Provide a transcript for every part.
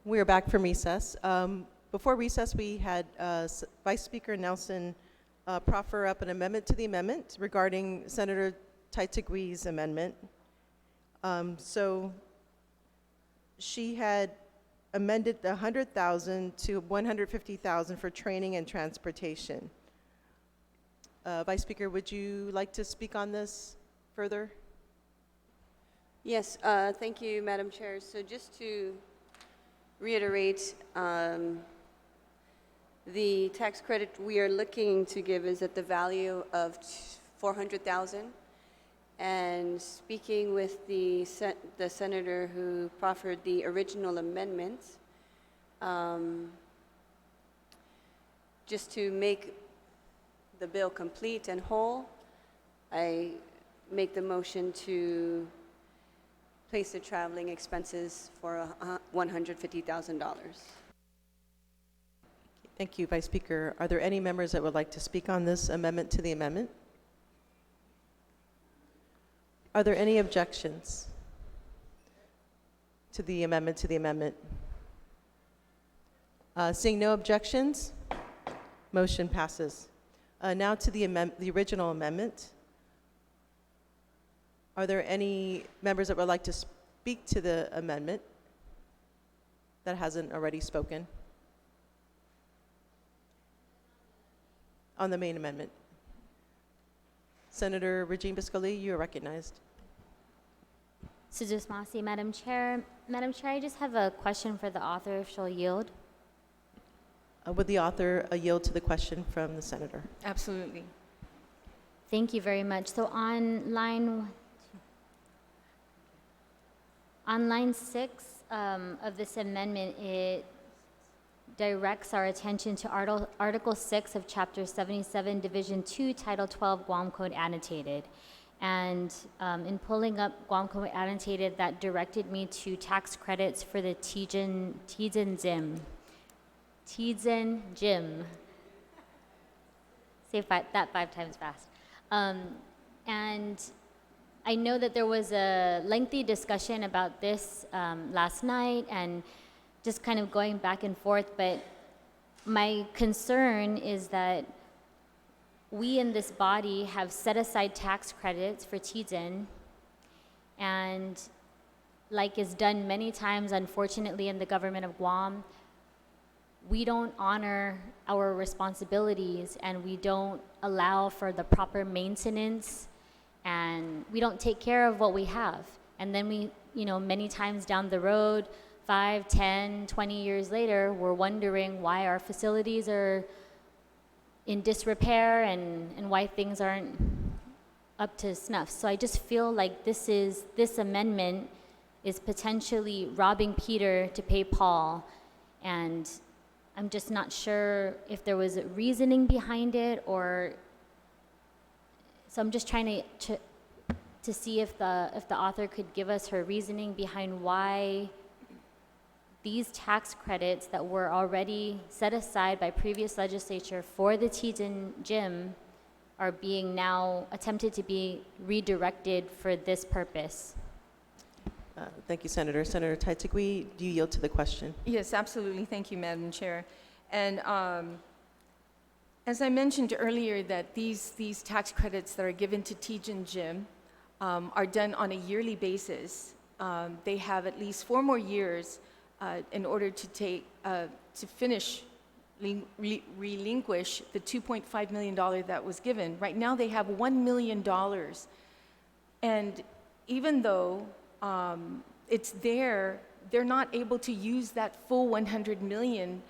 We are back from recess. Before recess, we had Vice Speaker Nelson proffer up an amendment to the amendment regarding Senator Tai-Tagui's amendment. So she had amended the $100,000 to $150,000 for training and transportation. Vice Speaker, would you like to speak on this further? Yes, thank you, Madam Chair. So just to reiterate, the tax credit we are looking to give is at the value of $400,000. And speaking with the senator who proffered the original amendment, just to make the bill complete and whole, I make the motion to place the traveling expenses for $150,000. Thank you, Vice Speaker. Are there any members that would like to speak on this amendment to the amendment? Are there any objections to the amendment to the amendment? Seeing no objections, motion passes. Now to the original amendment. Are there any members that would like to speak to the amendment that hasn't already spoken? On the main amendment. Senator Regine Biscoli, you are recognized. Sujus Masi, Madam Chair. Madam Chair, I just have a question for the author, if she'll yield. Would the author yield to the question from the senator? Absolutely. Thank you very much. So on line 6 of this amendment, it directs our attention to Article 6 of Chapter 77, Division 2, Title 12, Guam Code Annotated. And in pulling up Guam Code Annotated, that directed me to tax credits for the Tizen Gym. Say that 5 times fast. And I know that there was a lengthy discussion about this last night and just kind of going back and forth, but my concern is that we in this body have set aside tax credits for Tizen, and like is done many times, unfortunately, in the government of Guam, we don't honor our responsibilities and we don't allow for the proper maintenance, and we don't take care of what we have. And then we, many times down the road, 5, 10, 20 years later, we're wondering why our facilities are in disrepair and why things aren't up to snuff. So I just feel like this amendment is potentially robbing Peter to pay Paul, and I'm just not sure if there was a reasoning behind it, so I'm just trying to see if the author could give us her reasoning behind why these tax credits that were already set aside by previous legislature for the Tizen Gym are being now attempted to be redirected for this purpose. Thank you, Senator. Senator Tai-Tagui, do you yield to the question? Yes, absolutely. Thank you, Madam Chair. And as I mentioned earlier, that these tax credits that are given to Tizen Gym are done on a yearly basis. They have at least 4 more years in order to relinquish the $2.5 million that was given. Right now they have $1 million. And even though it's there, they're not able to use that full $100 million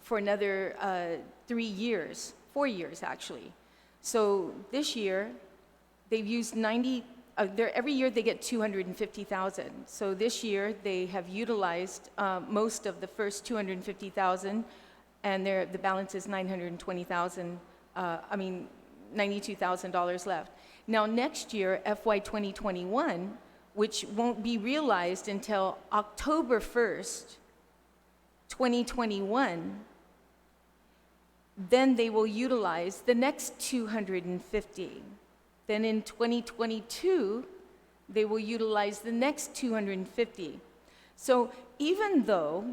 for another 3 years, 4 years actually. So this year, they've used every year they get $250,000. So this year they have utilized most of the first $250,000, and the balance is $92,000 left. Now next year, FY 2021, which won't be realized until October 1st, 2021, then they will utilize the next $250,000. Then in 2022, they will utilize the next $250,000. So even though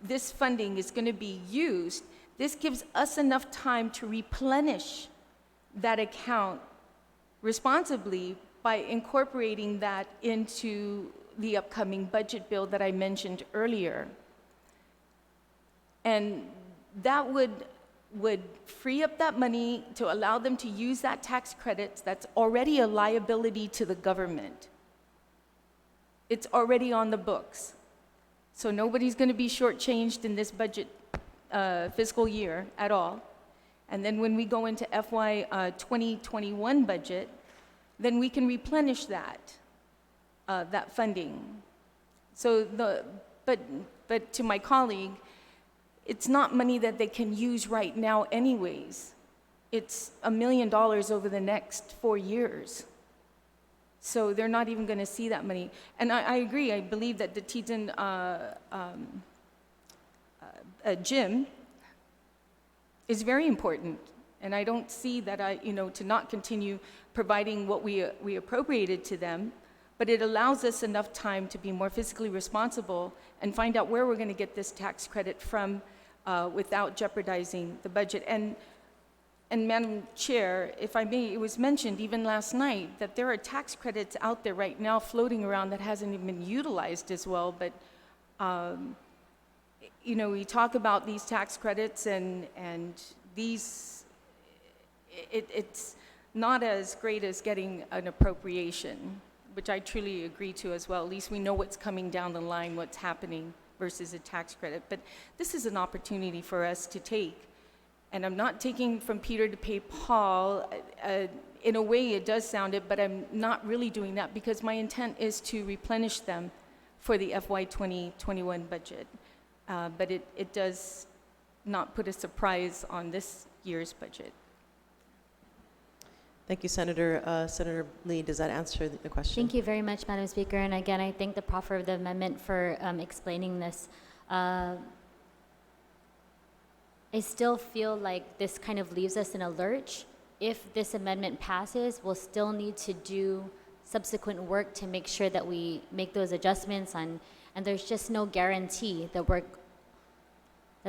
this funding is going to be used, this gives us enough time to replenish that account responsibly by incorporating that into the upcoming budget bill that I mentioned earlier. And that would free up that money to allow them to use that tax credit that's already a liability to the government. It's already on the books. So nobody's going to be shortchanged in this budget fiscal year at all. And then when we go into FY 2021 budget, then we can replenish that funding. So but to my colleague, it's not money that they can use right now anyways. It's $1 million over the next 4 years. So they're not even going to see that money. And I agree, I believe that the Teton gym is very important. And I don't see that to not continue providing what we appropriated to them, but it allows us enough time to be more fiscally responsible and find out where we're going to get this tax credit from without jeopardizing the budget. And Madam Chair, if I may, it was mentioned even last night that there are tax credits out there right now floating around that hasn't even been utilized as well. But we talk about these tax credits and these, it's not as great as getting an appropriation, which I truly agree to as well. At least we know what's coming down the line, what's happening versus a tax credit. But this is an opportunity for us to take. And I'm not taking from Peter to pay Paul. In a way, it does sound it, but I'm not really doing that because my intent is to replenish them for the FY 2021 budget. But it does not put a surprise on this year's budget. Thank you, Senator. Senator Lee, does that answer the question? Thank you very much, Madam Speaker. And again, I thank the proffer of the amendment for explaining this. I still feel like this kind of leaves us in a lurch. If this amendment passes, we'll still need to do subsequent work to make sure that we make those adjustments, and there's just no guarantee that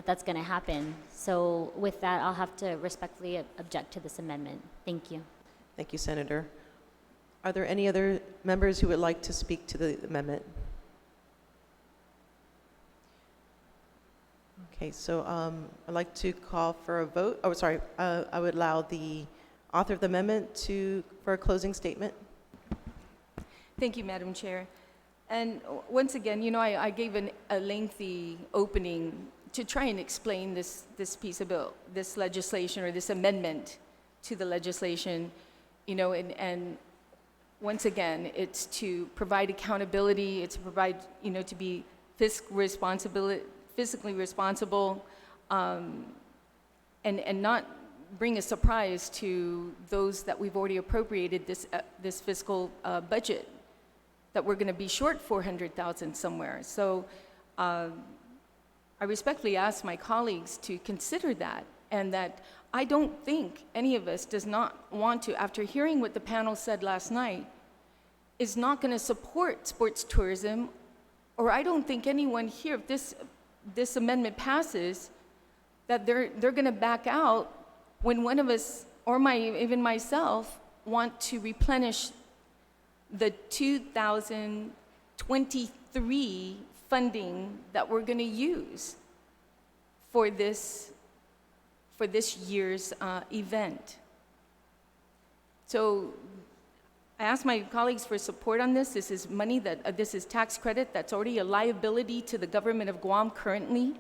that's going to happen. So with that, I'll have to respectfully object to this amendment. Thank you. Thank you, Senator. Are there any other members who would like to speak to the amendment? Okay, so I'd like to call for a vote. Oh, sorry. I would allow the author of the amendment for a closing statement. Thank you, Madam Chair. And once again, I gave a lengthy opening to try and explain this piece of bill, this legislation or this amendment to the legislation, and once again, it's to provide accountability, it's to provide, to be fiscally responsible, and not bring a surprise to those that we've already appropriated this fiscal budget, that we're going to be short 400,000 somewhere. So I respectfully ask my colleagues to consider that, and that I don't think any of us does not want to, after hearing what the panel said last night, is not going to support sports tourism, or I don't think anyone here, if this amendment passes, that they're going to back out when one of us, or even myself, want to replenish the 2023 funding that we're going to use for this year's event. So I ask my colleagues for support on this. This is money this is tax credit that's already a liability to the government of Guam currently.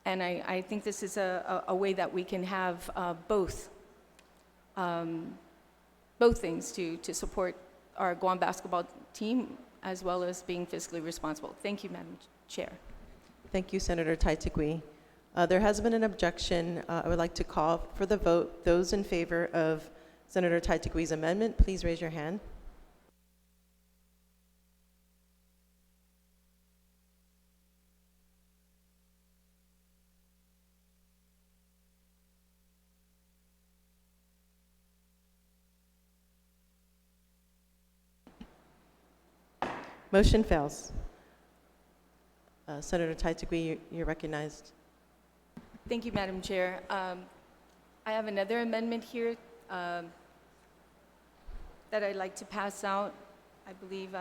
And I think this is a way that we can have both things to support our Guam basketball team as well as being fiscally responsible. Thank you, Madam Chair. Thank you, Senator Taitigui. There has been an objection. I would like to call for the vote. Those in favor of Senator Taitigui's amendment, please raise your hand. Motion fails. Senator Taitigui, you're recognized. Thank you, Madam Chair. I have another amendment here that I'd like to pass out. I believe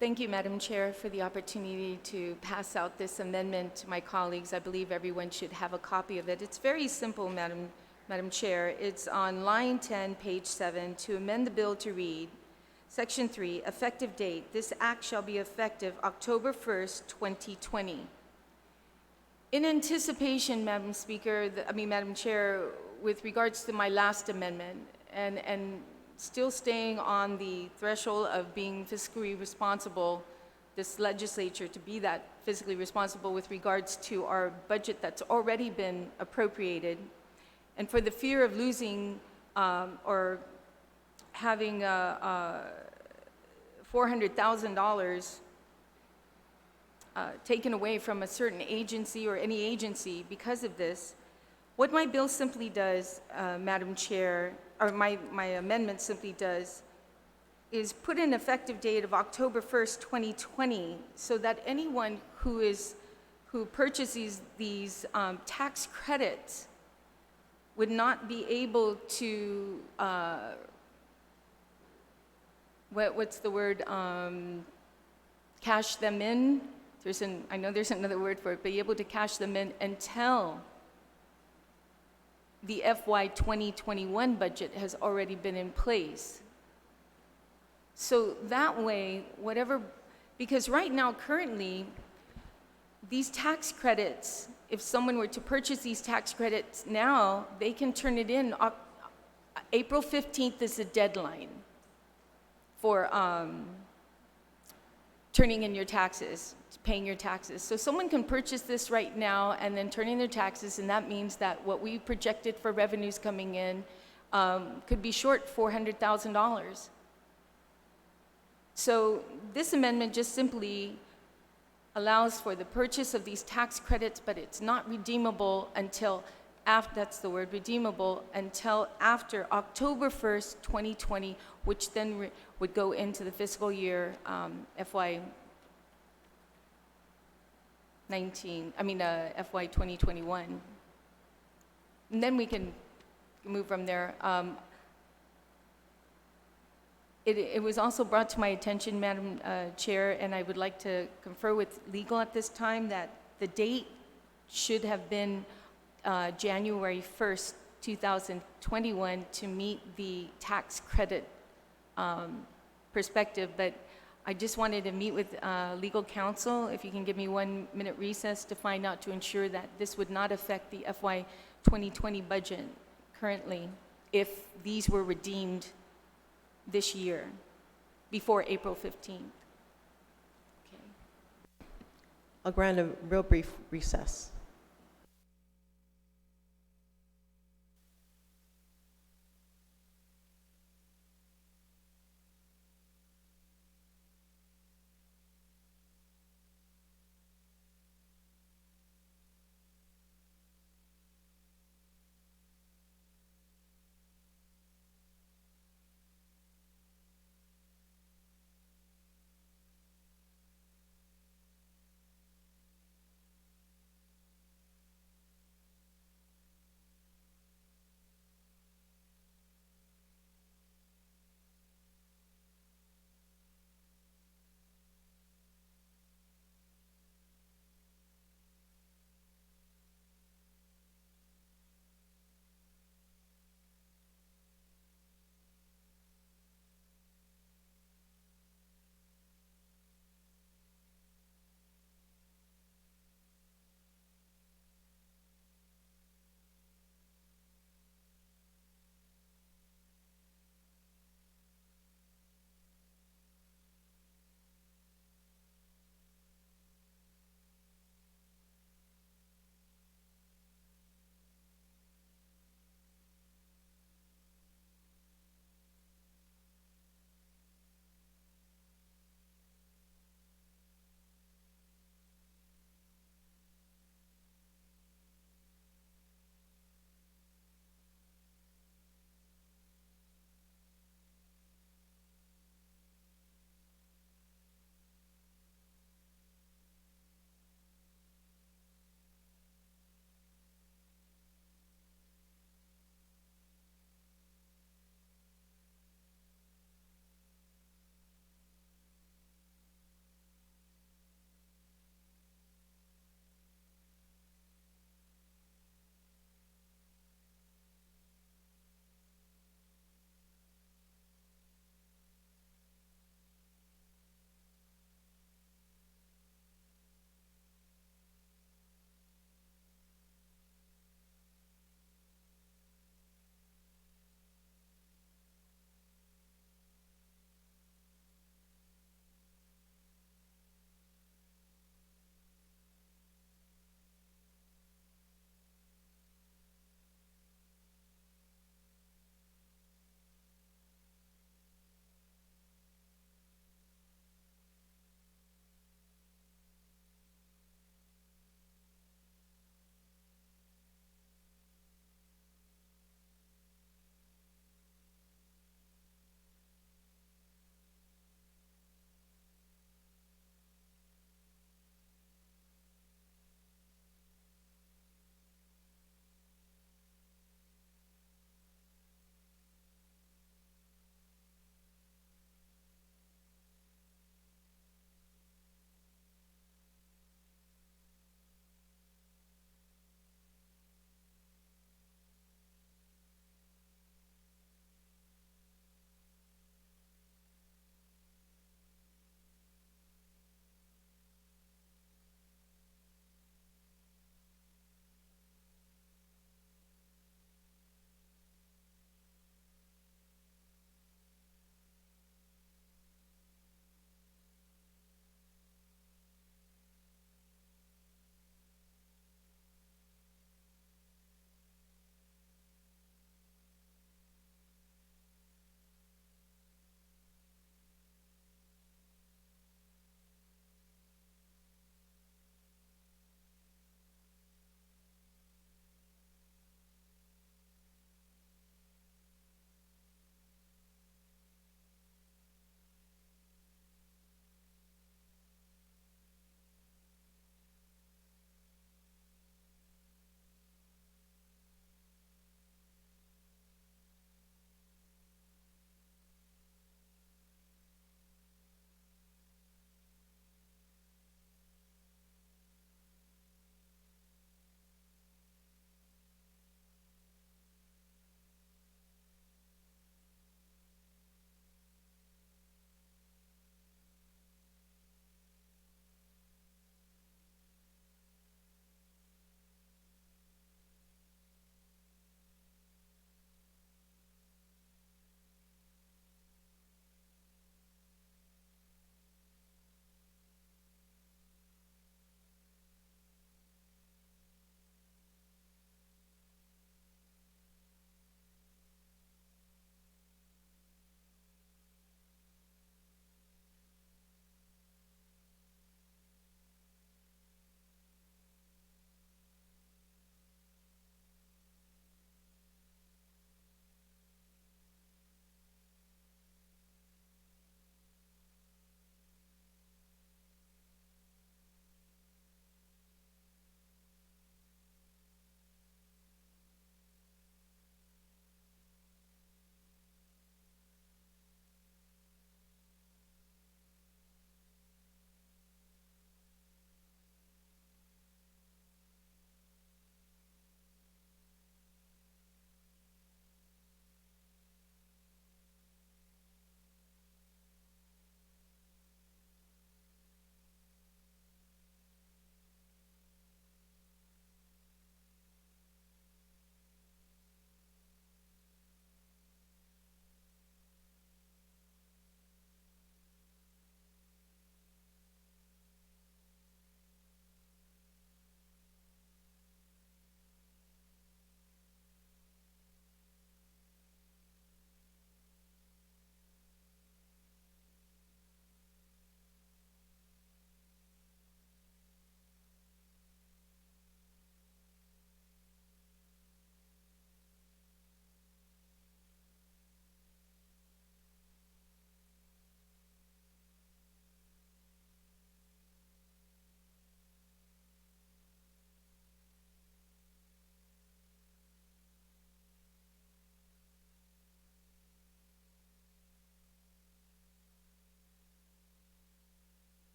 Thank you, Madam Chair, for the opportunity to pass out this amendment to my colleagues. I believe everyone should have a copy of it. It's very simple, Madam Chair. It's on line 10, page 7, to amend the bill to read, Section 3, effective date. This act shall be effective October 1st, 2020. In anticipation, Madam Chair, with regards to my last amendment, and still staying on the threshold of being fiscally responsible, this legislature to be that fiscally responsible with regards to our budget that's already been appropriated, and for the fear of losing or having $400,000 taken away from a certain agency or any agency because of this, what my bill simply does, Madam Chair, or my amendment simply does, is put an effective date of October 1st, 2020, so that anyone who purchases these tax credits would not be able to, what's the word, cash them in. I know there's another word for it, be able to cash them in until the FY 2021 budget has already been in place. So that way, because right now, currently, these tax credits, if someone were to purchase these tax credits now, they can turn it in. April 15th is the deadline for turning in your taxes, paying your taxes. So someone can purchase this right now and then turn in their taxes, and that means that what we projected for revenues coming in could be short $400,000. So this amendment just simply allows for the purchase of these tax credits, but it's not redeemable until after, that's the word, redeemable, until after October 1st, 2020, which then would go into the fiscal year FY 2021. And then we can move from there. It was also brought to my attention, Madam Chair, and I would like to confer with legal at this time that the date should have been January 1st, 2021 to meet the tax credit perspective, but I just wanted to meet with legal counsel, if you can give me 1 minute recess to find out, to ensure that this would not affect the FY 2020 budget currently if these were redeemed this year before April 15th. Okay. I'll grant a real brief recess.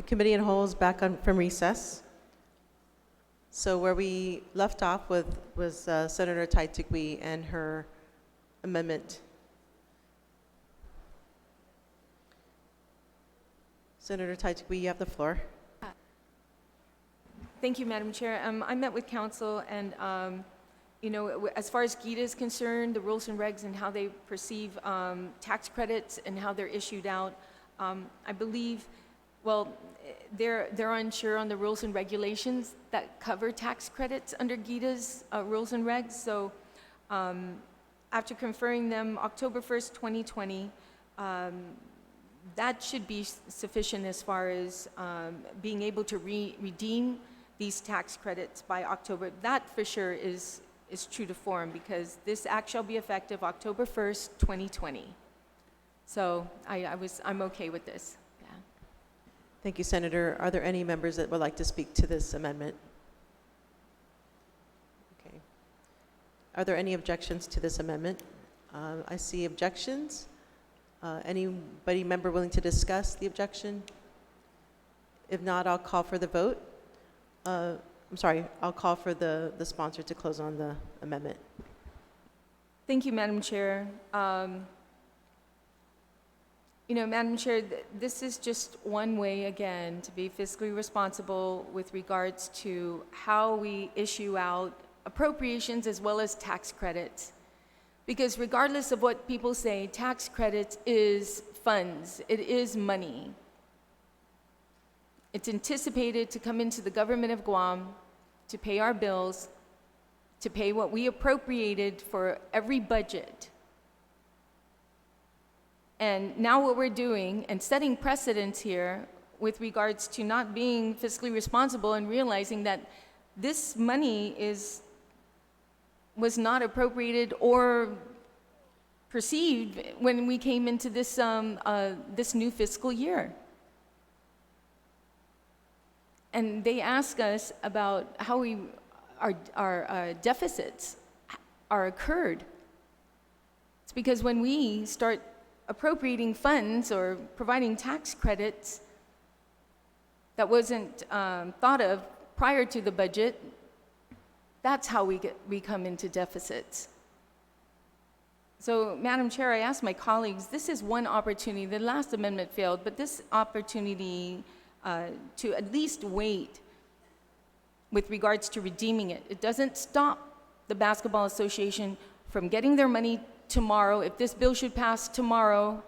The committee in whole is back on from recess. So where we left off with was Senator Taitigui and her amendment. Senator Taitigui, you have the floor. Thank you, Madam Chair. I met with council and, you know, as far as GITA is concerned, the rules and regs and how they perceive tax credits and how they're issued out, I believe, well, they're unsure on the rules and regulations that cover tax credits under GITA's rules and regs. So after conferring them October 1st, 2020, that should be sufficient as far as being able to redeem these tax credits by October. That for sure is true to form, because this act shall be effective October 1st, 2020. So I'm okay with this. Yeah. Thank you, Senator. Are there any members that would like to speak to this amendment? Okay. Are there any objections to this amendment? I see objections. Anybody member willing to discuss the objection? If not, I'll call for the vote. I'm sorry, I'll call for the sponsor to close on the amendment. Thank you, Madam Chair. You know, Madam Chair, this is just one way, again, to be fiscally responsible with regards to how we issue out appropriations as well as tax credits. Because regardless of what people say, tax credits is funds, it is money. It's anticipated to come into the government of Guam to pay our bills, to pay what we appropriated for every budget. And now what we're doing and setting precedents here with regards to not being fiscally responsible and realizing that this money was not appropriated or perceived when we came into this, this new fiscal year. And they ask us about how our deficits are occurred. It's because when we start appropriating funds or providing tax credits that wasn't thought of prior to the budget, that's how we come into deficits. So, Madam Chair, I asked my colleagues, this is one opportunity. The last amendment failed, but this opportunity to at least wait with regards to redeeming it. It doesn't stop the Basketball Association from getting their money tomorrow. If this bill should pass tomorrow,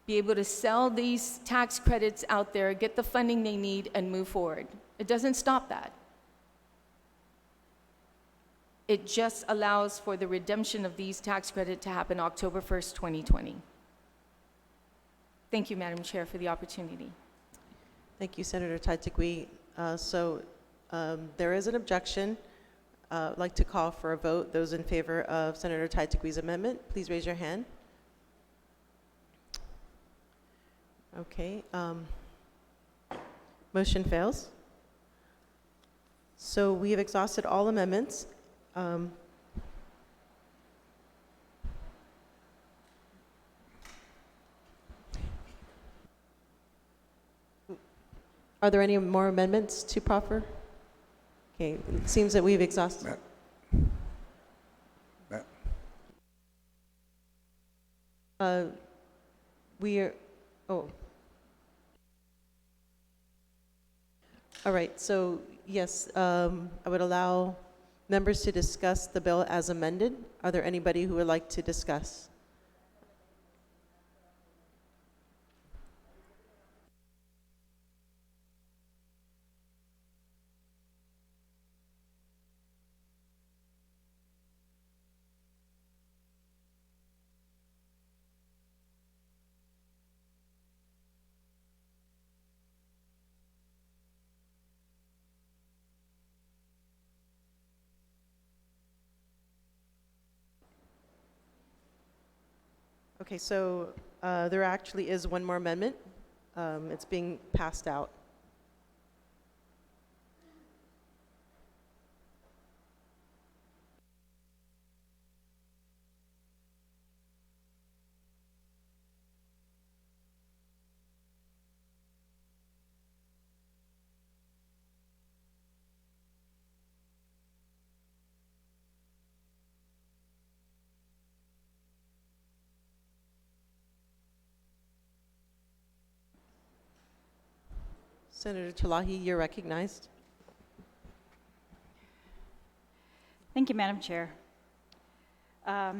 be able to sell these tax credits out there, get the funding they need, and move forward. It doesn't stop that. It just allows for the redemption of these tax credits to happen October 1st, 2020. Thank you, Madam Chair, for the opportunity. Thank you, Senator Taitigui. There is an objection. I'd like to call for a vote. Those in favor of Senator Taitigui's amendment, please raise your hand. Okay. Motion fails. So we have exhausted all amendments. Are there any more amendments to proffer? Okay, it seems that we've exhausted. We are, oh. All right, so yes, I would allow members to discuss the bill as amended. Are there anybody who would like to discuss? Okay, so there actually is one more amendment. It's being passed out. Senator Chalahi, you're recognized. Thank you, Madam Chair. As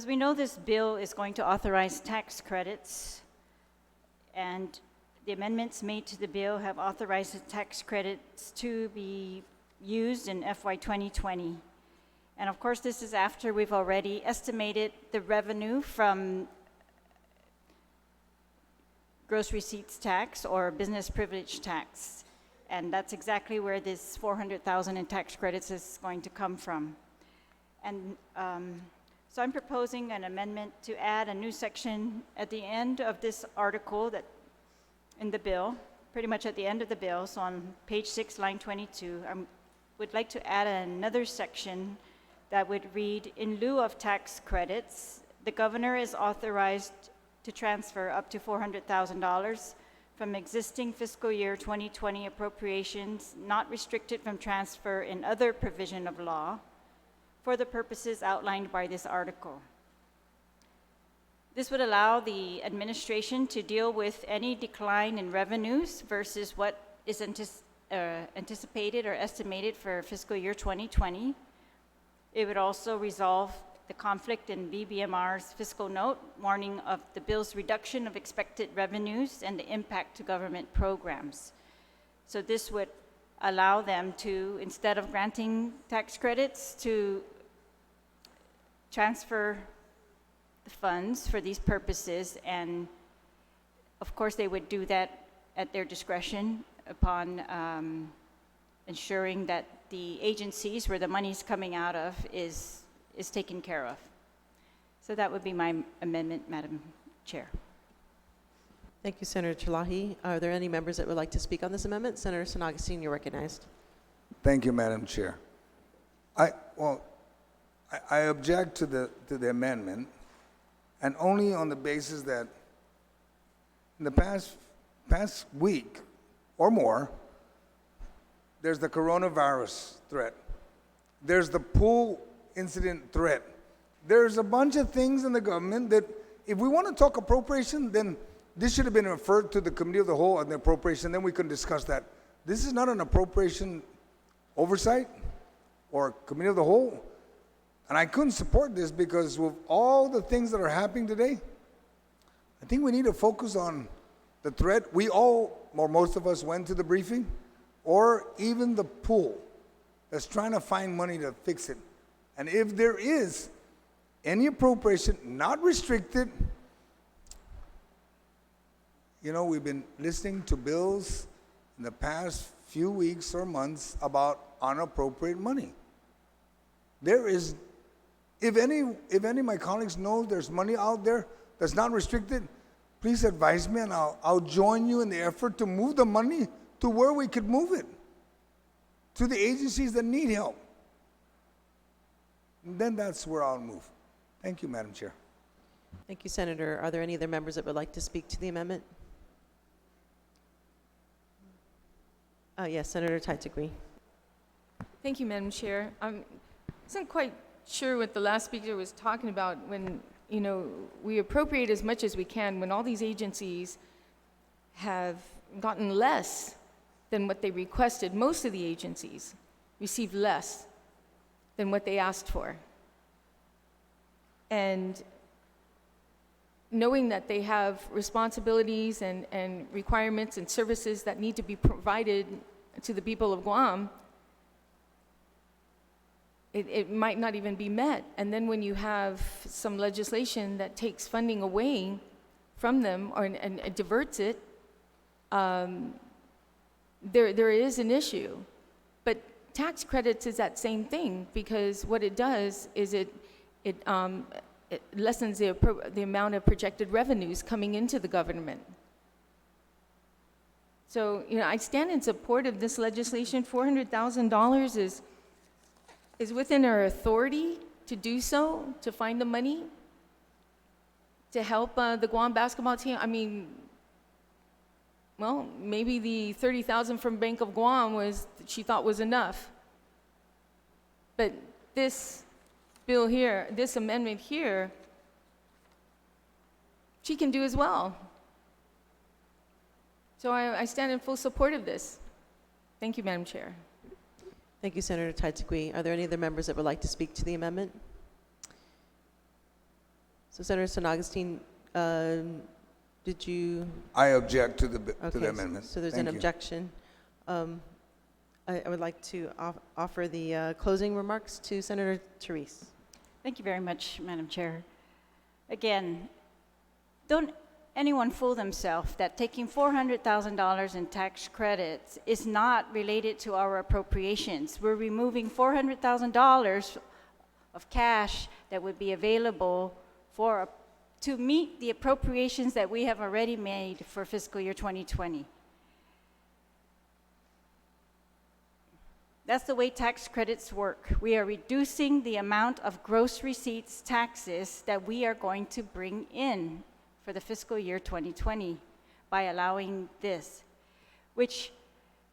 we know, this bill is going to authorize tax credits, and the amendments made to the bill have authorized the tax credits to be used in FY 2020. And of course, this is after we've already estimated the revenue from gross receipts tax or business privilege tax. And that's exactly where this $400,000 in tax credits is going to come from. And so I'm proposing an amendment to add a new section at the end of this article that in the bill, pretty much at the end of the bill, so on page 6, line 22, I would like to add another section that would read, in lieu of tax credits, the governor is authorized to transfer up to $400,000 from existing fiscal year 2020 appropriations, not restricted from transfer in other provision of law, for the purposes outlined by this article. This would allow the administration to deal with any decline in revenues versus what is anticipated or estimated for fiscal year 2020. It would also resolve the conflict in BBMR's fiscal note, warning of the bill's reduction of expected revenues and the impact to government programs. So this would allow them to, instead of granting tax credits, to transfer the funds for these purposes, and of course they would do that at their discretion upon ensuring that the agencies where the money's coming out of is taken care of. So that would be my amendment, Madam Chair. Thank you, Senator Chalahi. Are there any members that would like to speak on this amendment? Senator San-Augustine, you're recognized. Thank you, Madam Chair. I object to the amendment, and only on the basis that in the past week or more, there's the coronavirus threat. There's the pool incident threat. There's a bunch of things in the government that if we want to talk appropriation, then this should have been referred to the Committee of the Whole on the appropriation, then we can discuss that. This is not an appropriation oversight or Committee of the Whole. And I couldn't support this because with all the things that are happening today, I think we need to focus on the threat. We all, or most of us, went to the briefing, or even the pool that's trying to find money to fix it. And if there is any appropriation not restricted, you know, we've been listening to bills in the past few weeks or months about unappropriated money. There is, if any of my colleagues know there's money out there that's not restricted, please advise me and I'll join you in the effort to move the money to where we could move it, to the agencies that need help. And then that's where I'll move. Thank you, Madam Chair. Thank you, Senator. Are there any other members that would like to speak to the amendment? Yes, Senator Tai-Tagui. Thank you, Madam Chair. I wasn't quite sure what the last speaker was talking about when, you know, we appropriate as much as we can when all these agencies have gotten less than what they requested. Most of the agencies received less than what they asked for. And knowing that they have responsibilities and requirements and services that need to be provided to the people of Guam, it might not even be met. And then when you have some legislation that takes funding away from them and diverts it, there is an issue. But tax credits is that same thing, because what it does is it lessens the amount of projected revenues coming into the government. So, you know, I stand in support of this legislation. $400,000 is within our authority to do so, to find the money, to help the Guam basketball team. I mean, well, maybe the $30,000 from Bank of Guam she thought was enough. But this bill here, this amendment here, she can do as well. So I stand in full support of this. Thank you, Madam Chair. Thank you, Senator Taitigui. Are there any other members that would like to speak to the amendment? So Senator San Augustine, did you? I object to the Okay, amendment. so there's Thank an you. objection. I would like to offer the closing remarks to Senator Therese. Thank you very much, Madam Chair. Again, don't anyone fool themselves that taking $400,000 in tax credits is not related to our appropriations. We're removing $400,000 of cash that would be available to meet the appropriations that we have already made for fiscal year 2020. That's the way tax credits work. We are reducing the amount of gross receipts taxes that we are going to bring in for the fiscal year 2020 by allowing this, which,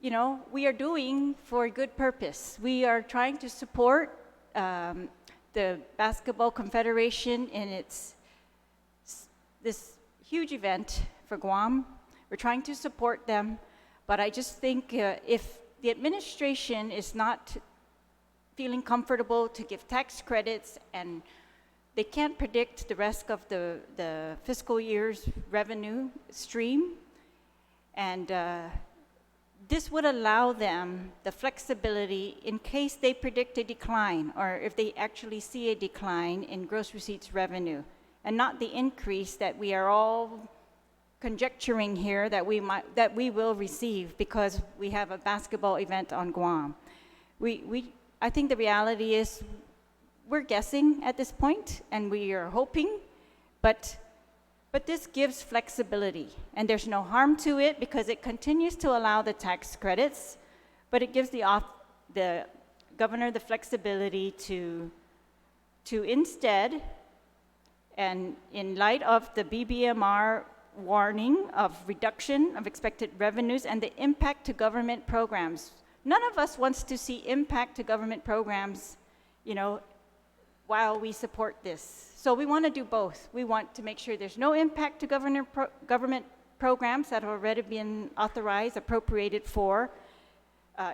you know, we are doing for a good purpose. We are trying to support the Basketball Confederation in this huge event for Guam. We're trying to support them, but I just think if the administration is not feeling comfortable to give tax credits and they can't predict the rest of the fiscal year's revenue stream, and this would allow them the flexibility in case they predict a decline or if they actually see a decline in gross receipts revenue and not the increase that we are all conjecturing here that we will receive because we have a basketball event on Guam. I think the reality is we're guessing at this point and we are hoping, but this gives flexibility and there's no harm to it because it continues to allow the tax credits, but it gives the governor the flexibility to instead, and in light of the BBMR warning of reduction of expected revenues and the impact to government programs. None of us wants to see impact to government programs, you know, while we support this. So we want to do both. We want to make sure there's no impact to government programs that have already been authorized, appropriated for,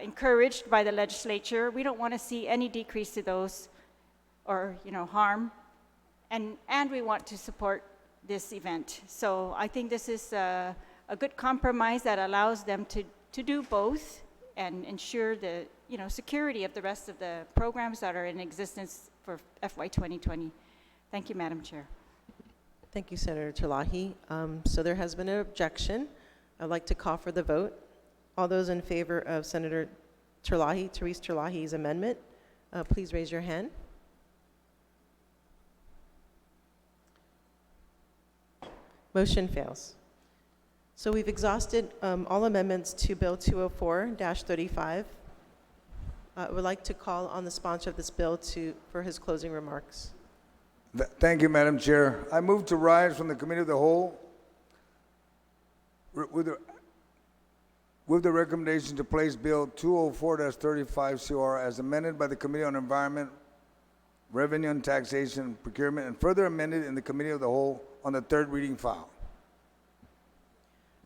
encouraged by the legislature. We don't want to see any decrease to those or, you know, harm. And we want to support this event. So I think this is a good compromise that allows them to do both and ensure the, you know, security of the rest of the programs that are in existence for FY 2020. Thank you, Madam Chair. Thank you, Senator Terlahi. So there has been an objection. I'd like to call for the vote. All those in favor of Senator Terlahi, Therese Terlahi's amendment, please raise your hand. Motion fails. So we've exhausted all amendments to Bill 204-35. I would like to call on the sponsor of this bill for his closing remarks. Thank you, Madam Chair. I move to rise from the Committee of the Whole with the recommendation to place Bill 204-35 CR as amended by the Committee on Environment, Revenue and Taxation, Procurement, and further amended in the Committee of the Whole on the third reading file.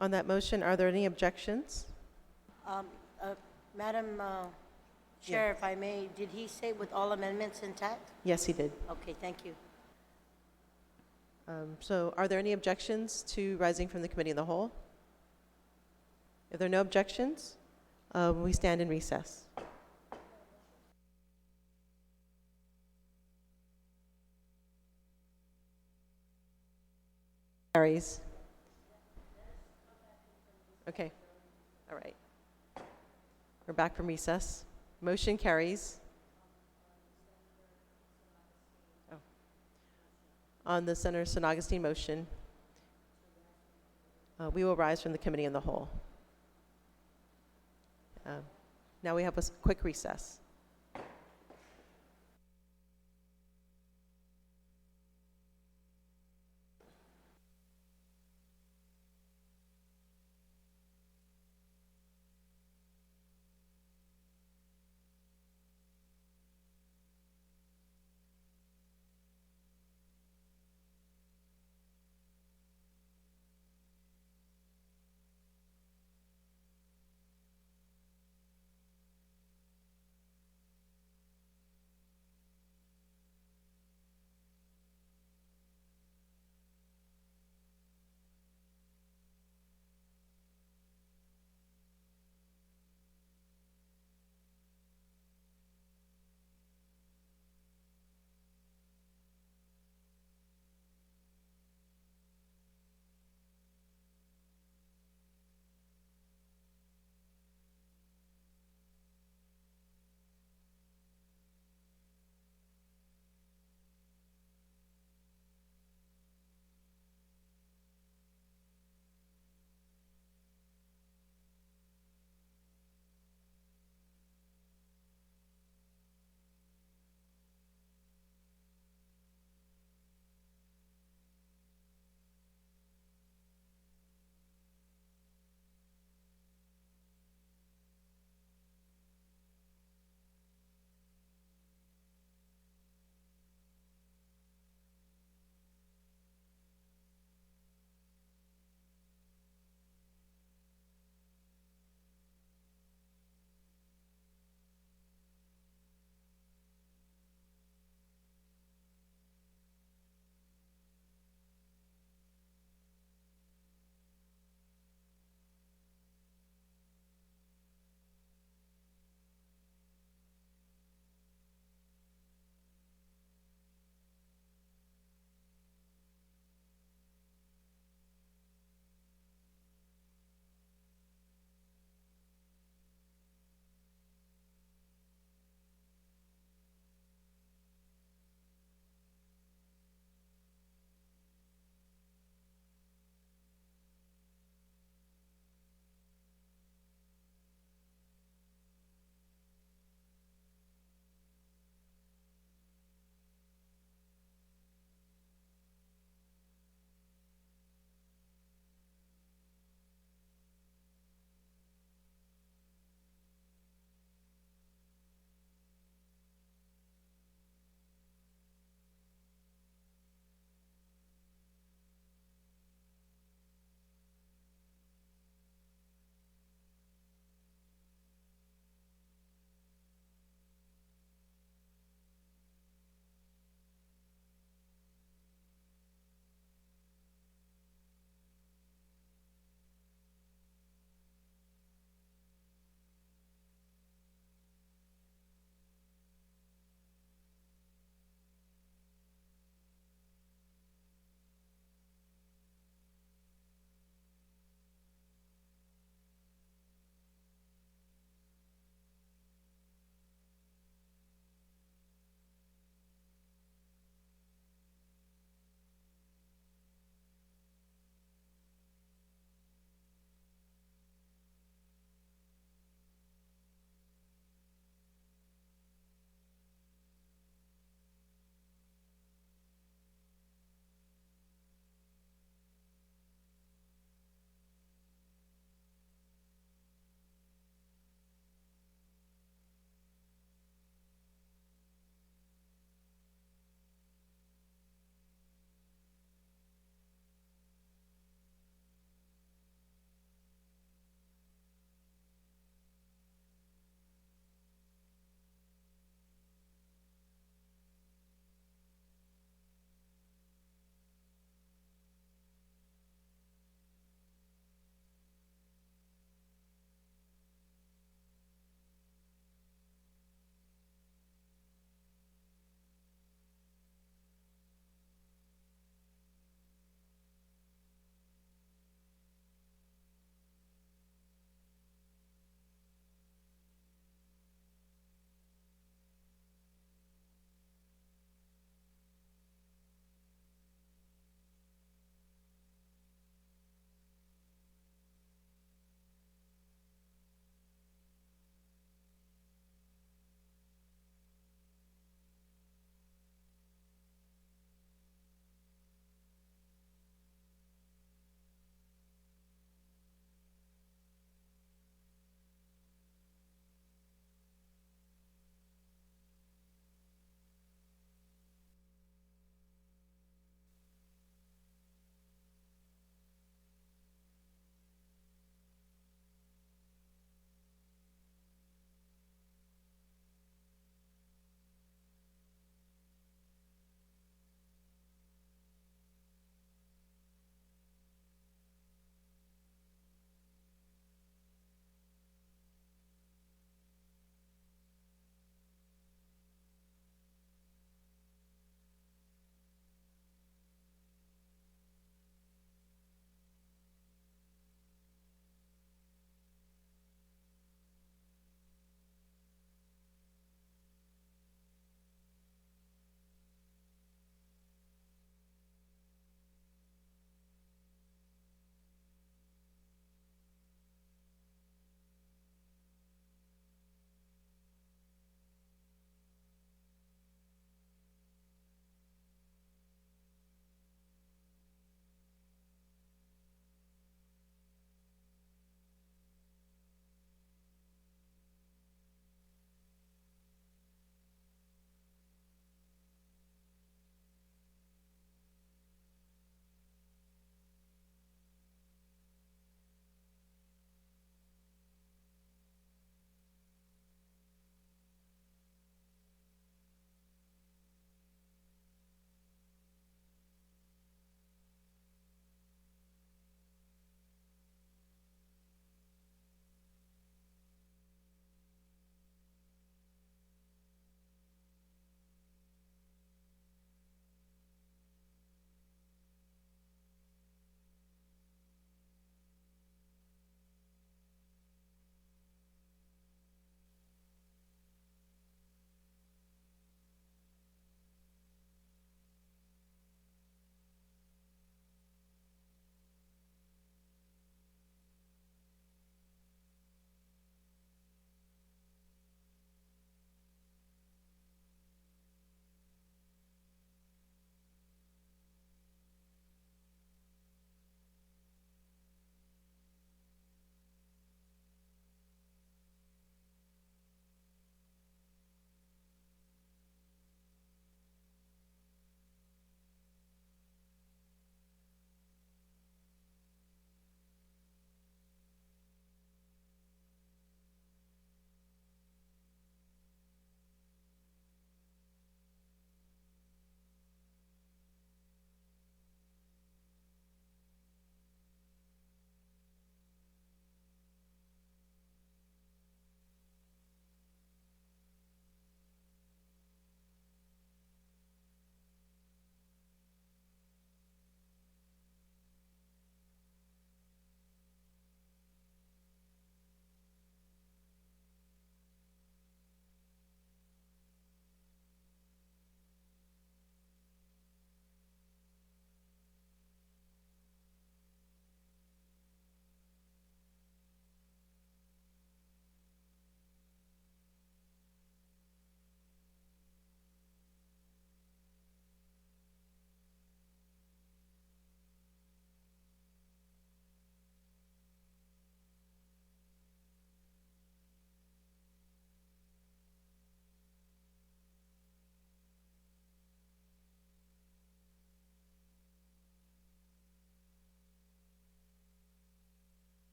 On that motion, are there any objections? Madam Chair, if I may, did he say with all amendments intact? Yes, he did. Okay, thank you. So are there any objections to rising from the Committee of the Whole? If there are no objections, we stand in recess. Carries. Okay. All right. We're back from recess. Motion carries. Oh. On the Senator San Augustine motion, we will rise from the Committee in the Whole. Now we have a quick recess.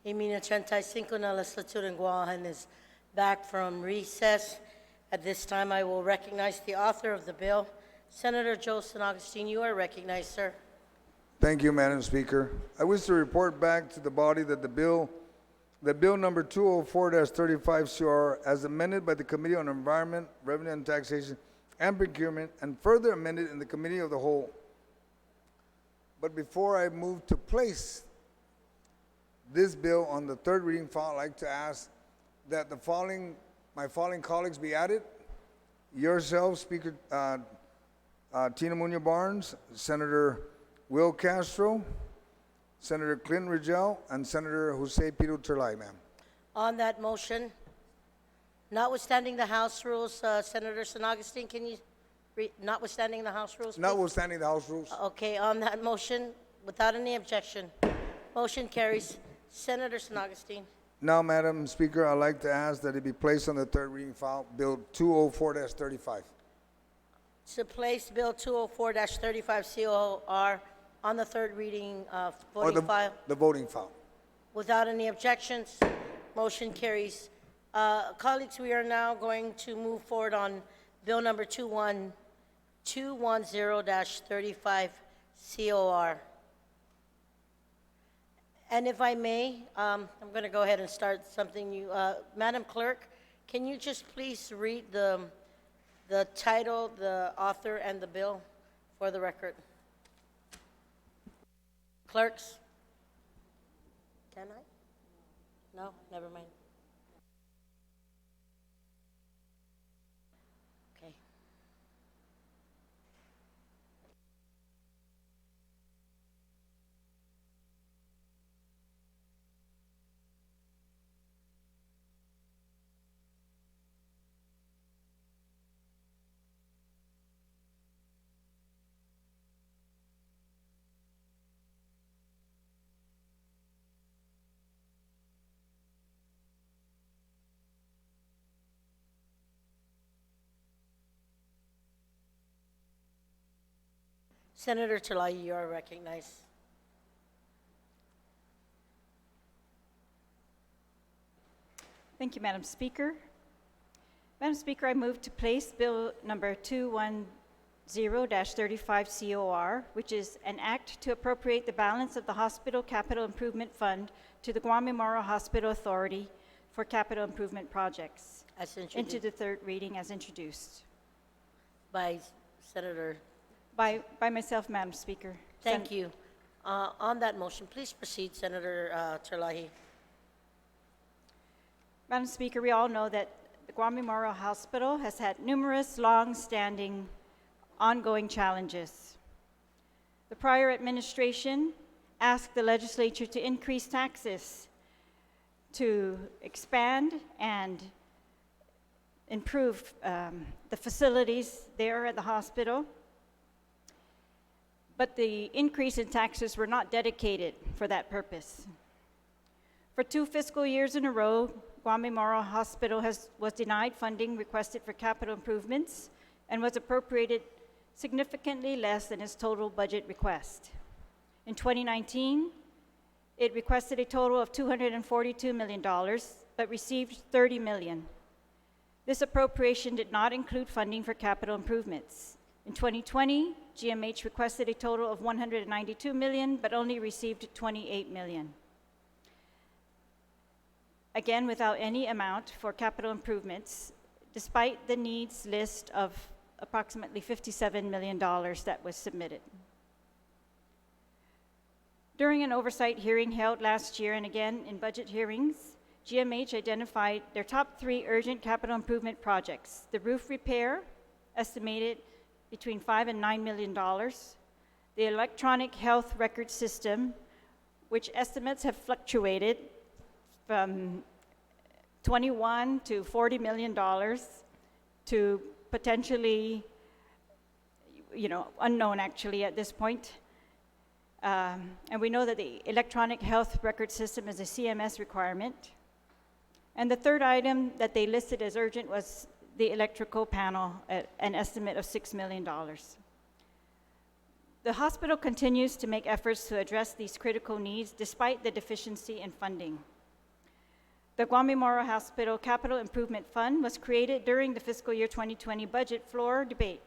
Emina 35 na legislature in Guam is back from recess. At this time, I will recognize the author of the bill, Senator Joe San Augustine. You are recognized, sir. Thank you, Madam Speaker. I wish to report back to the body that Bill number 204-35 CR, as amended by the Committee on Environment, Revenue and Taxation, and Procurement, and further amended in the Committee of the Whole. But before I move to place this bill on the third reading file, I'd like to ask that my following colleagues be added. Yourself, Speaker Tina Munoz-Barnes, Senator Will Castro, Senator Clint Rigel, and Senator Jose Piro Terlay, ma'am. On that motion, notwithstanding the House rules, Senator San Augustine, can you read, notwithstanding the House rules, please? Notwithstanding the House rules. Okay, on that motion, without any objection, motion carries. Senator San Augustine. Now, Madam Speaker, I'd like to ask that it be placed on the third reading file, Bill 204-35. To place Bill 204-35 COR on the third reading Or voting file. the voting file. Without any objections, motion carries. Colleagues, we are now going to move forward on Bill number 210-35 COR. And if I may, I'm going to go ahead and start something new. Madam Clerk, can you just please read the title, the author, and the bill for the record? Clerks? Can I? No? Never mind. Okay. Senator Terlay, you are recognized. Thank you, Madam Speaker. Madam Speaker, I move to place Bill number 210-35 COR, which is an act to appropriate the balance of the Hospital Capital Improvement Fund to the Guam Memorial Hospital Authority for capital improvement projects As into introduced the third reading as introduced. by Senator. By myself, Madam Speaker. Thank you. On that motion, please proceed, Senator Terlay. Madam Speaker, we all know that the Guam Memorial Hospital has had numerous long-standing, ongoing challenges. The prior administration asked the legislature to increase taxes to expand and improve the facilities there at the hospital. But the increase in taxes were not dedicated for that purpose. For 2 fiscal years in a row, Guam Memorial Hospital was denied funding requested for capital improvements and was appropriated significantly less than its total budget request. In 2019, it requested a total of $242 million, but received $30 million. This appropriation did not include funding for capital improvements. In 2020, GMH requested a total of $192 million, but only received $28 million. Again, without any amount for capital improvements, despite the needs list of approximately $57 million that was submitted. During an oversight hearing held last year and again in budget hearings, GMH identified their top 3 urgent capital improvement projects: the roof repair, estimated between $5 and $9 million, the electronic health record system, which estimates have fluctuated from $21 to $40 million to potentially, unknown actually at this point. And we know that the electronic health record system is a CMS requirement. And the third item that they listed as urgent was the electrical panel at an estimate of $6 million. The hospital continues to make efforts to address these critical needs despite the deficiency in funding. The Guam Memorial Hospital Capital Improvement Fund was created during the fiscal year 2020 budget floor debate.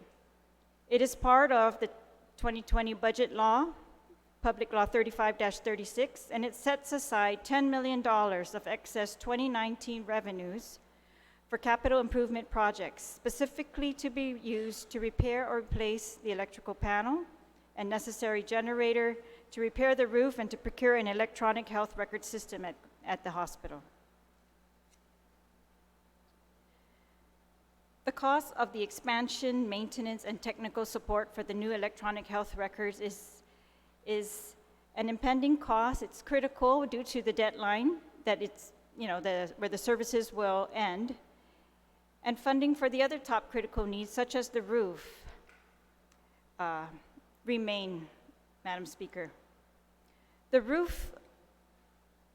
It is part of the 2020 budget law, Public Law 35-36, and it sets aside $10 million of excess 2019 revenues for capital improvement projects, specifically to be used to repair or replace the electrical panel and necessary generator, to repair the roof, and to procure an electronic health record system at the hospital. The cost of the expansion, maintenance, and technical support for the new electronic health records is an impending cost. It's critical due to the deadline that it's, where the services will end, and funding for the other top critical needs, such as the roof, remain, Madam Speaker. The roof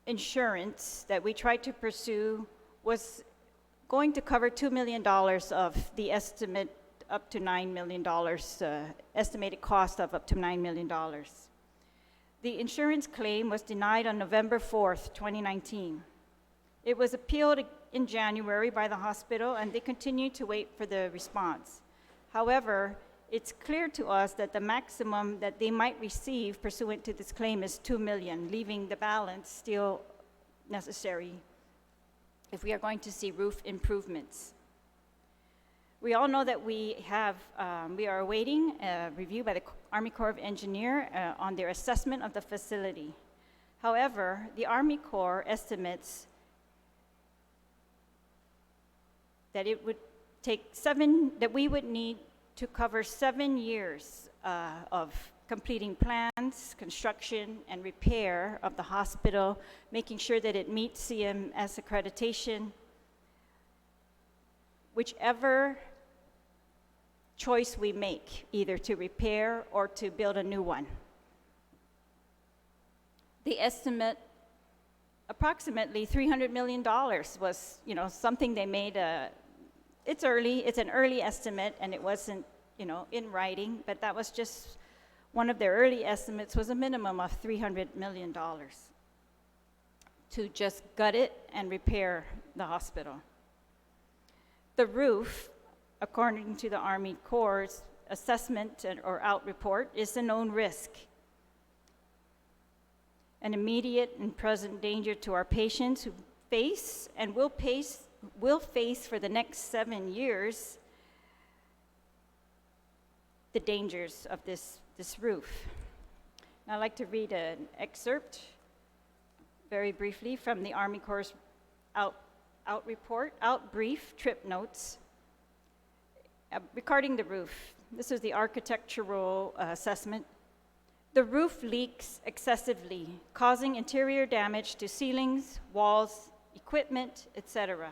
insurance that we tried to pursue was going to cover $2 million of the estimate up to $9 million, estimated cost of up to $9 million. The insurance claim was denied on November 4th, 2019. It was appealed in January by the hospital, and they continued to wait for the response. However, it's clear to us that the maximum that they might receive pursuant to this claim is $2 million, leaving the balance still necessary if we are going to see roof improvements. We all know that we are awaiting a review by the Army Corps of Engineers on their assessment of the facility. However, the Army Corps estimates that it would take that we would need to cover 7 years of completing plans, construction, and repair of the hospital, making sure that it meets CMS accreditation. Whichever choice we make, either to repair or to build a new one. The estimate, approximately $300 million, was something they made. It's an early estimate, and it wasn't in writing, but that was just one of their early estimates, was a minimum of $300 million to just gut it and repair the hospital. The roof, according to the Army Corps' assessment or out report, is a known risk, an immediate and present danger to our patients who face and will face for the next 7 years the dangers of this roof. Now, I'd like to read an excerpt very briefly from the Army Corps' out brief trip notes regarding the roof. This is the architectural assessment. The roof leaks excessively, causing interior damage to ceilings, walls, equipment, etc.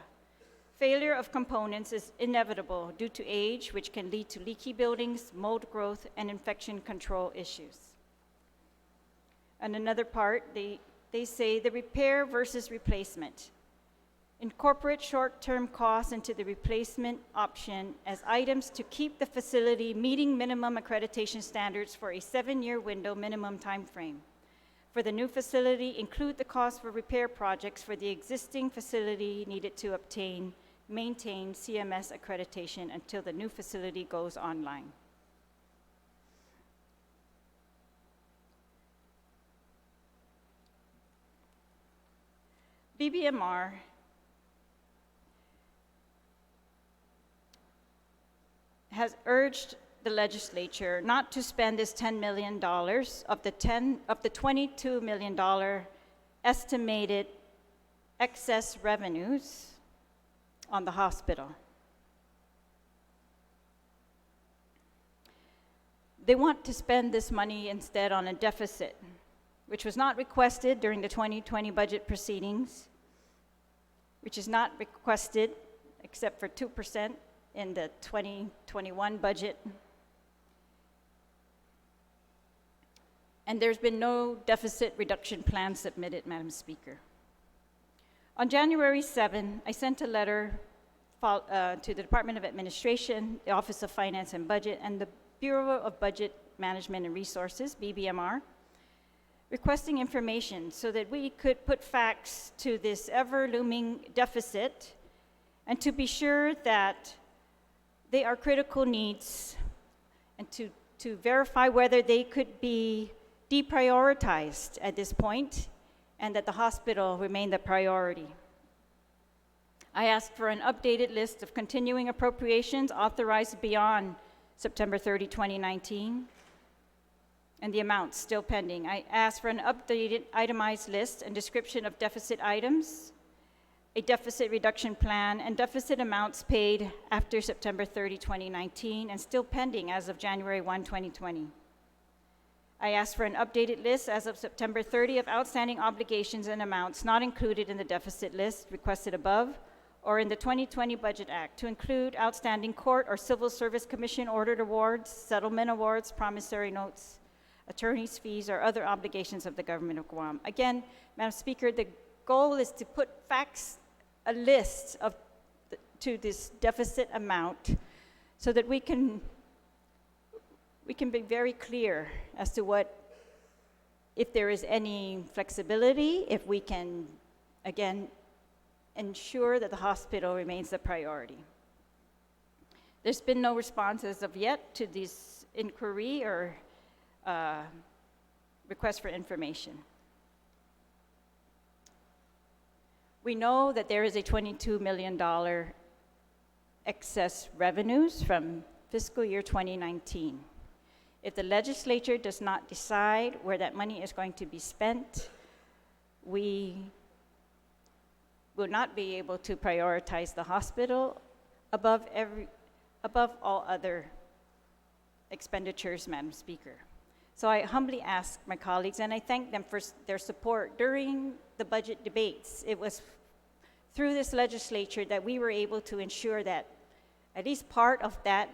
Failure of components is inevitable due to age, which can lead to leaky buildings, mold growth, and infection control issues. And another part, they say the repair versus replacement. Incorporate short-term costs into the replacement option as items to keep the facility meeting minimum accreditation standards for a 7-year window minimum time frame. For the new facility, include the cost for repair projects for the existing facility needed to maintain CMS accreditation until the new facility goes online. BBMR has urged the legislature not to spend this $10 million of the $22 million estimated excess revenues on the hospital. They want to spend this money instead on a deficit, which was not requested during the 2020 budget proceedings, which is not requested except for 2% in the 2021 budget. And there's been no deficit reduction plan submitted, Madam Speaker. On January 7, I sent a letter to the Department of Administration, the Office of Finance and Budget, and the Bureau of Budget Management and Resources, BBMR, requesting information so that we could put facts to this ever-looming deficit and to be sure that they are critical needs and to verify whether they could be deprioritized at this point and that the hospital remain the priority. I asked for an updated list of continuing appropriations authorized beyond September 30, 2019, and the amounts still pending. I asked for an updated itemized list and description of deficit items, a deficit reduction plan, and deficit amounts paid after September 30, 2019, and still pending as of January 1, 2020. I asked for an updated list as of September 30 of outstanding obligations and amounts not included in the deficit list requested above or in the 2020 Budget Act to include outstanding court or civil service commission ordered awards, settlement awards, promissory notes, attorney's fees, or other obligations of the government of Guam. Again, Madam Speaker, the goal is to put facts, a list of to this deficit amount so that we can be very clear as to what, if there is any flexibility, if we can, again, ensure that the hospital remains the priority. There's been no response as of yet to this inquiry or request for information. We know that there is a $22 million excess revenues from fiscal year 2019. If the legislature does not decide where that money is going to be spent, we will not be able to prioritize the hospital above all other expenditures, Madam Speaker. So I humbly ask my colleagues, and I thank them for their support during the budget debates. It was through this legislature that we were able to ensure that at least part of that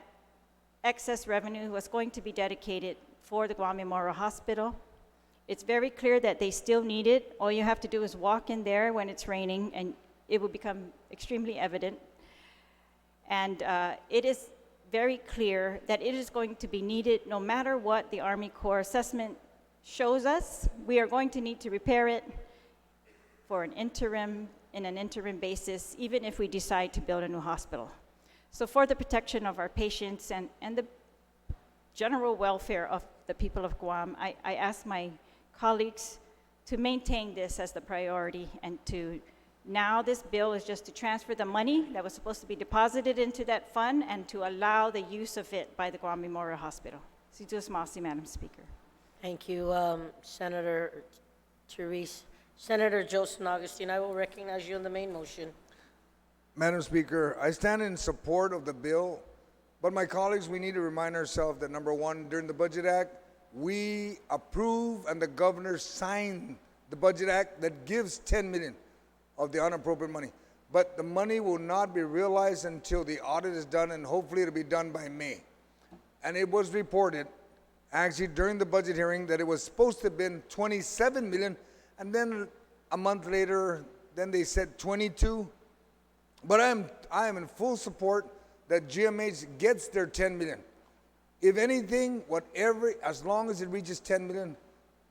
excess revenue was going to be dedicated for the Guam Memorial Hospital. It's very clear that they still need it. All you have to do is walk in there when it's raining, and it will become extremely evident. And it is very clear that it is going to be needed no matter what the Army Corps assessment shows us. We are going to need to repair it for an interim basis, even if we decide to build a new hospital. So for the protection of our patients and the general welfare of the people of Guam, I ask my colleagues to maintain this as the priority, and to now this bill is just to transfer the money that was supposed to be deposited into that fund and to allow the use of it by the Guam Memorial Hospital. Situs Masi, Madam Speaker. Thank you, Senator Therese. Senator Joseph Augustine, I will recognize you on the main motion. Madam Speaker, I stand in support of the bill, but my colleagues, we need to remind ourselves that number one, during the Budget Act, we approve and the governor signed the Budget Act that gives 10 million of the unappropriated money. But the money will not be realized until the audit is done, and hopefully it'll be done by May. And it was reported, actually during the budget hearing, that it was supposed to have been 27 million, and then a month later, then they said 22. But I am in full support that GMH gets their 10 million. If anything, whatever, as long as it reaches 10 million,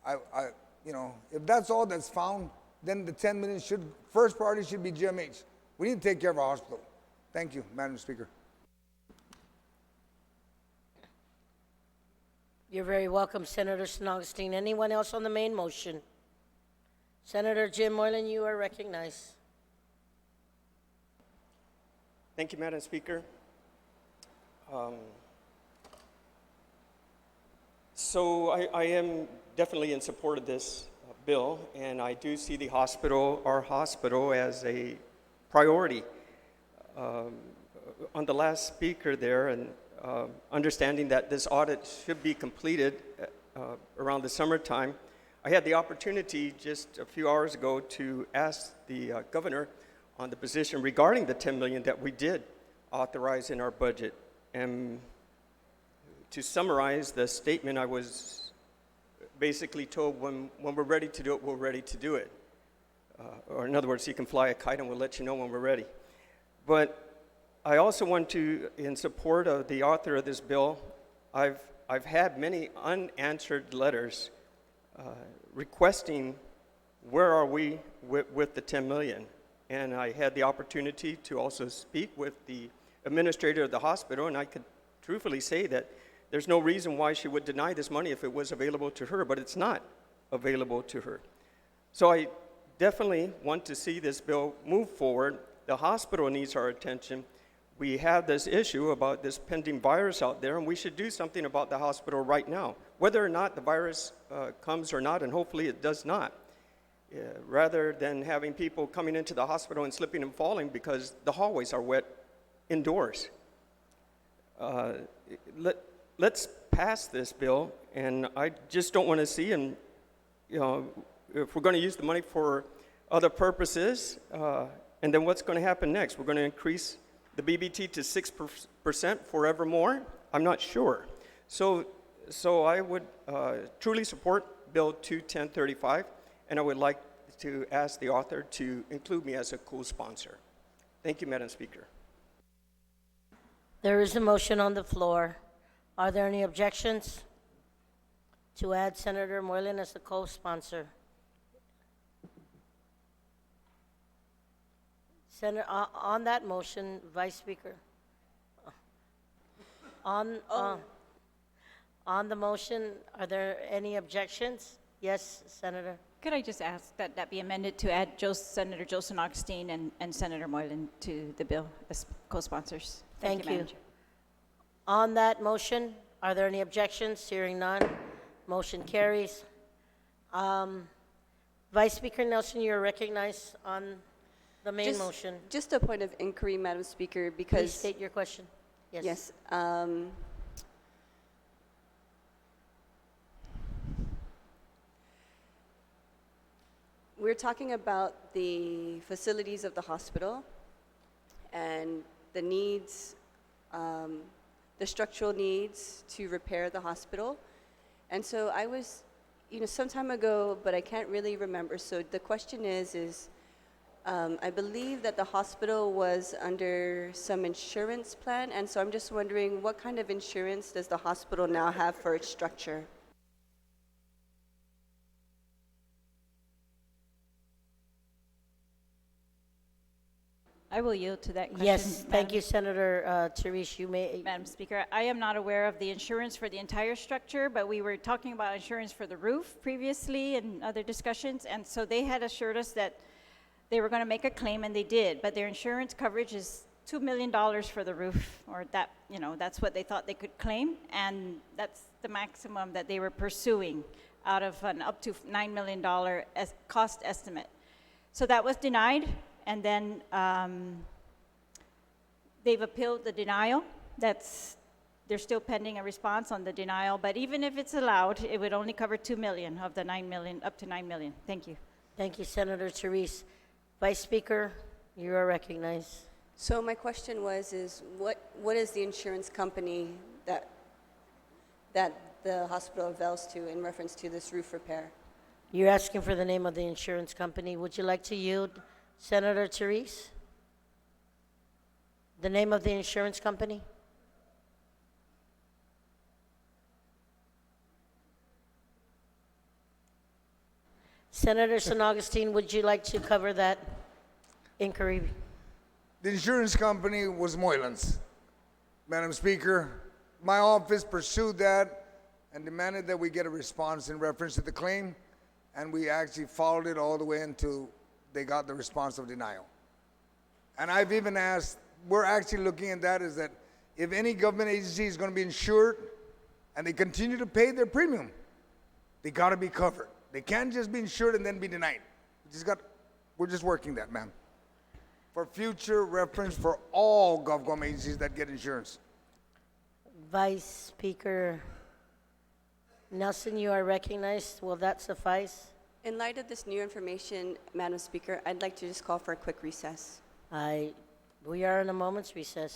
if that's all that's found, then the 10 million first priority should be GMH. We need to take care of our hospital. Thank you, Madam Speaker. You're very welcome, Senator Augustine. Anyone else on the main motion? Senator Jim Moylan, you are recognized. Thank you, Madam Speaker. So I am definitely in support of this bill, and I do see the hospital, our hospital, as a priority. On the last speaker there, and understanding that this audit should be completed around the summertime, I had the opportunity just a few hours ago to ask the governor on the position regarding the 10 million that we did authorize in our budget. And to summarize the statement, I was basically told when we're ready to do it, we're ready to do it. Or in other words, you can fly a kite and we'll let you know when we're ready. But I also want to, in support of the author of this bill, I've had many unanswered letters requesting where are we with the 10 million. And I had the opportunity to also speak with the administrator of the hospital, and I could truthfully say that there's no reason why she would deny this money if it was available to her, but it's not available to her. So I definitely want to see this bill move forward. The hospital needs our attention. We have this issue about this pending virus out there, and we should do something about the hospital right now, whether or not the virus comes or not, and hopefully it does not. Rather than having people coming into the hospital and slipping and falling because the hallways are wet indoors. Let's pass this bill, and I just don't want to see, and if we're going to use the money for other purposes, and then what's going to happen next? We're going to increase the BBT to 6% forevermore? I'm not sure. So I would truly support Bill 21035, and I would like to ask the author to include me as a co-sponsor. Thank you, Madam Speaker. There is a motion on the floor. Are there any objections to add Senator Moylan as the co-sponsor? Senator, on that motion, Vice Speaker. On the motion, are there any objections? Yes, Senator. Could I just ask that that be amended to add Senator Joseph Augustine and Senator Moylan to the bill as co-sponsors? Thank you. Madam Chair. On that motion, are there any objections? Hearing none, motion carries. Vice Speaker Nelson, you're recognized on the main motion. Just a point of inquiry, Madam Speaker, Please because state your question. yes, we're talking about the facilities of the hospital and the needs, the structural needs to repair the hospital. And so I was, some time ago, but I can't really remember. So the question is I believe that the hospital was under some insurance plan. And so I'm just wondering, what kind of insurance does the hospital now have for its structure? I will yield to that question. Yes, thank you, Senator Therese. You may. Madam Speaker, I am not aware of the insurance for the entire structure, but we were talking about insurance for the roof previously in other discussions, and so they had assured us that they were going to make a claim, and they did, but their insurance coverage is $2 million for the roof, or that, that's what they thought they could claim, and that's the maximum that they were pursuing out of an up to $9 million cost estimate. So that was denied. And then they've appealed the denial. They're still pending a response on the denial. But even if it's allowed, it would only cover $2 million of the $9 million, up to $9 million. Thank you. Thank you, Senator Therese. Vice Speaker, you are recognized. So my question is what is the insurance company that the hospital avails to in reference to this roof repair? You're asking for the name of the insurance company. Would you like to yield, Senator Therese? The name of the insurance company? Senator San Augustine, would you like to cover that inquiry? The insurance company was Moylan's. Madam Speaker, my office pursued that and demanded that we get a response in reference to the claim, and we actually followed it all the way until they got the response of denial. And I've even asked, we're actually looking at that, is that if any government agency is going to be insured and they continue to pay their premium, they got to be covered. They can't just be insured and then be denied. We're just working that, ma'am, for future reference for all GovCom agencies that get insurance. Vice Speaker Nelson, you are recognized. Will that suffice? In light of this new information, Madam Speaker, I'd like to just call for a quick recess. We are in a moment's recess.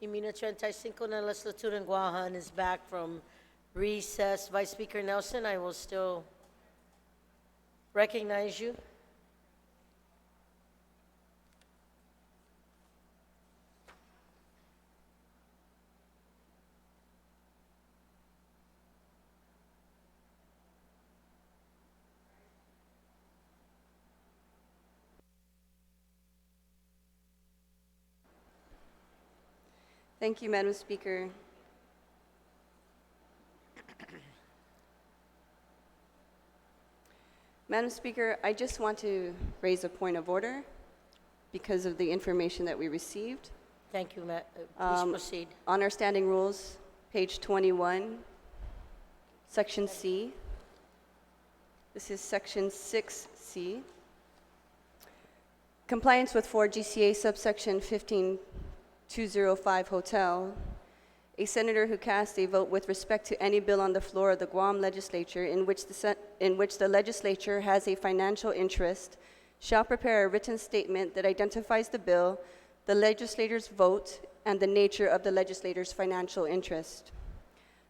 Y Minuto 35 na legislatura in Guahan is back from recess. Vice Speaker Nelson, I will still recognize you. Thank you, Madam Speaker. Madam Speaker, I just want to raise a point of order because of the information that we received. Thank you, please proceed. On our standing rules, page 21, section C. This is section 6C. Compliance with 4 GCA subsection 15.205 hotel. A senator who casts a vote with respect to any bill on the floor of the Guam Legislature in which the legislature has a financial interest shall prepare a written statement that identifies the bill, the legislator's vote, and the nature of the legislator's financial interest.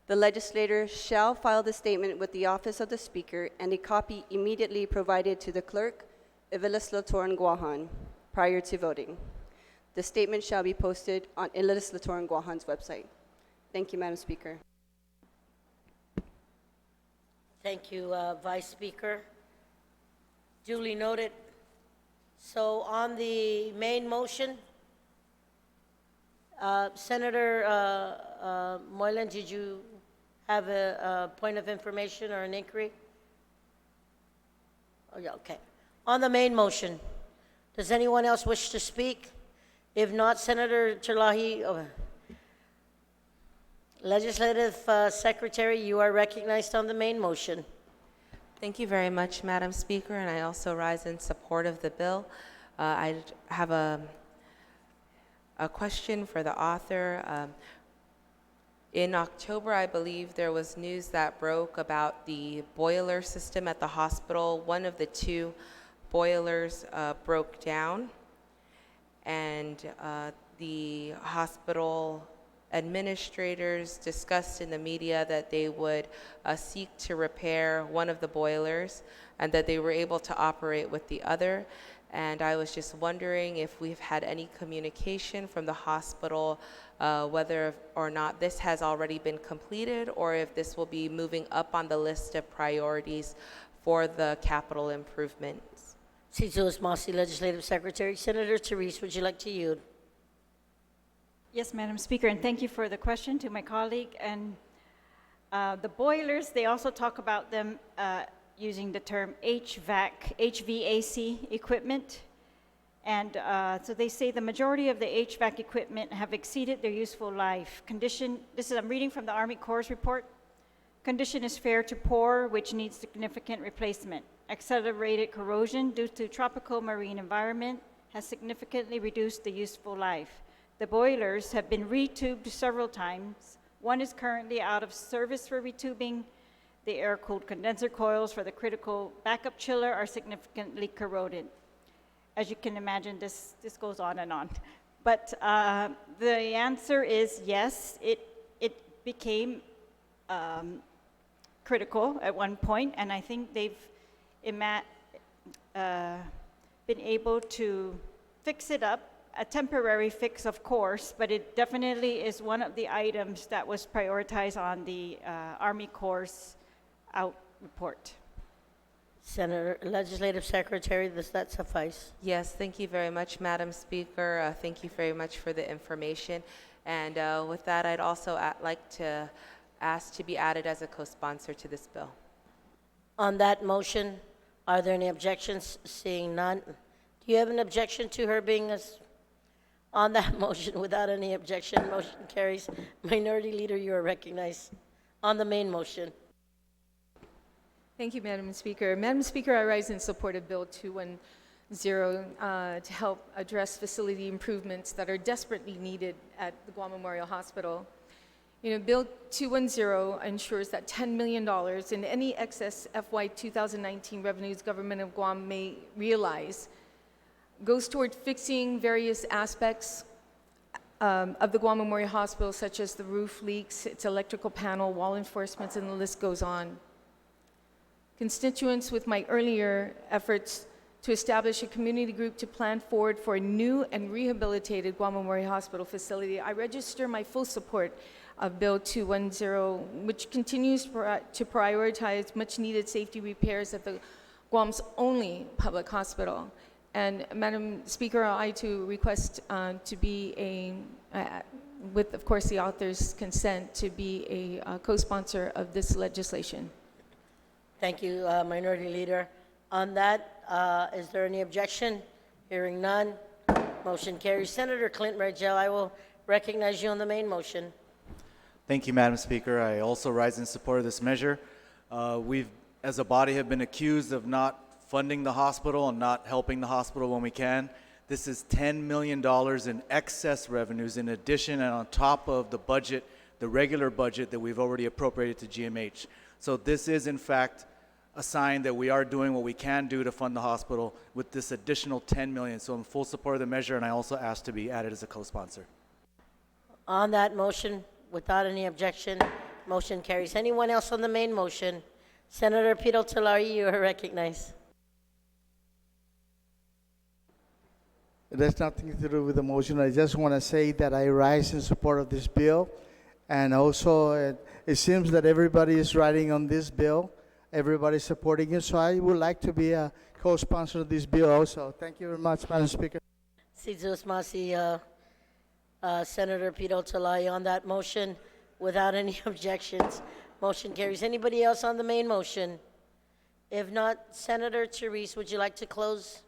The legislator shall file the statement with the office of the Speaker and a copy immediately provided to the clerk of the legislature in Guahan prior to voting. The statement shall be posted on the legislature in Guahan's website. Thank you, Madam Speaker. Thank you, Vice Speaker. Duly noted. So on the main motion, Senator Moylan, did you have a point of information or an inquiry? Oh, yeah, okay. On the main motion, does anyone else wish to speak? If not, Senator Terlahi, Legislative Secretary, you are recognized on the main motion. Thank you very much, Madam Speaker, and I also rise in support of the bill. I have a question for the author. In October, I believe there was news that broke about the boiler system at the hospital. One of the 2 boilers broke down, and the hospital administrators discussed in the media that they would seek to repair one of the boilers and that they were able to operate with the other. And I was just wondering if we've had any communication from the hospital, whether or not this has already been completed or if this will be moving up on the list of priorities for the capital improvements. Cito Masi, Legislative Secretary. Senator Therese, would you like to yield? Yes, Madam Speaker, and thank you for the question to my colleague. And the boilers, they also talk about them using the term HVAC equipment. And so they say the majority of the HVAC equipment have exceeded their useful life. I'm reading from the Army Corps report. Condition is fair to poor, which needs significant replacement. Accelerated corrosion due to tropical marine environment has significantly reduced the useful life. The boilers have been retubed several times. One is currently out of service for retubing. The air-cooled condenser coils for the critical backup chiller are significantly corroded. As you can imagine, this goes on and on. But the answer is yes, it became critical at one point, and I think they've been able to fix it up. A temporary fix, of course, but it definitely is one of the items that was prioritized on the Army Corps' out report. Senator, Legislative Secretary, does that suffice? Yes, thank you very much, Madam Speaker. Thank you very much for the information. And with that, I'd also like to ask to be added as a co-sponsor to this bill. On that motion, are there any objections? Seeing none. Do you have an objection to her being on that motion? Without any objection, motion carries. Minority Leader, you are recognized on the main motion. Thank you, Madam Speaker. Madam Speaker, I rise in support of Bill 210 to help address facility improvements that are desperately needed at the Guam Memorial Hospital. You know, Bill 210 ensures that $10 million in any excess FY 2019 revenues government of Guam may realize goes toward fixing various aspects of the Guam Memorial Hospital, such as the roof leaks, its electrical panel, wall enforcements, and the list goes on. Constituents with my earlier efforts to establish a community group to plan forward for a new and rehabilitated Guam Memorial Hospital facility, I register my full support of Bill 210, which continues to prioritize much-needed safety repairs at the Guam's only public hospital. And Madam Speaker, I too request to be with of course the author's consent, to be a co-sponsor of this legislation. Thank you, Minority Leader. On that, is there any objection? Hearing none, motion carries. Senator Clinton Rangel, I will recognize you on the main motion. Thank you, Madam Speaker. I also rise in support of this measure. We've, as a body, have been accused of not funding the hospital and not helping the hospital when we can. This is $10 million in excess revenues in addition and on top of the budget, the regular budget that we've already appropriated to GMH. So this is, in fact, a sign that we are doing what we can do to fund the hospital with this additional $10 million. So I'm in full support of the measure, and I also ask to be added as a co-sponsor. On that motion, without any objection, motion carries. Anyone else on the main motion? Senator Pito-Tlawi, you are recognized. It has nothing to do with the motion. I just want to say that I rise in support of this bill. And also, it seems that everybody is writing on this bill. Everybody's supporting it. So I would like to be a co-sponsor of this bill also. Thank you very much, Madam Speaker. Sizos Masi, Senator Pito-Tlawi on that motion without any objections. Motion carries. Anybody else on the main motion? If not, Senator Therese, would you like to close?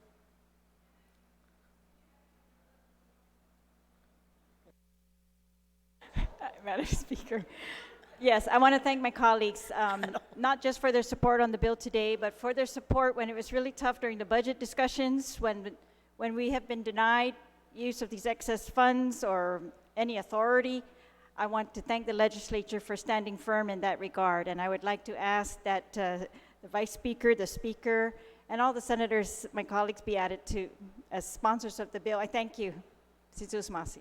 Madam Speaker. Yes, I want to thank my colleagues, not just for their support on the bill today, but for their support when it was really tough during the budget discussions, when we have been denied use of these excess funds or any authority. I want to thank the legislature for standing firm in that regard, and I would like to ask that the Vice Speaker, the Speaker, and all the senators, my colleagues, be added to as sponsors of the bill. I thank you. Sizos Masi.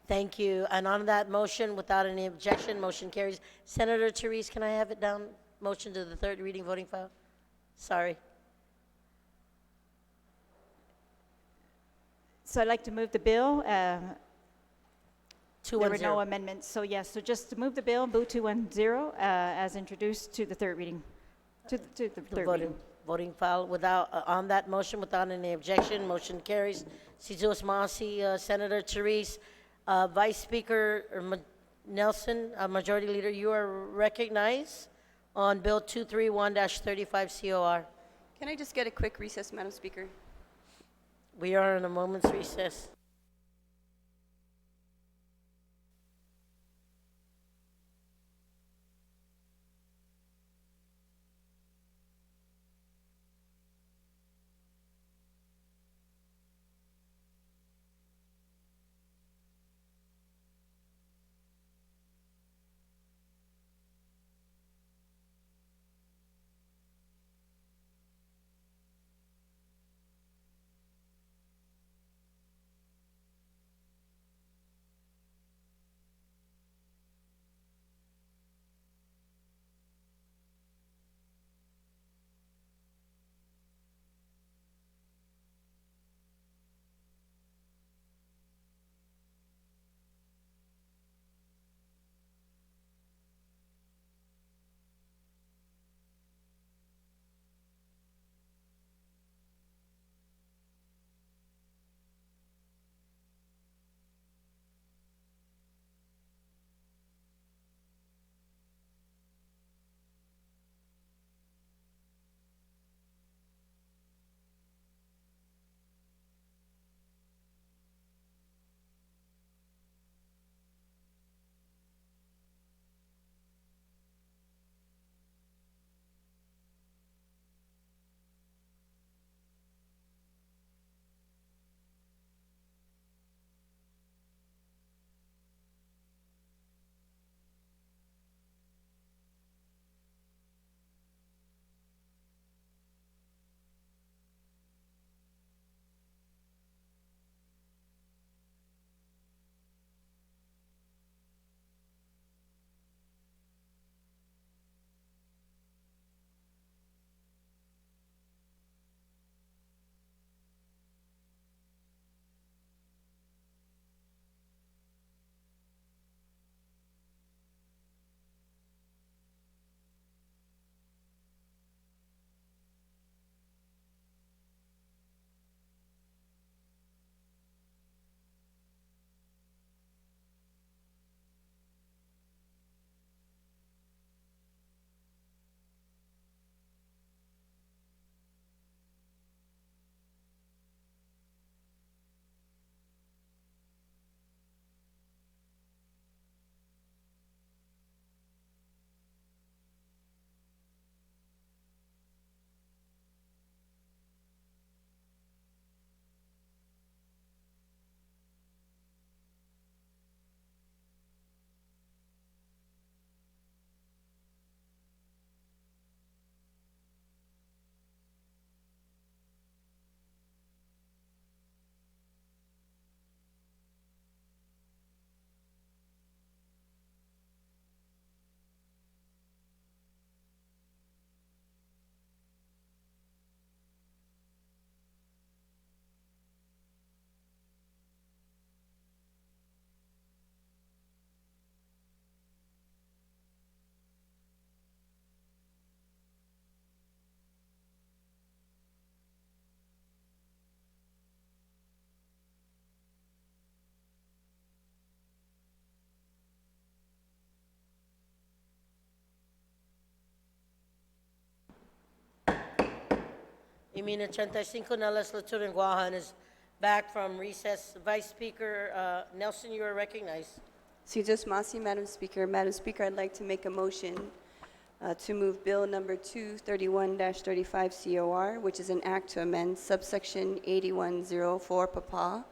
Thank you. And on that motion, without any objection, motion carries. Senator Therese, can I have it down? Motion to the third reading voting file? Sorry. So I'd like to move the bill. There were 210. no amendments. So yes, so just to move the bill, Bill 210, as introduced to the third reading. To the third reading. Voting file without, on that motion, without any objection, motion carries. Sizos Masi, Senator Therese, Vice Speaker Nelson, Majority Leader, you are recognized on Bill 231-35 COR. Can I just get a quick recess, Madam Speaker? We are in a moment's recess. You mean 85 na legislature in Guahan is back from recess. Vice Speaker Nelson, you are recognized. Sijus Masi, Madam Speaker. Madam Speaker, I'd like to make a motion to move Bill number 231-35 COR, which is an act to amend subsection 8104 Papa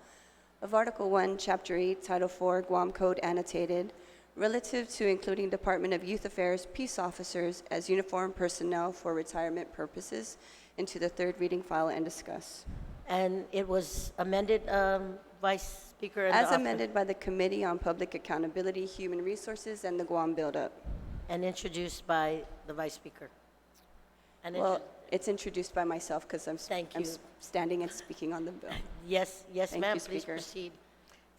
of Article 1, Chapter 8, Title 4, Guam Code Annotated, relative to including Department of Youth Affairs peace officers as uniformed personnel for retirement purposes into the third reading file and discuss. And it was amended, Vice Speaker. And As the author- amended by the Committee on Public Accountability, Human Resources, and the Guam Build-Up. And introduced by the Vice Speaker. And Well, it's introduced by myself because Thank I'm you. standing and speaking on the bill. yes, Thank ma'am, you, please Speaker. proceed.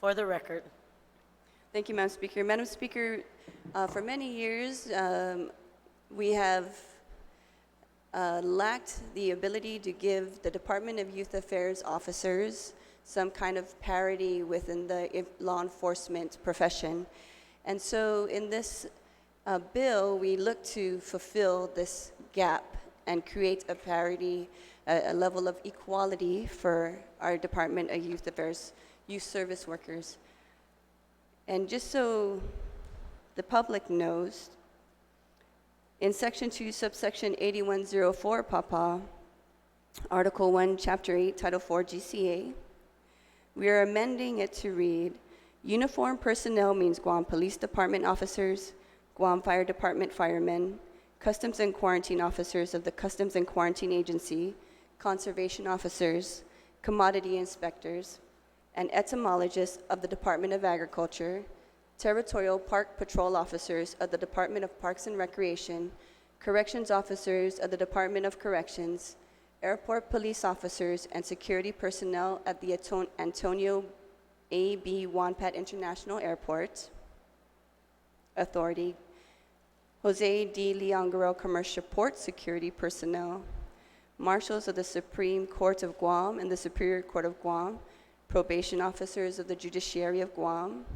For the record. Thank you, Madam Speaker. Madam Speaker, for many years, we have lacked the ability to give the Department of Youth Affairs officers some kind of parity within the law enforcement profession. And so in this bill, we look to fulfill this gap and create a parity, a level of equality for our Department of Youth Affairs, youth service workers. And just so the public knows, in Section 2, subsection 8104, Papa, Article 1, Chapter 8, Title 4, GCA, we are amending it to read, uniformed personnel means Guam Police Department officers, Guam Fire Department firemen, Customs and Quarantine officers of the Customs and Quarantine Agency, conservation officers, commodity inspectors, and entomologists of the Department of Agriculture, territorial park patrol officers of the Department of Parks and Recreation, corrections officers of the Department of Corrections, airport police officers, and security personnel at the Antonio A.B. Wanpat International Airport Authority, Jose D. Leongaro Commercial Port security personnel, marshals of the Supreme Court of Guam and the Superior Court of Guam, probation officers of the Judiciary of Guam,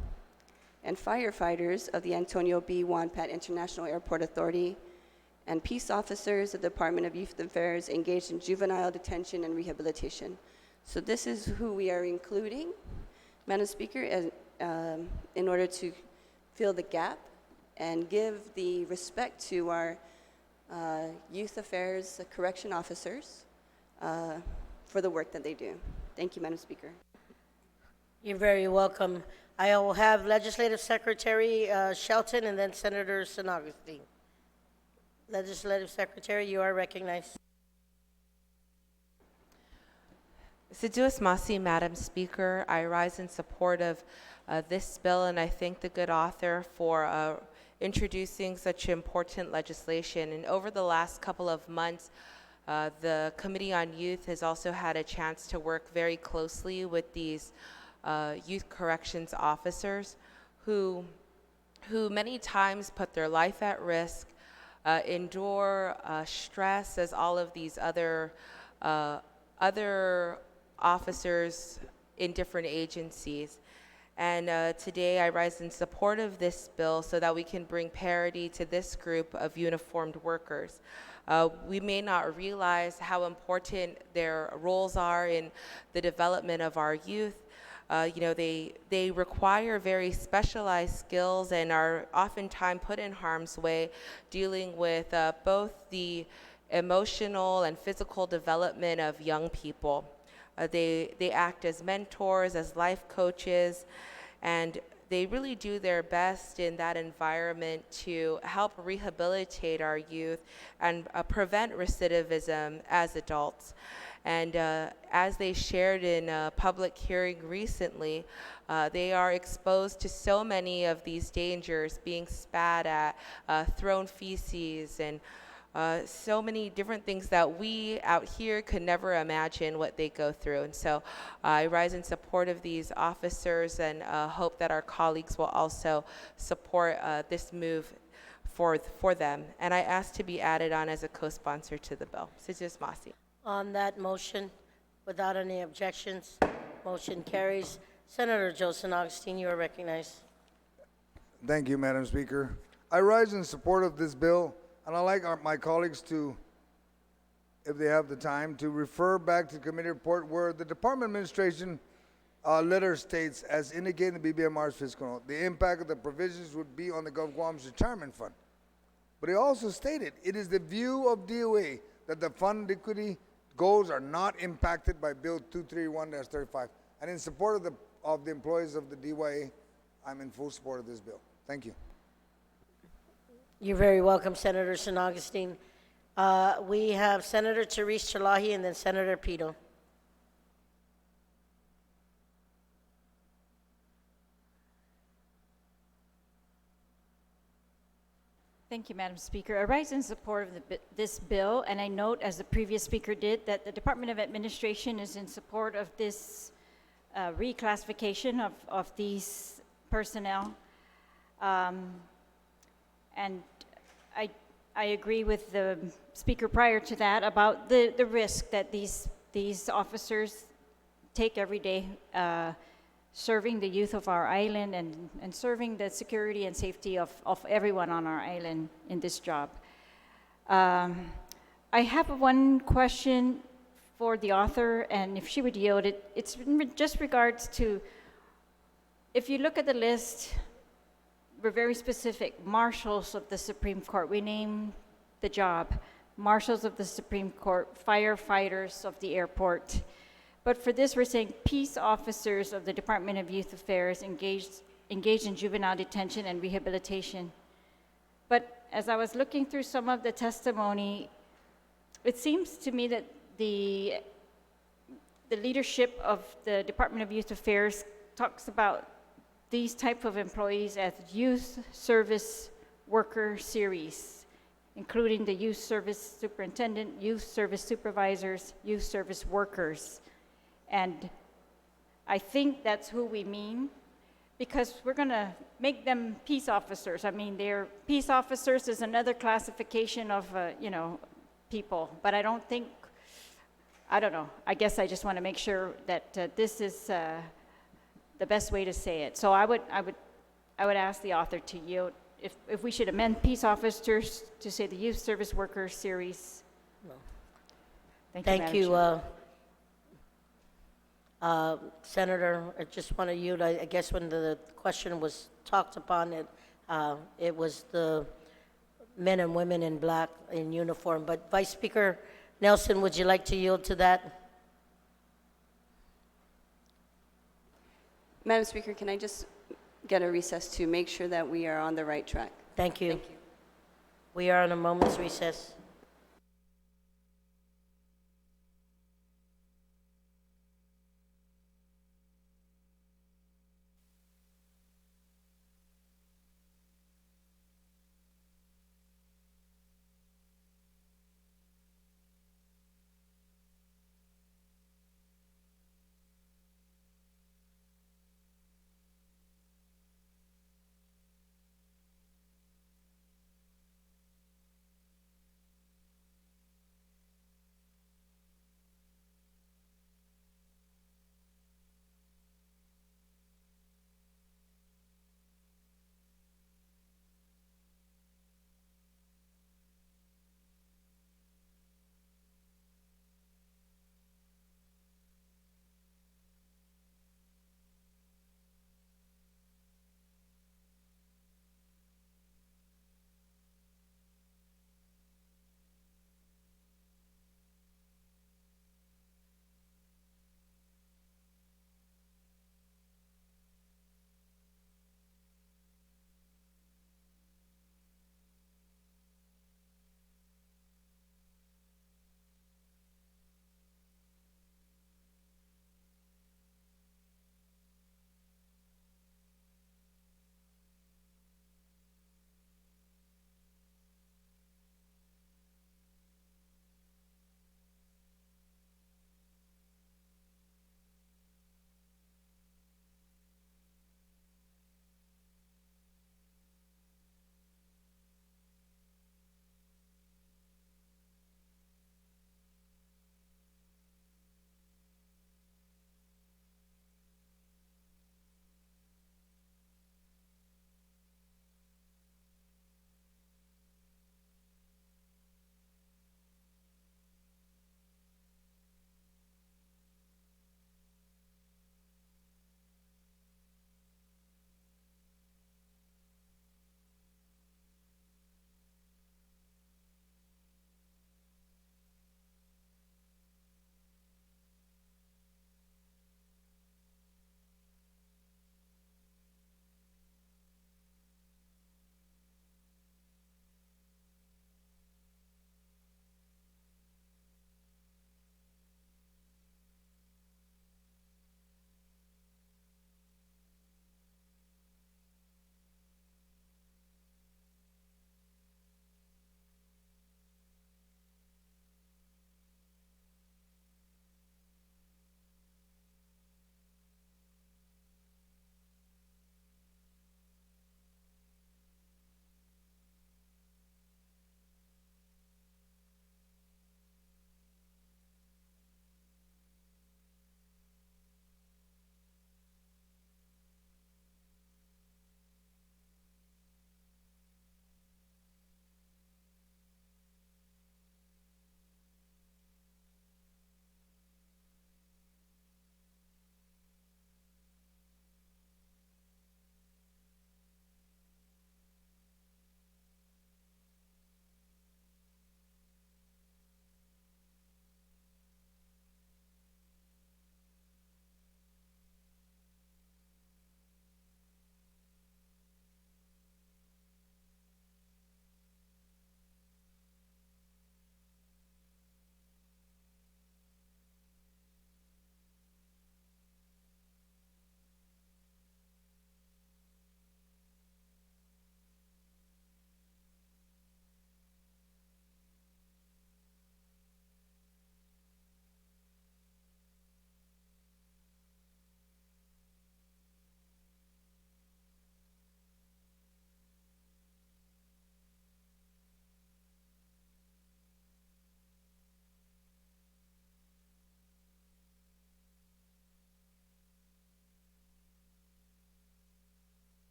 and firefighters of the Antonio B. Wanpat International Airport Authority, and peace officers of the Department of Youth Affairs engaged in juvenile detention and rehabilitation. So this is who we are including, Madam Speaker, in order to fill the gap and give the respect to our youth affairs correction officers for the work that they do. Thank you, Madam Speaker. You're very welcome. I will have Legislative Secretary Shelton and then Senator San Agustin. Legislative Secretary, you are recognized. Siduous Masi, Madam Speaker, I rise in support of this bill, and I thank the good author for introducing such important legislation. And over the last couple of months, the Committee on Youth has also had a chance to work very closely with these youth corrections officers who many times put their life at risk, endure stress as all of these other officers in different agencies. And today I rise in support of this bill so that we can bring parity to this group of uniformed workers. We may not realize how important their roles are in the development of our youth. They require very specialized skills and are oftentimes put in harm's way dealing with both the emotional and physical development of young people. They act as mentors, as life coaches, and they really do their best in that environment to help rehabilitate our youth and prevent recidivism as adults. And as they shared in a public hearing recently, they are exposed to so many of these dangers, being spat at, thrown feces, and so many different things that we out here could never imagine what they go through. And so I rise in support of these officers and hope that our colleagues will also support this move for them. And I ask to be added on as a co-sponsor to the bill. Sijus Masi. On that motion, without any objections, motion carries. Senator Joe San Agustin, you are recognized. Thank you, Madam Speaker. I rise in support of this bill, and I'd like my colleagues to if they have the time, to refer back to the committee report where the Department Administration letter states, as indicated in the BBMR's fiscal note, the impact of the provisions would be on the Gov Guam's retirement fund. But it also stated, it is the view of DOA that the fund liquidity goals are not impacted by Bill 231-35. And in support of the employees of the DYA, I'm in full support of this bill. Thank you. You're very welcome, Senator San Augustine. We have Senator Therese Chalahi and then Senator Pito. Thank you, Madam Speaker. I rise in support of this bill, and I note, as the previous speaker did, that the Department of Administration is in support of this reclassification of these personnel. And I agree with the speaker prior to that about the risk that these officers take every day, serving the youth of our island and serving the security and safety of everyone on our island in this job. I have one question for the author, and if she would yield it, it's just regards to, if you look at the list, we're very specific, marshals of the Supreme Court. We name the job, marshals of the Supreme Court, firefighters of the airport. But for this, we're saying peace officers of the Department of Youth Affairs engaged in juvenile detention and rehabilitation. But as I was looking through some of the testimony, it seems to me that the leadership of the Department of Youth Affairs talks about these type of employees as youth service worker series, including the youth service superintendent, youth service supervisors, youth service workers. And I think that's who we mean, because we're going to make them peace officers. I mean, they're peace officers is another classification of, people. But I don't think, I don't know. I guess I just want to make sure that this is the best way to say it. So I would ask the author to yield if we should amend peace officers to say the youth service workers series. Thank you, Madam Chair. Senator, I just want to yield. I guess when the question was talked upon, it was the men and women in black in uniform. But Vice Speaker Nelson, would you like to yield to that? Madam Speaker, can I just get a recess to make sure that we are on the right track? Thank you. Thank you. We are on a moment's recess.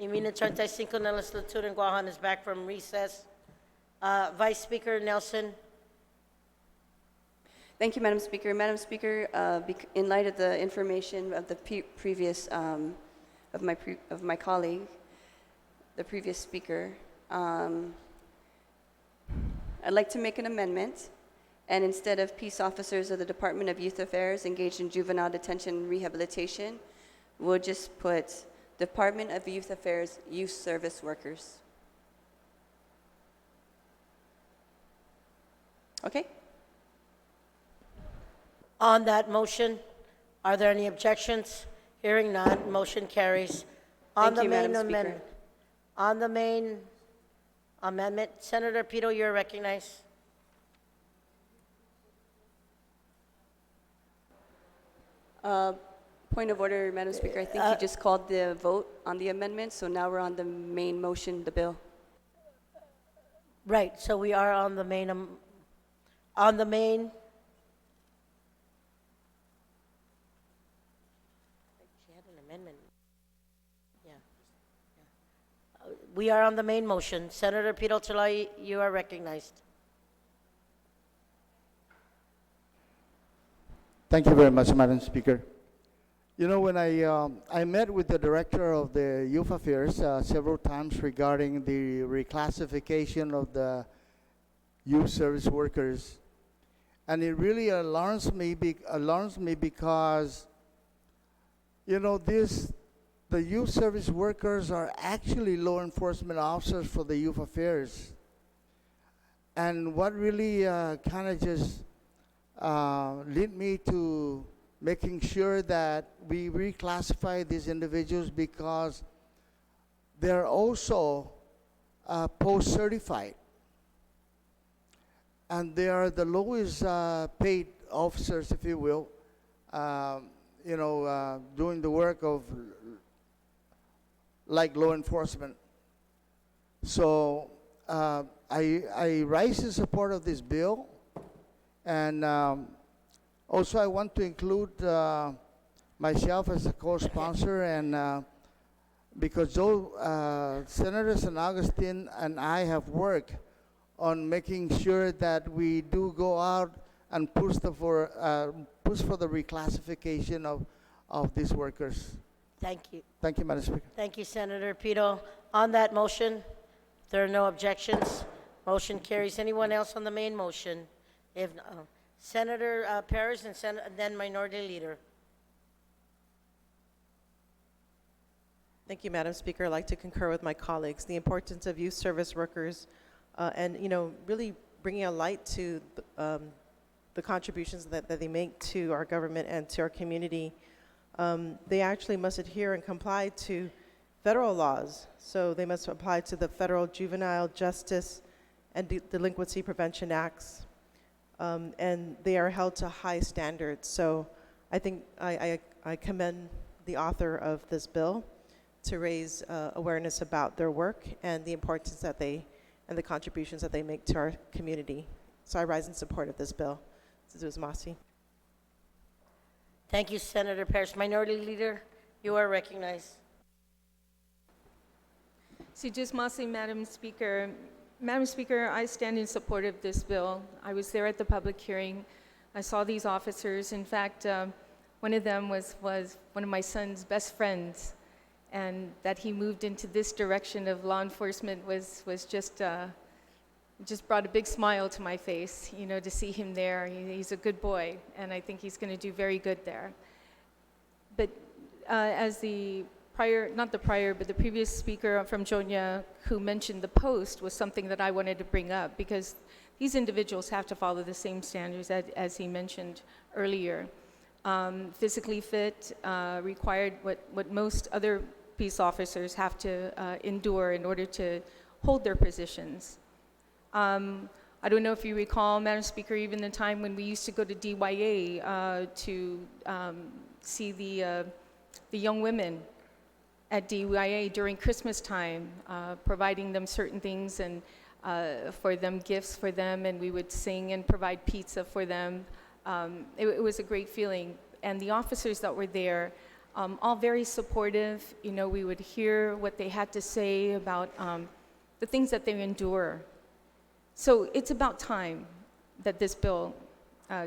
y Mina 35 na legislatura en Guam is back from recess. Vice Speaker Nelson. Thank you, Madam Speaker. Madam Speaker, in light of the information of the previous, of my colleague, the previous speaker, I'd like to make an amendment, and instead of peace officers of the Department of Youth Affairs engaged in juvenile detention and rehabilitation, we'll just put Department of Youth Affairs youth service workers. Okay? On that motion, are there any objections? Hearing none, motion carries. On Thank you, the main Madam Speaker. amendment. On the main amendment, Senator Pito, you're recognized. Point of order, Madam Speaker. I think you just called the vote on the amendment, so now we're on the main motion, the bill. Right, so we are on the main, on the main. She had an amendment. Yeah. We are on the main motion. Senator Pito Talai, you are recognized. Thank you very much, Madam Speaker. You know, when I met with the director of the Youth Affairs several times regarding the reclassification of the youth service workers, and it really alarms me because, you know, the youth service workers are actually law enforcement officers for the Youth Affairs. And what really kind of just lead me to making sure that we reclassify these individuals because they're also post-certified. And they are the lowest paid officers, if you will, doing the work of like law enforcement. So I rise in support of this bill. And also, I want to include myself as a co-sponsor, and because Senator San Agustin and I have worked on making sure that we do go out and push for the reclassification of these workers. Thank you. Thank you, Madam Speaker. Thank you, Senator Pito. On that motion, there are no objections. Motion carries. Anyone else on the main motion? If Senator Perez and then Minority Leader. Thank you, Madam Speaker. I'd like to concur with my colleagues. The importance of youth service workers and, really bringing a light to the contributions that they make to our government and to our community. They actually must adhere and comply to federal laws. So they must apply to the Federal Juvenile Justice and Delinquency Prevention Acts. And they are held to high standards. So I think I commend the author of this bill to raise awareness about their work and the importance that and the contributions that they make to our community. So I rise in support of this bill. This is Masi. Thank you, Senator Perez. Minority Leader, you are recognized. So just Masi, Madam Speaker. Madam Speaker, I stand in support of this bill. I was there at the public hearing. I saw these officers. In fact, one of them was one of my son's best friends, and that he moved into this direction of law enforcement was just brought a big smile to my face, to see him there. He's a good boy, and I think he's going to do very good there. But as the previous speaker from Jonia who mentioned the post was something that I wanted to bring up, because these individuals have to follow the same standards as he mentioned earlier. Physically fit, required what most other peace officers have to endure in order to hold their positions. I don't know if you recall, Madam Speaker, even the time when we used to go to DYA to see the young women at DYA during Christmas time, providing them certain things and for them, gifts for them, and we would sing and provide pizza for them. It was a great feeling. And the officers that were there all very supportive. You know, we would hear what they had to say about the things that they endure. So it's about time that this bill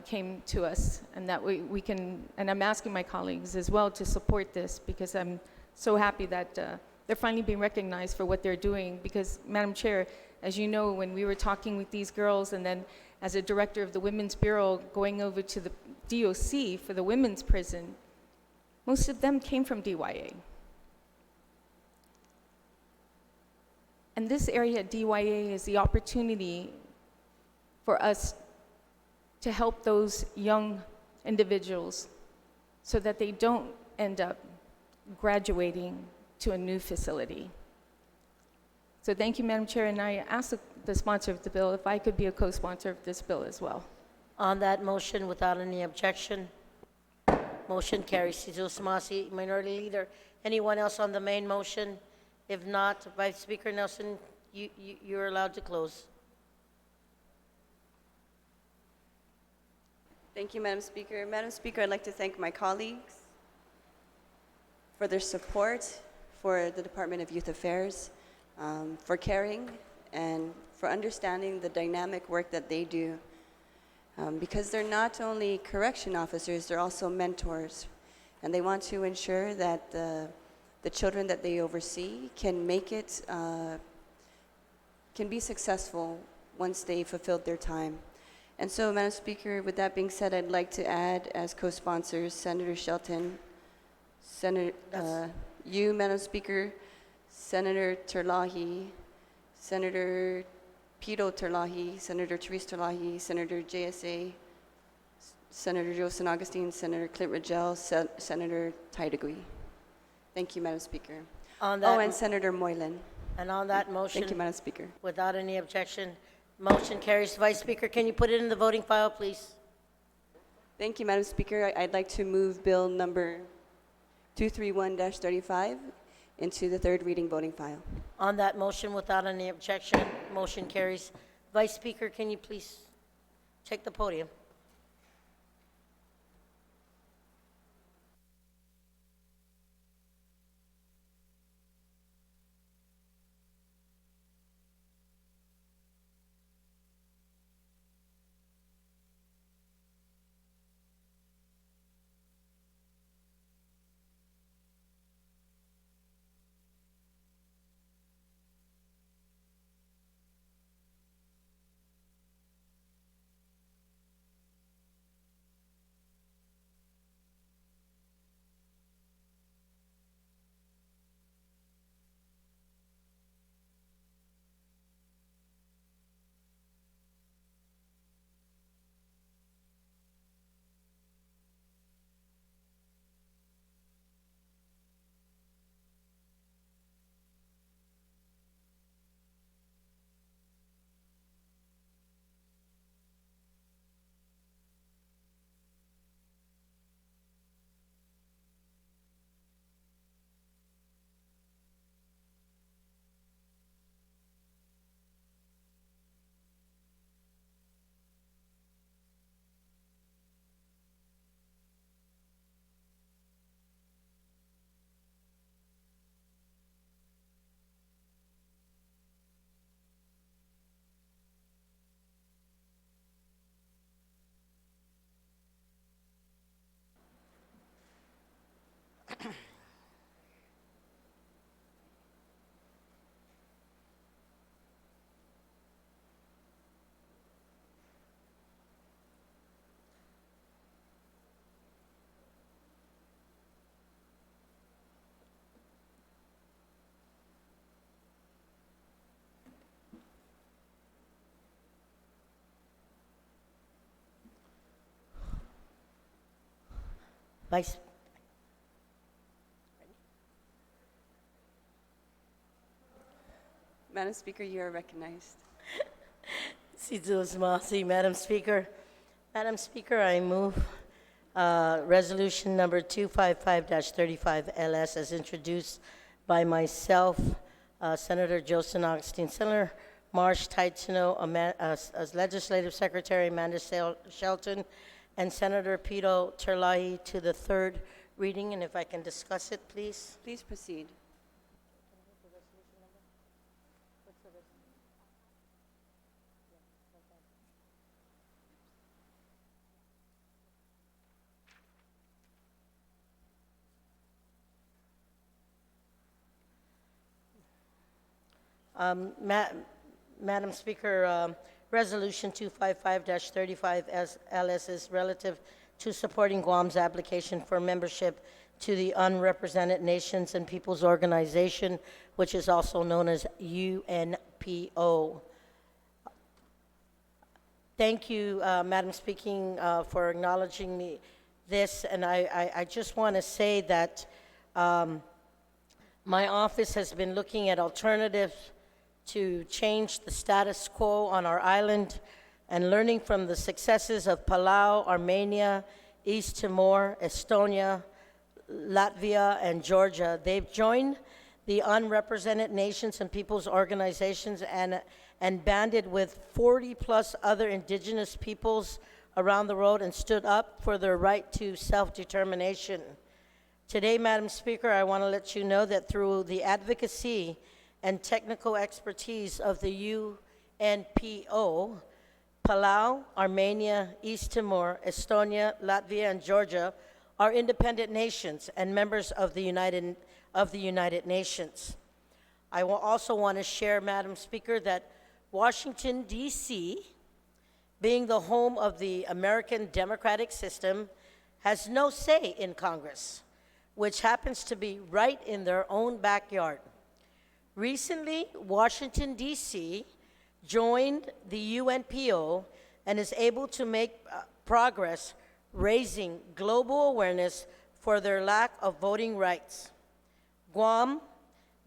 came to us, and that we can, and I'm asking my colleagues as well to support this, because I'm so happy that they're finally being recognized for what they're doing. Because, Madam Chair, as you know, when we were talking with these girls, and then as a director of the Women's Bureau going over to the DOC for the women's prison, most of them came from DYA. And this area at DYA is the opportunity for us to help those young individuals so that they don't end up graduating to a new facility. So thank you, Madam Chair, and I ask the sponsor of the bill if I could be a co-sponsor of this bill as well. On that motion, without any objection, motion carries. Cesar Samasi, Minority Leader. Anyone else on the main motion? If not, Vice Speaker Nelson, you're allowed to close. Thank you, Madam Speaker. Madam Speaker, I'd like to thank my colleagues for their support for the Department of Youth Affairs, for caring and for understanding the dynamic work that they do. Because they're not only correction officers, they're also mentors. And they want to ensure that the children that they oversee can make it, can be successful once they fulfilled their time. And so, Madam Speaker, with that being said, I'd like to add as co-sponsors Senator Shelton, you, Madam Speaker, Senator Terlahi, Senator Pito Terlahi, Senator Therese Terlahi, Senator JSA, Senator Joseph Augustine, Senator Clint Rogel, Senator Taitagui. Thank you, Madam Speaker. On that, and Senator Moylan. and on that motion, Thank you, Madam Speaker. without any objection, motion carries. Vice Speaker, can you put it in the voting file, please? Thank you, Madam Speaker. I'd like to move bill number 231-35 into the third reading voting file. On that motion, without any objection, motion carries. Vice Speaker, can you please check the podium? Vice. Madam Speaker, you are recognized. Cesar Samasi, Madam Speaker. Madam Speaker, I move resolution number 255-35 LS as introduced by myself, Senator Joseph Augustine, Senator Marsh Taitino, as Legislative Secretary Amanda Shelton, and Senator Pito Terlahi to the third reading, and if I can discuss it, please. Please proceed. Madam Speaker, Resolution 255-35 LS is relative to supporting Guam's application for membership to the Unrepresented Nations and Peoples Organization, which is also known as UNPO. Thank you, Madam Speaker, for acknowledging me this, and I just want to say that my office has been looking at alternatives to change the status quo on our island and learning from the successes of Palau, Armenia, East Timor, Estonia, Latvia, and Georgia. They've joined the Unrepresented Nations and Peoples Organizations and banded with 40-plus other indigenous peoples around the world and stood up for their right to self-determination. Today, Madam Speaker, I want to let you know that through the advocacy and technical expertise of the UNPO, Palau, Armenia, East Timor, Estonia, Latvia, and Georgia are independent nations and members of the United Nations. I will also want to share, Madam Speaker, that Washington, D.C., being the home of the American democratic system, has no say in Congress, which happens to be right in their own backyard. Recently, Washington, D.C. joined the UNPO and is able to make progress raising global awareness for their lack of voting rights. Guam,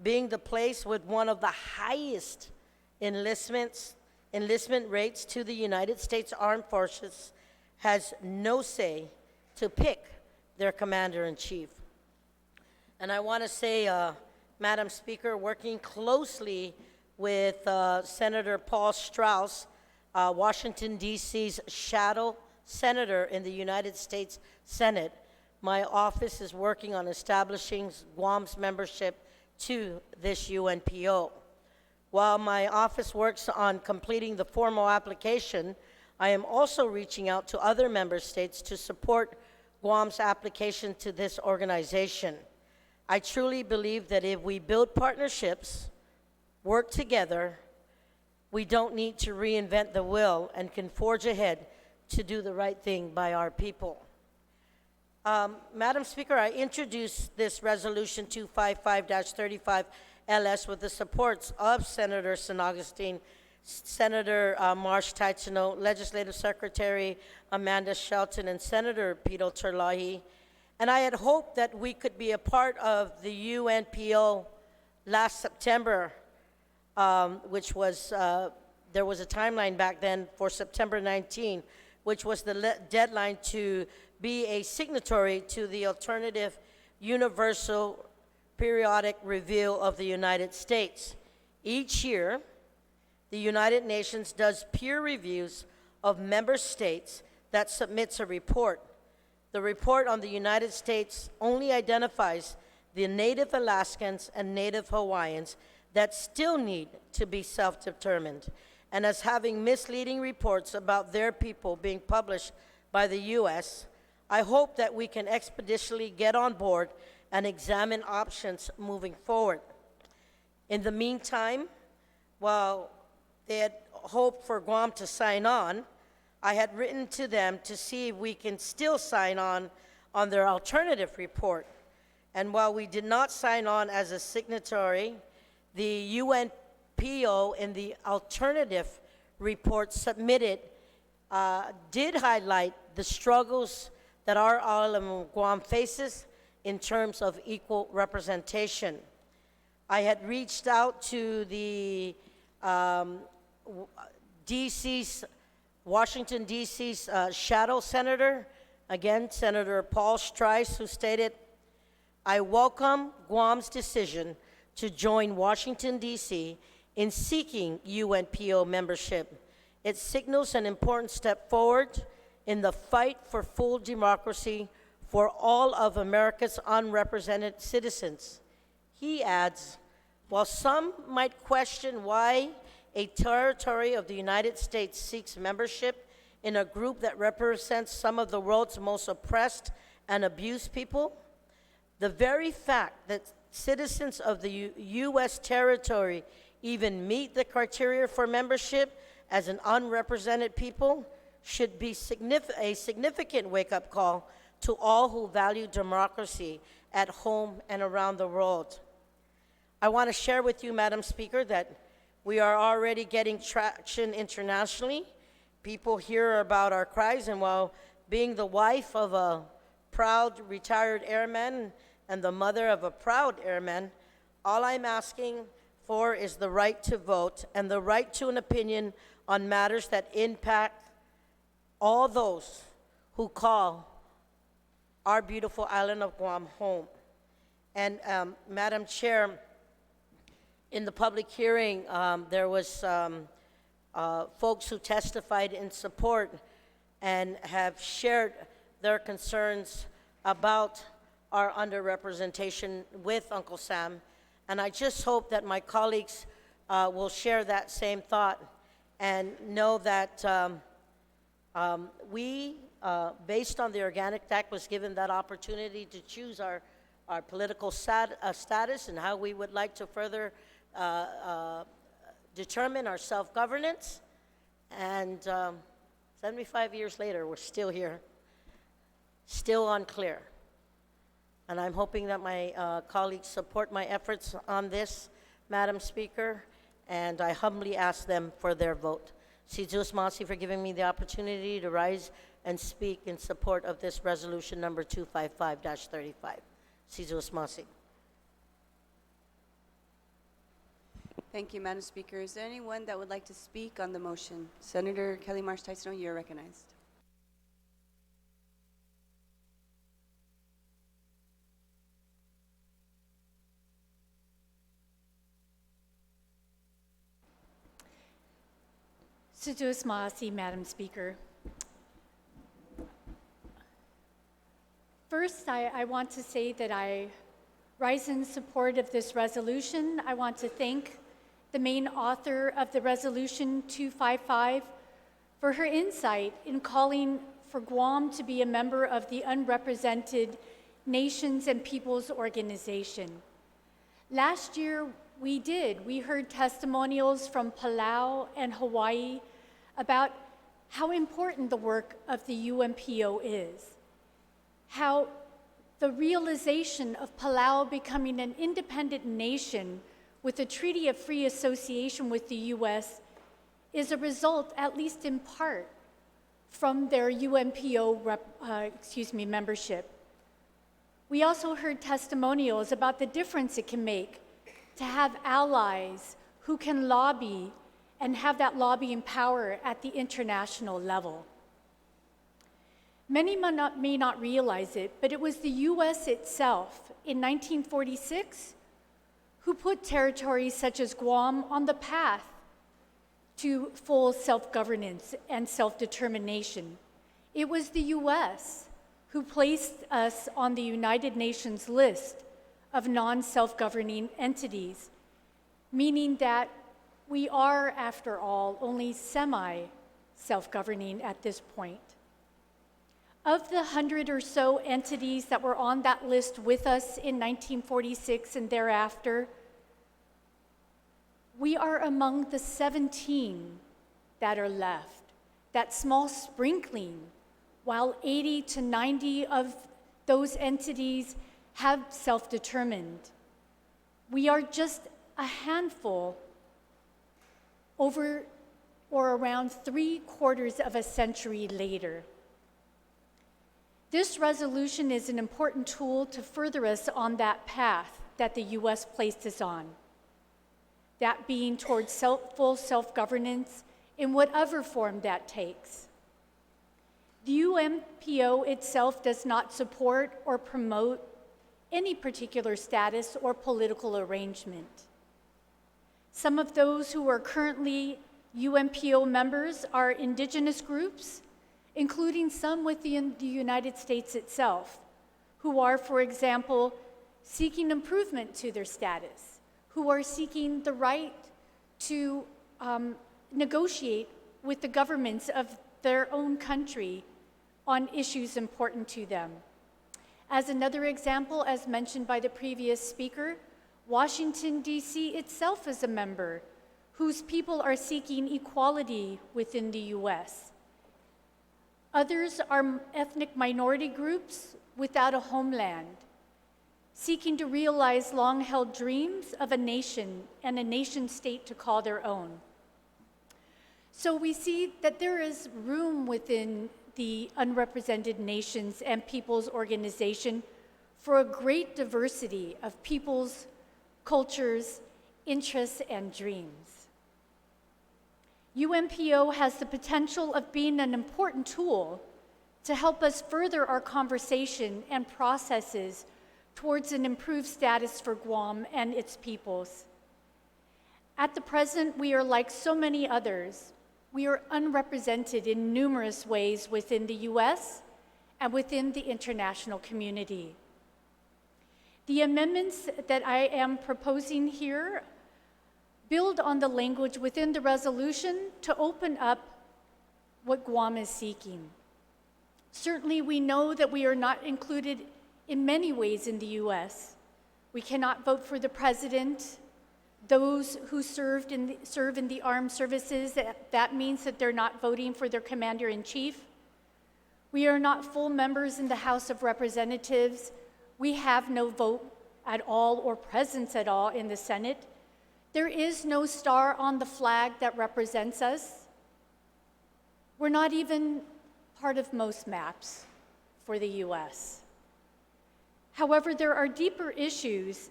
being the place with one of the highest enlistment rates to the United States Armed Forces, has no say to pick their commander-in-chief. And I want to say, Madam Speaker, working closely with Senator Paul Strauss, Washington, D.C.'s shadow senator in the United States Senate, my office is working on establishing Guam's membership to this UNPO. While my office works on completing the formal application, I am also reaching out to other member states to support Guam's application to this organization. I truly believe that if we build partnerships, work together, we don't need to reinvent the wheel and can forge ahead to do the right thing by our people. Madam Speaker, I introduced this resolution 255-35 LS with the supports of Senator San Agustin, Senator Marsh Taitano, Legislative Secretary Amanda Shelton, and Senator Pito Terlahi. And I had hoped that we could be a part of the UNPO last September, which was, there was a timeline back then for September 19, which was the deadline to be a signatory to the Alternative Universal Periodic Review of the United States. Each year, the United Nations does peer reviews of member states that submits a report. The report on the United States only identifies the Native Alaskans and Native Hawaiians that still need to be self-determined, and as having misleading reports about their people being published by the U.S., I hope that we can expeditiously get on board and examine options moving forward. In the meantime, while they had hoped for Guam to sign on, I had written to them to see if we can still sign on their alternative report. And while we did not sign on as a signatory, the UNPO in the alternative report submitted did highlight the struggles that our island of Guam faces in terms of equal representation. I had reached out to the Washington, D.C.'s shadow senator, again, Senator Paul Strauss, who stated, "I welcome Guam's decision to join Washington, D.C. in seeking UNPO membership. It signals an important step forward in the fight for full democracy for all of America's unrepresented citizens. He adds, while some might question why a territory of the United States seeks membership in a group that represents some of the world's most oppressed and abused people, the very fact that citizens of the U.S. territory even meet the criteria for membership as an unrepresented people should be a significant wake-up call to all who value democracy at home and around the world. I want to share with you, Madam Speaker, that we are already getting traction internationally. People hear about our cries, and while being the wife of a proud retired airman and the mother of a proud airman, all I'm asking for is the right to vote and the right to an opinion on matters that impact all those who call our beautiful island of Guam home. And Madam Chair, in the public hearing, there was folks who testified in support and have shared their concerns about our underrepresentation with Uncle Sam. And I just hope that my colleagues will share that same thought and know that we, based on the Organic Act, was given that opportunity to choose our political status and how we would like to further determine our self-governance. And 75 years later, we're still here, still unclear. And I'm hoping that my colleagues support my efforts on this, Madam Speaker, and I humbly ask them for their vote. Si Diyos Masi for giving me the opportunity to rise and speak in support of this resolution number 255-35. Si Diyos Masi. Thank you, Madam Speaker. Is there anyone that would like to speak on the motion? Senator Kelly Marsh Tyson, you're recognized. Sujus Maasi, Madam Speaker. First, I want to say that I rise in support of this resolution. I want to thank the main author of the resolution 255 for her insight in calling for Guam to be a member of the Unrepresented Nations and Peoples Organization. Last year, we heard testimonials from Palau and Hawaii about how important the work of the UNPO is, how the realization of Palau becoming an independent nation with a treaty of free association with the U.S. is a result, at least in part, from their UNPO membership. We also heard testimonials about the difference it can make to have allies who can lobby and have that lobbying power at the international level. Many may not realize it, but it was the U.S. itself in 1946 who put territories such as Guam on the path to full self-governance and self-determination. It was the U.S. who placed us on the United Nations list of non-self-governing entities, meaning that we are, after all, only semi-self-governing at this point. Of the 100 or so entities that were on that list with us in 1946 and thereafter, we are among the 17 that are left, that small sprinkling, while 80 to 90 of those entities have self-determined. We are just a handful over or around 3/4 of a century later. This resolution is an important tool to further us on that path that the U.S. placed us on, that being towards full self-governance in whatever form that takes. The UNPO itself does not support or promote any particular status or political arrangement. Some of those who are currently UNPO members are indigenous groups, including some within the United States itself, who are, for example, seeking improvement to their status, who are seeking the right to negotiate with the governments of their own country on issues important to them. As another example, as mentioned by the previous speaker, Washington, D.C. itself is a member whose people are seeking equality within the U.S. Others are ethnic minority groups without a homeland, seeking to realize long-held dreams of a nation and a nation-state to call their own. So we see that there is room within the Unrepresented Nations and Peoples Organization for a great diversity of peoples, cultures, interests, and dreams. UNPO has the potential of being an important tool to help us further our conversation and processes towards an improved status for Guam and its peoples. At the present, we are like so many others. We are unrepresented in numerous ways within the U.S. and within the international community. The amendments that I am proposing here build on the language within the resolution to open up what Guam is seeking. Certainly, we know that we are not included in many ways in the U.S. We cannot vote for the president. Those who serve in the armed services, that means that they're not voting for their commander-in-chief. We are not full members in the House of Representatives. We have no vote at all or presence at all in the Senate. There is no star on the flag that represents us. We're not even part of most maps for the U.S. However, there are deeper issues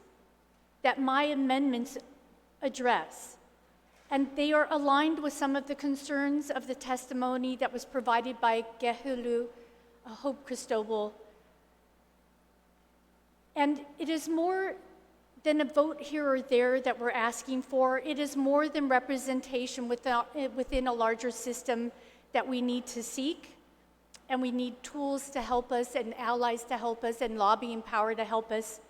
that my amendments address, and they are aligned with some of the concerns of the testimony that was provided by Gehulu Hope Cristobal. And it is more than a vote here or there that we're asking for. It is more than representation within a larger system that we need to seek, and we need tools to help us and allies to help us and lobbying power to help us.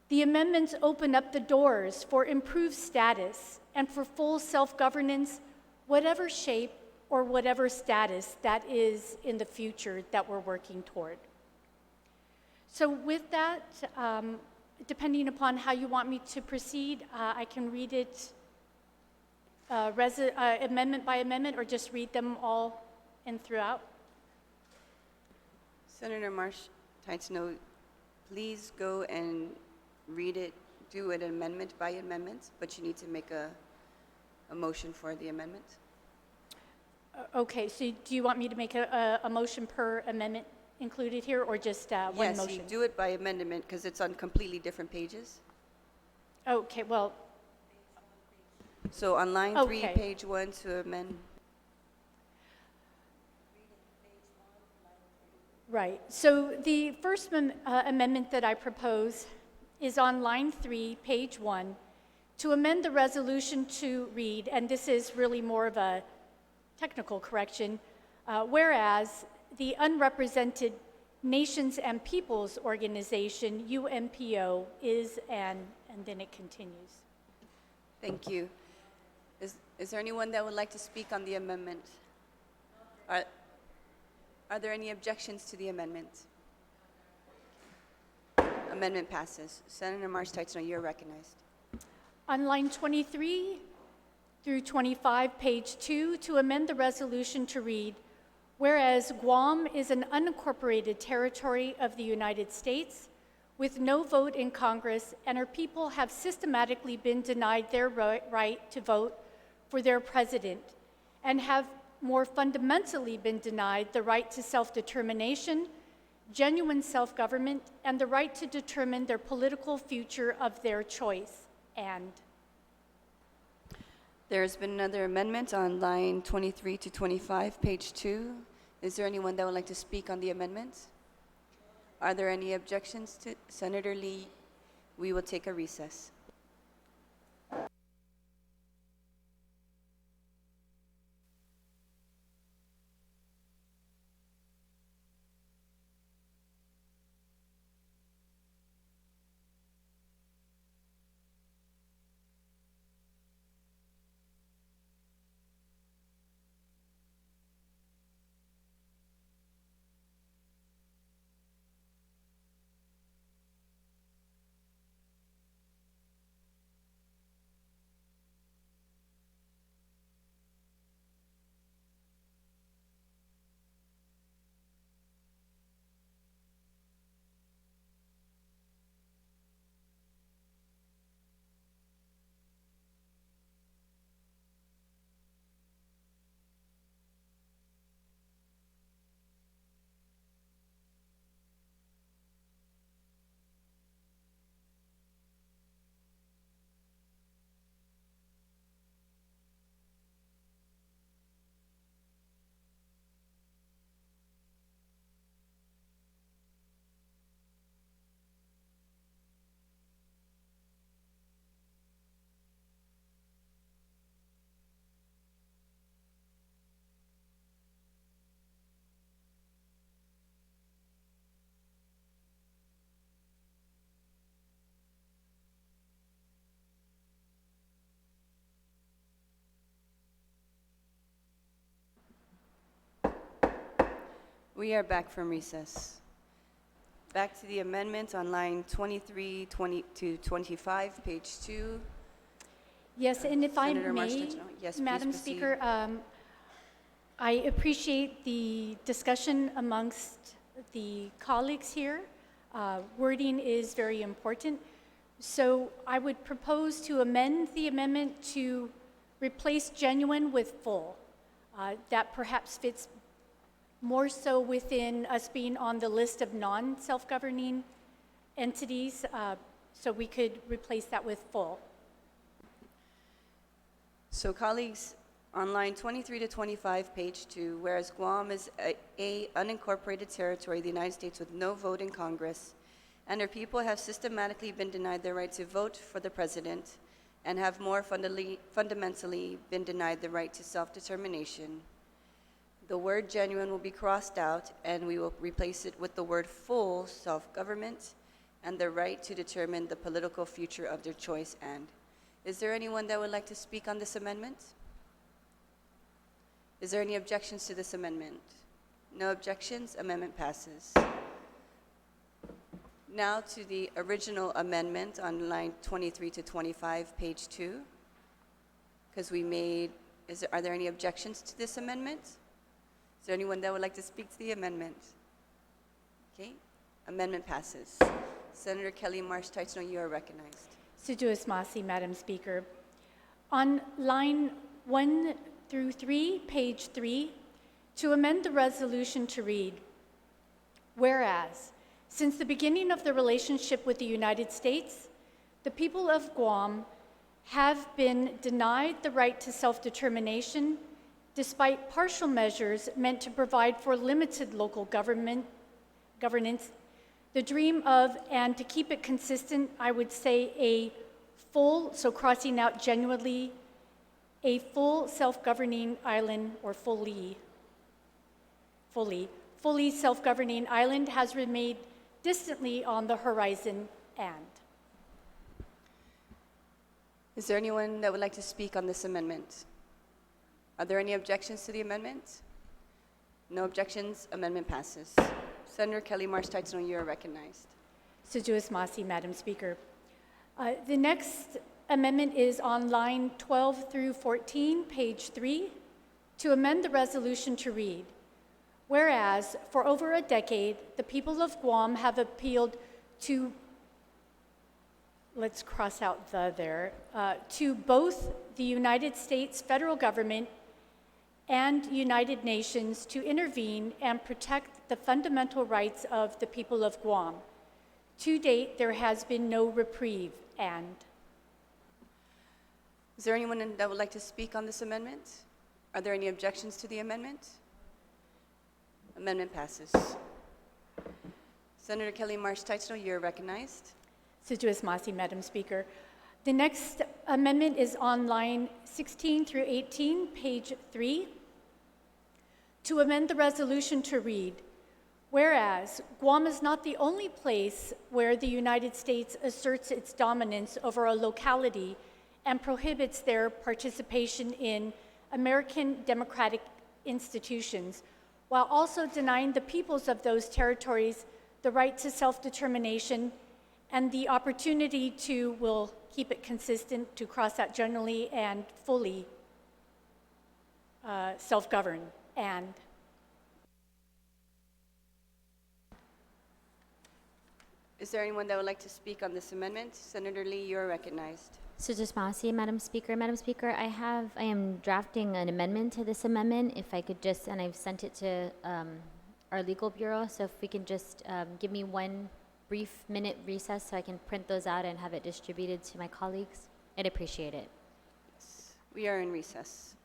The amendments open up the doors for improved status and for full self-governance, whatever shape or whatever status that is in the future that we're working toward. So with that, depending upon how you want me to proceed, I can read it amendment by amendment or just read them all in throughout. Senator Marsh-Teichno, please go and read it, do it amendment by amendment, but you need to make a motion for the amendment. Okay, so do you want me to make a motion per amendment included here, or just one motion? Yes, you do it by amendment because it's on completely different pages. Okay, well. So on line 3, Okay. page 1 to amend. Right, so the first amendment that I propose is on line 3, page 1, to amend the resolution to read, and this is really more of a technical correction, whereas the Unrepresented Nations and Peoples Organization, UNPO, is and then it continues. Thank you. Is there anyone that would like to speak on the amendment? Are there any objections to the amendment? Amendment passes. Senator Marsh-Teichno, you're recognized. On line 23 through 25, page 2, to amend the resolution to read, whereas Guam is an unincorporated territory of the United States with no vote in Congress, and our people have systematically been denied their right to vote for their president, and have more fundamentally been denied the right to self-determination, genuine self-government, and the right to determine their political future of their choice. And There's been another amendment on line 23 to 25, page 2. Is there anyone that would like to speak on the amendment? Are there any objections to Senator Lee? We will take a recess. We are back from recess. Back to the amendments on line 23 to 25, page 2. Yes, and if I Senator may, March-Tachino. Yes, please Madam proceed. Speaker, I appreciate the discussion amongst the colleagues here. Wording is very important. So I would propose to amend the amendment to replace genuine with full. That perhaps fits more so within us being on the list of non-self-governing entities, so we could replace that with full. So colleagues, on line 23 to 25, page 2, whereas Guam is a unincorporated territory of the United States with no vote in Congress, and her people have systematically been denied their right to vote for the president and have more fundamentally been denied the right to self-determination, the word genuine will be crossed out and we will replace it with the word full self-government and the right to determine the political future of their choice. And is there anyone that would like to speak on this amendment? Is there any objections to this amendment? No objections, amendment passes. Now to the original amendment on line 23 to 25, page 2. Because we made, are there any objections to this amendment? Is there anyone that would like to speak to the amendment? Okay, amendment passes. Senator Kelly March-Tachino, you are recognized. Sujuis Masi, Madam Speaker. On line 1 through 3, page 3, to amend the resolution to read, whereas, since the beginning of the relationship with the United States, the people of Guam have been denied the right to self-determination despite partial measures meant to provide for limited local governance, the dream of, and to keep it consistent, I would say a full, so crossing out genuinely, a full self-governing island, or fully self-governing island has remained distantly on the horizon. And is there anyone that would like to speak on this amendment? Are there any objections to the amendment? No objections, amendment passes. Senator Kelly March-Tachino, you are recognized. Sujuis Masi, Madam Speaker. The next amendment is on line 12 through 14, page 3, to amend the resolution to read, whereas for over a decade, the people of Guam have appealed to, let's cross out the there, to both the United States federal government and United Nations to intervene and protect the fundamental rights of the people of Guam. To date, there has been no reprieve. And is there anyone that would like to speak on this amendment? Are there any objections to the amendment? Amendment passes. Senator Kelly March-Tachino, you're recognized. Sujuis Masi, Madam Speaker. The next amendment is on line 16 through 18, page 3, to amend the resolution to read, whereas Guam is not the only place where the United States asserts its dominance over a locality and prohibits their participation in American democratic institutions, while also denying the peoples of those territories the right to self-determination and the opportunity to, we'll keep it consistent, to cross out generally and fully self-govern. And is there anyone that would like to speak on this amendment? Senator Lee, you are recognized. Sujuis Masi, Madam Speaker. Madam Speaker, I am drafting an amendment to this amendment. If I could just, and I've sent it to our legal bureau, so if we can just give me 1 brief minute recess so I can print those out and have it distributed to my colleagues, I'd appreciate it. Yes, we are in recess.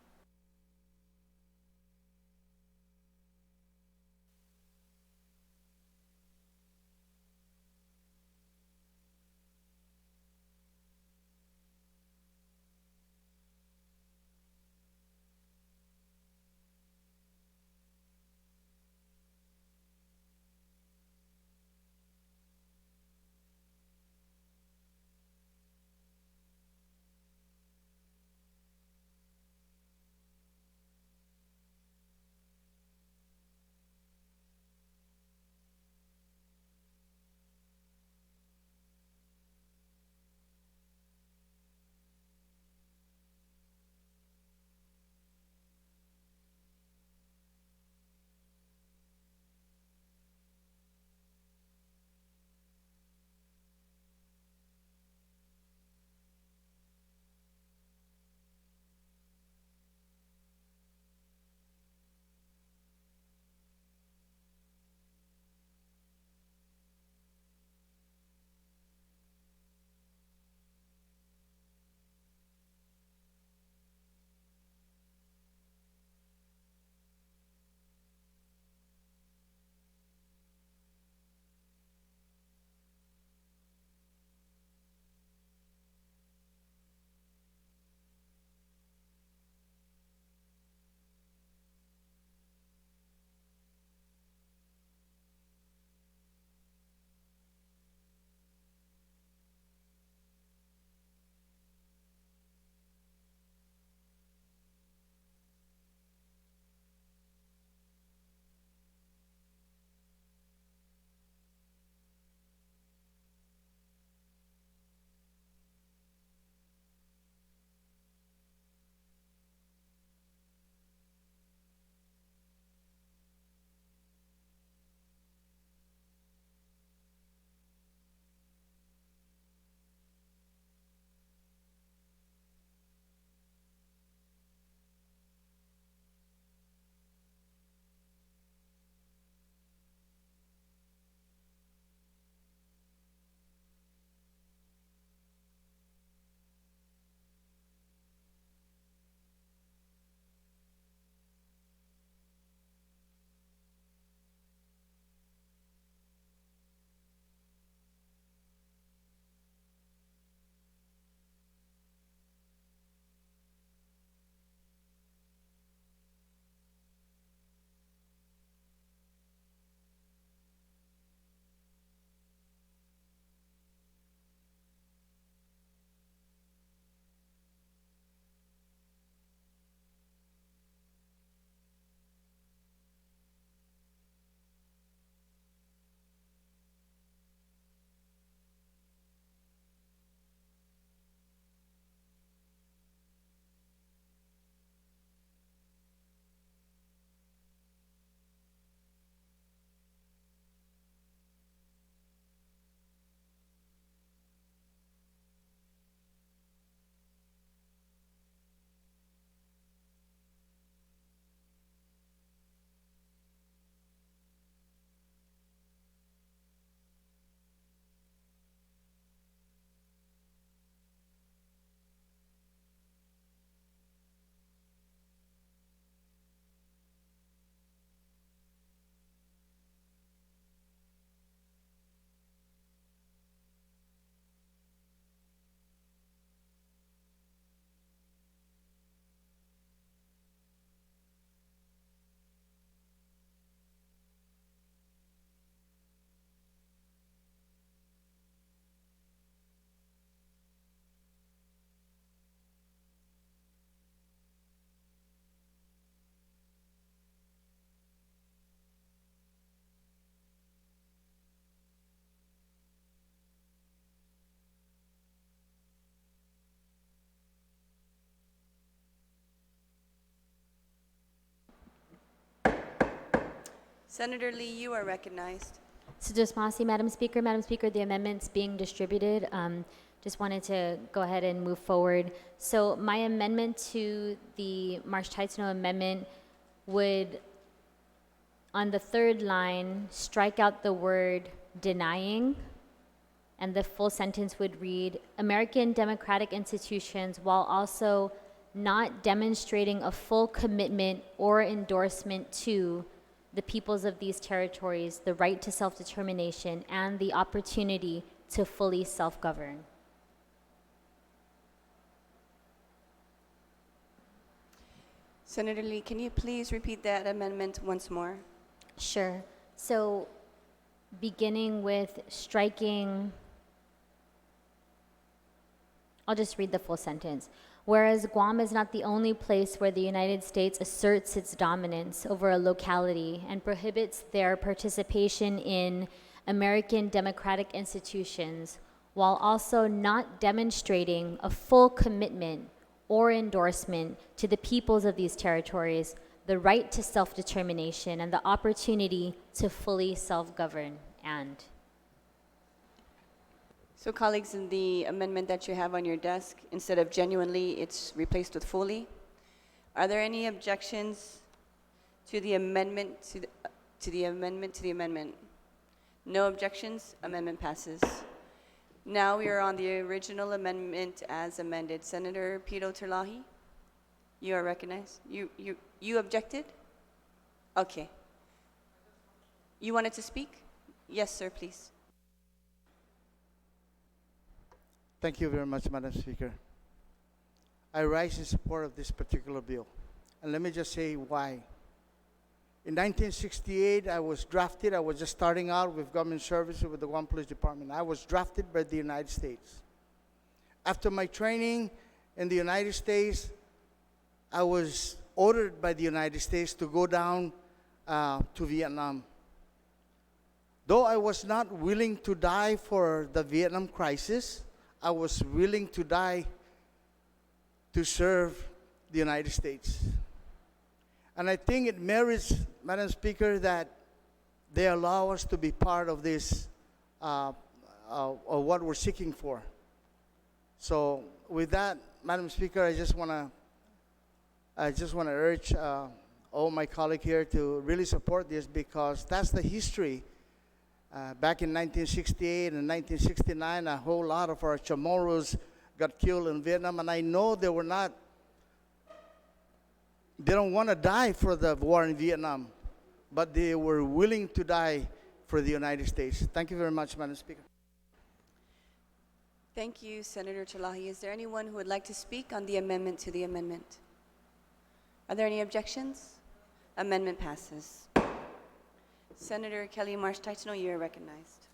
Senator Lee, you are recognized. Sujus Masi, Madam Speaker. Madam Speaker, the amendments being distributed, just wanted to go ahead and move forward. So my amendment to the Marsh-Teitzno amendment would, on the third line, strike out the word denying, and the full sentence would read, American democratic institutions, while also not demonstrating a full commitment or endorsement to the peoples of these territories, the right to self-determination, and the opportunity to fully self-govern. Senator Lee, can you please repeat that amendment once more? Sure. So beginning with striking, I'll just read the full sentence. Whereas Guam is not the only place where the United States asserts its dominance over a locality and prohibits their participation in American democratic institutions, while also not demonstrating a full commitment or endorsement to the peoples of these territories, the right to self-determination, and the opportunity to fully self-govern. And So colleagues, in the amendment that you have on your desk, instead of genuinely, it's replaced with fully. Are there any objections to the amendment to the amendment? No objections, amendment passes. Now we are on the original amendment as amended. Senator PT.2, you are recognized. You objected? Okay. You wanted to speak? Yes, sir, please. Thank you very much, Madam Speaker. I rise in support of this particular bill. And let me just say why. In 1968, I was drafted. I was just starting out with government services with the Guam Police Department. I was drafted by the United States. After my training in the United States, I was ordered by the United States to go down to Vietnam. Though I was not willing to die for the Vietnam crisis, I was willing to die to serve the United States. And I think it merits, Madam Speaker, that they allow us to be part of this, of what we're seeking for. So with that, Madam Speaker, I just want to urge all my colleagues here to really support this, because that's the history. Back in 1968 and 1969, a whole lot of our Chamorros got killed in Vietnam, and I know they don't want to die for the war in Vietnam, but they were willing to die for the United States. Thank you very much, Madam Speaker. Thank you, Senator Chalahi. Is there anyone who would like to speak on the amendment to the amendment? Are there any objections? Amendment passes. Senator Kelly Marsh-Teitzno, you are recognized.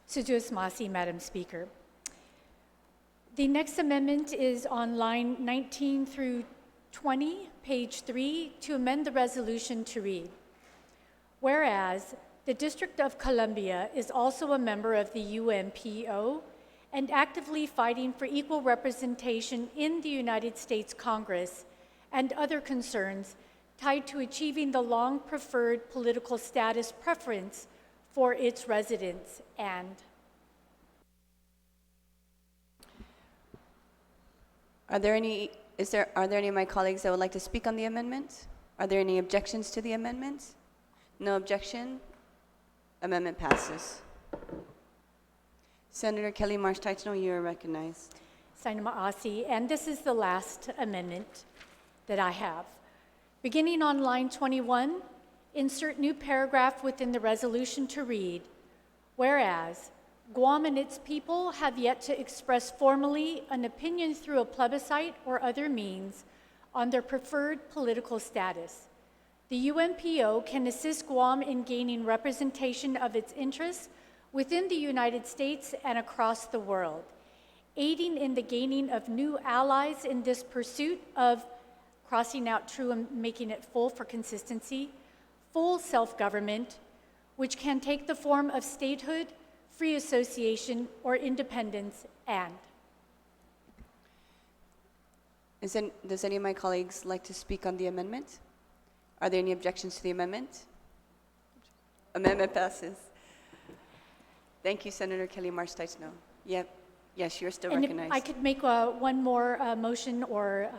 Sujus Masi, Madam Speaker. The next amendment is on line 19 through 20, page 3, to amend the resolution to read, whereas the District of Columbia is also a member of the UNPO and actively fighting for equal representation in the United States Congress and other concerns tied to achieving the long-preferred political status preference for its residents. And are there any of my colleagues that would like to speak on the amendment? Are there any objections to the amendment? No objection. Amendment passes. Senator Kelly Marsh-Teitzno, you are recognized. Sainama Asi, and this is the last amendment that I have. Beginning on line 21, insert new paragraph within the resolution to read, whereas Guam and its people have yet to express formally an opinion through a plebiscite or other means on their preferred political status. The UNPO can assist Guam in gaining representation of its interests within the United States and across the world, aiding in the gaining of new allies in this pursuit of crossing out true and making it full for consistency, full self-government, which can take the form of statehood, free association, or independence, and. Does any of my colleagues like to speak on the amendment? Are there any objections to the amendment? Amendment passes. Thank you, Senator Kelly Marsteitsno. Yep. Yes, you're still And if recognized. I could make one more motion or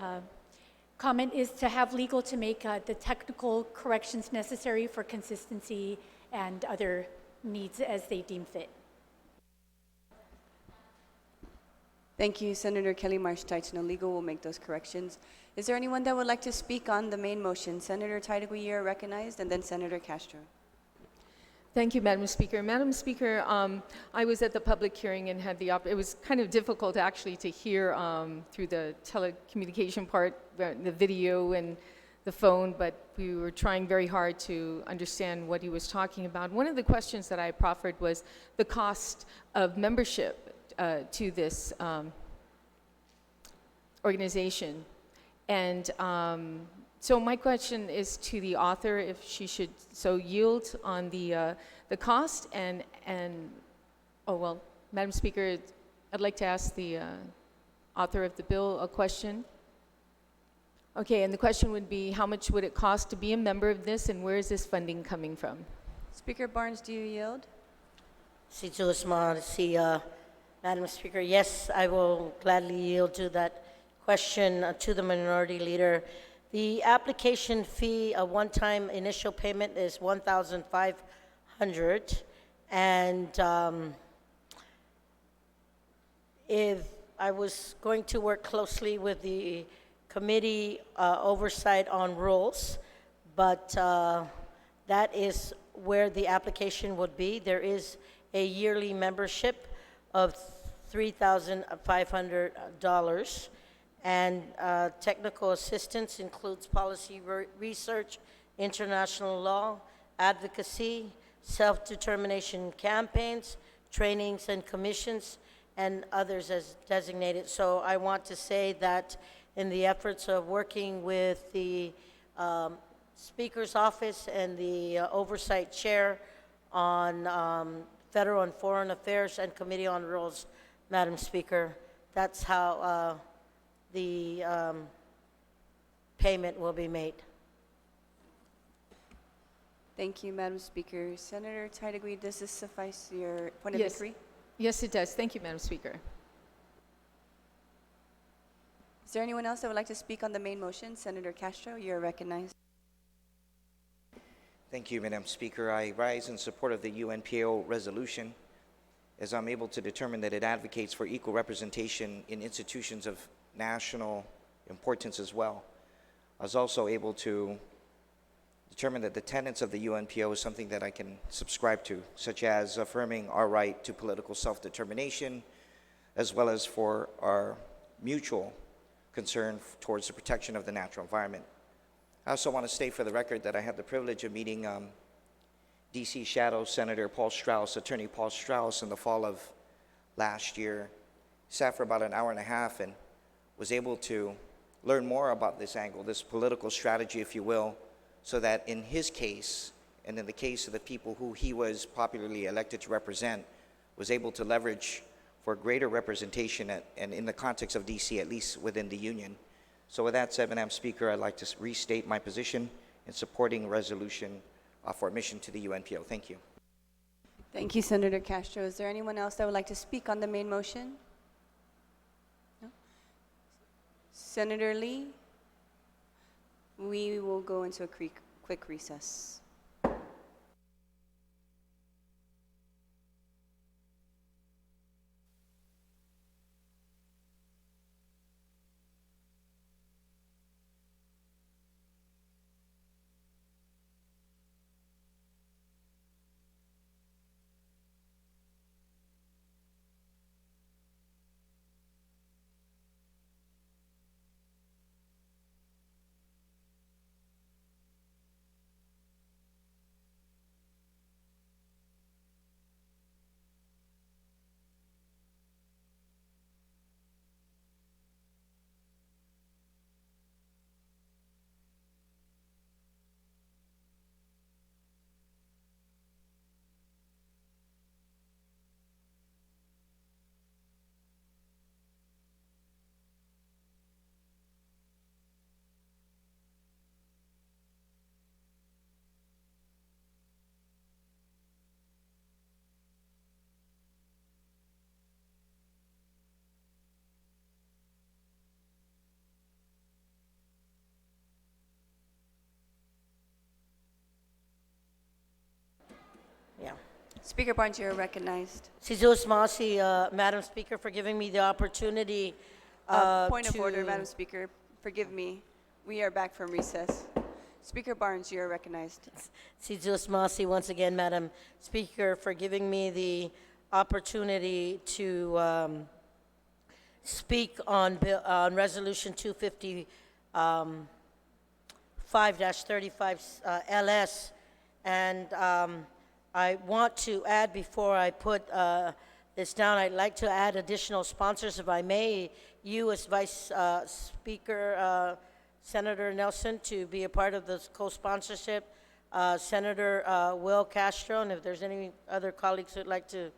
comment is to have legal to make the technical corrections necessary for consistency and other needs as they deem fit. Thank you, Senator Kelly Marsteitsno. Legal will make those corrections. Is there anyone that would like to speak on the main motion? Senator Taitigui, you're recognized, and then Senator Castro. Thank you, Madam Speaker. Madam Speaker, I was at the public hearing and had it was kind of difficult actually to hear through the telecommunication part, the video and the phone, but we were trying very hard to understand what he was talking about. One of the questions that I proffered was the cost of membership to this organization. And so my question is to the author, if she should so yield on the cost and oh well, Madam Speaker, I'd like to ask the author of the bill a question. Okay, and the question would be, how much would it cost to be a member of this, and where is this funding coming from? Speaker Barnes, do you yield? Madam Speaker, yes, I will gladly yield to that question to the minority leader. The application fee, a one-time initial payment is $1,500, and if I was going to work closely with the committee oversight on rules, but that is where the application would be. There is a yearly membership of $3,500, and technical assistance includes policy research, international law, advocacy, self-determination campaigns, trainings and commissions, and others as designated. So I want to say that in the efforts of working with the Speaker's office and the oversight chair on Federal and Foreign Affairs and Committee on Rules, Madam Speaker, that's how the payment will be made. Thank you, Madam Speaker. Senator Taitigui, does this suffice your point of Yes. victory? Yes, it does. Thank you, Madam Speaker. Is there anyone else that would like to speak on the main motion? Senator Castro, you're recognized. Thank you, Madam Speaker. I rise in support of the UNPO resolution as I'm able to determine that it advocates for equal representation in institutions of national importance as well. I was also able to determine that the tenets of the UNPO is something that I can subscribe to, such as affirming our right to political self-determination, as well as for our mutual concern towards the protection of the natural environment. I also want to state for the record that I had the privilege of meeting DC Shadow Senator Paul Strauss, Attorney Paul Strauss, in the fall of last year. Sat for about an hour and a half and was able to learn more about this angle, this political strategy, if you will, so that in his case, and in the case of the people who he was popularly elected to represent, was able to leverage for greater representation and in the context of DC, at least within the union. So with that said, Madam Speaker, I'd like to restate my position in supporting a resolution for admission to the UNPO. Thank you. Thank you, Senator Castro. Is there anyone else that would like to speak on the main motion? No? Senator Lee? We will go into a quick recess. Speaker Barnes, you're recognized. Sizos Masi, Madam Speaker, for giving me the opportunity Point of order, to- Madam Speaker. Forgive me. We are back from recess. Speaker Barnes, you are recognized. Sizos Masi, once again, Madam Speaker, for giving me the opportunity to speak on Resolution 255-35 LS. And I want to add, before I put this down, I'd like to add additional sponsors, if I may. You, as Vice Speaker, Senator Nelson, to be a part of this co-sponsorship. Senator Will Castro, and if there's any other colleagues who'd like to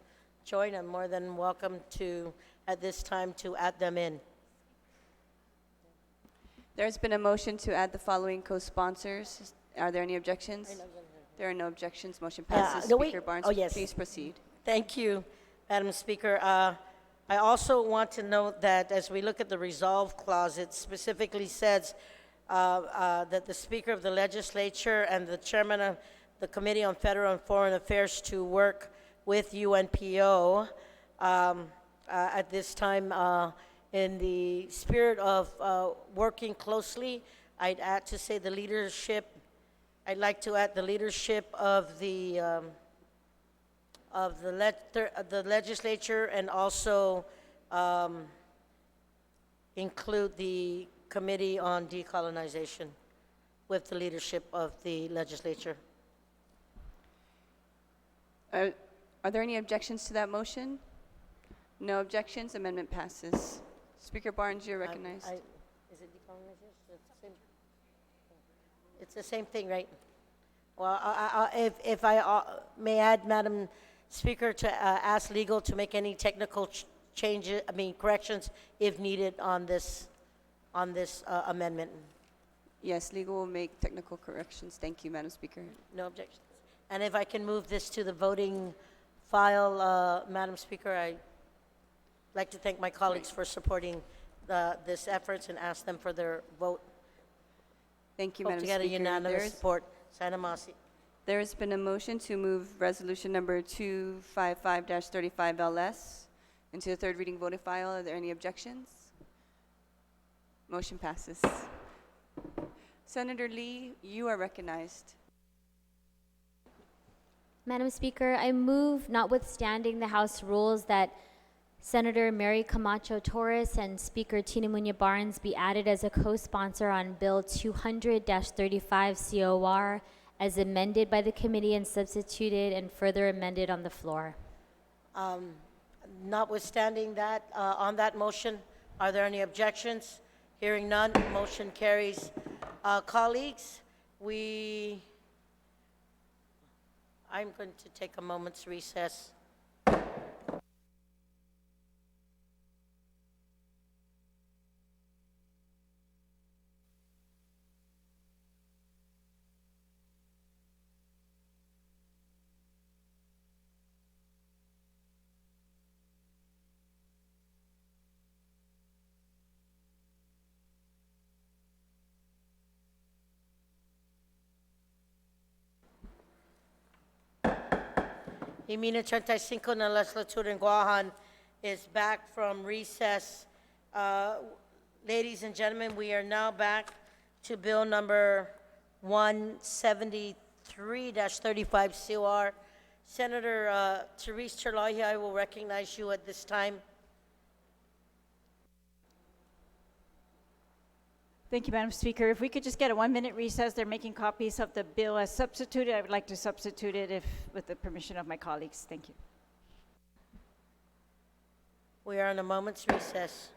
join, I'm more than welcome to, at this time, to add them in. There's been a motion to add the following co-sponsors. Are there any objections? There are no objections. Motion passes. no, wait. Speaker Barnes, Oh, yes. please proceed. Thank you, Madam Speaker. I also want to note that as we look at the resolve clause, it specifically says that the Speaker of the Legislature and the Chairman of the Committee on Federal and Foreign Affairs to work with UNPO at this time in the spirit of working closely. I'd add to say the leadership. I'd like to add the leadership of the legislature, and also include the Committee on Decolonization with the leadership of the legislature. Are there any objections to that motion? No objections. Amendment passes. Speaker Barnes, you're recognized. Is it decolonization? It's the same thing, right? Well, if I may add, Madam Speaker, to ask legal to make any technical changes, corrections, if needed on this amendment. Yes, legal will make technical corrections. Thank you, Madam Speaker. No objections. And if I can move this to the voting file, Madam Speaker, I'd like to thank my colleagues for supporting this efforts and ask them for their vote. Thank you, Hope Madam to get a Speaker. unanimous support. Sana Masi. There has been a motion to move resolution number 255-35 LS into the third reading voting file. Are there any objections? Motion passes. Senator Lee, you are recognized. Madam Speaker, I move, notwithstanding the House rules, that Senator Mary Camacho Torres and Speaker Tina Muñoz Barnes be added as a co-sponsor on Bill 200-35 COR as amended by the committee and substituted and further amended on the floor. Notwithstanding that, on that motion, are there any objections? Hearing none, motion carries. Colleagues, I'm going to take a moment's recess. Imina 35 na legislatura in Guahan is back from recess. Ladies and gentlemen, we are now back to bill number 173-35 COR. Senator Therese Chirlahi, I will recognize you at this time. Thank you, Madam Speaker. If we could just get a 1-minute recess, they're making copies of the bill as substituted. I would like to substitute it with the permission of my colleagues. Thank you. We are on a moment's recess.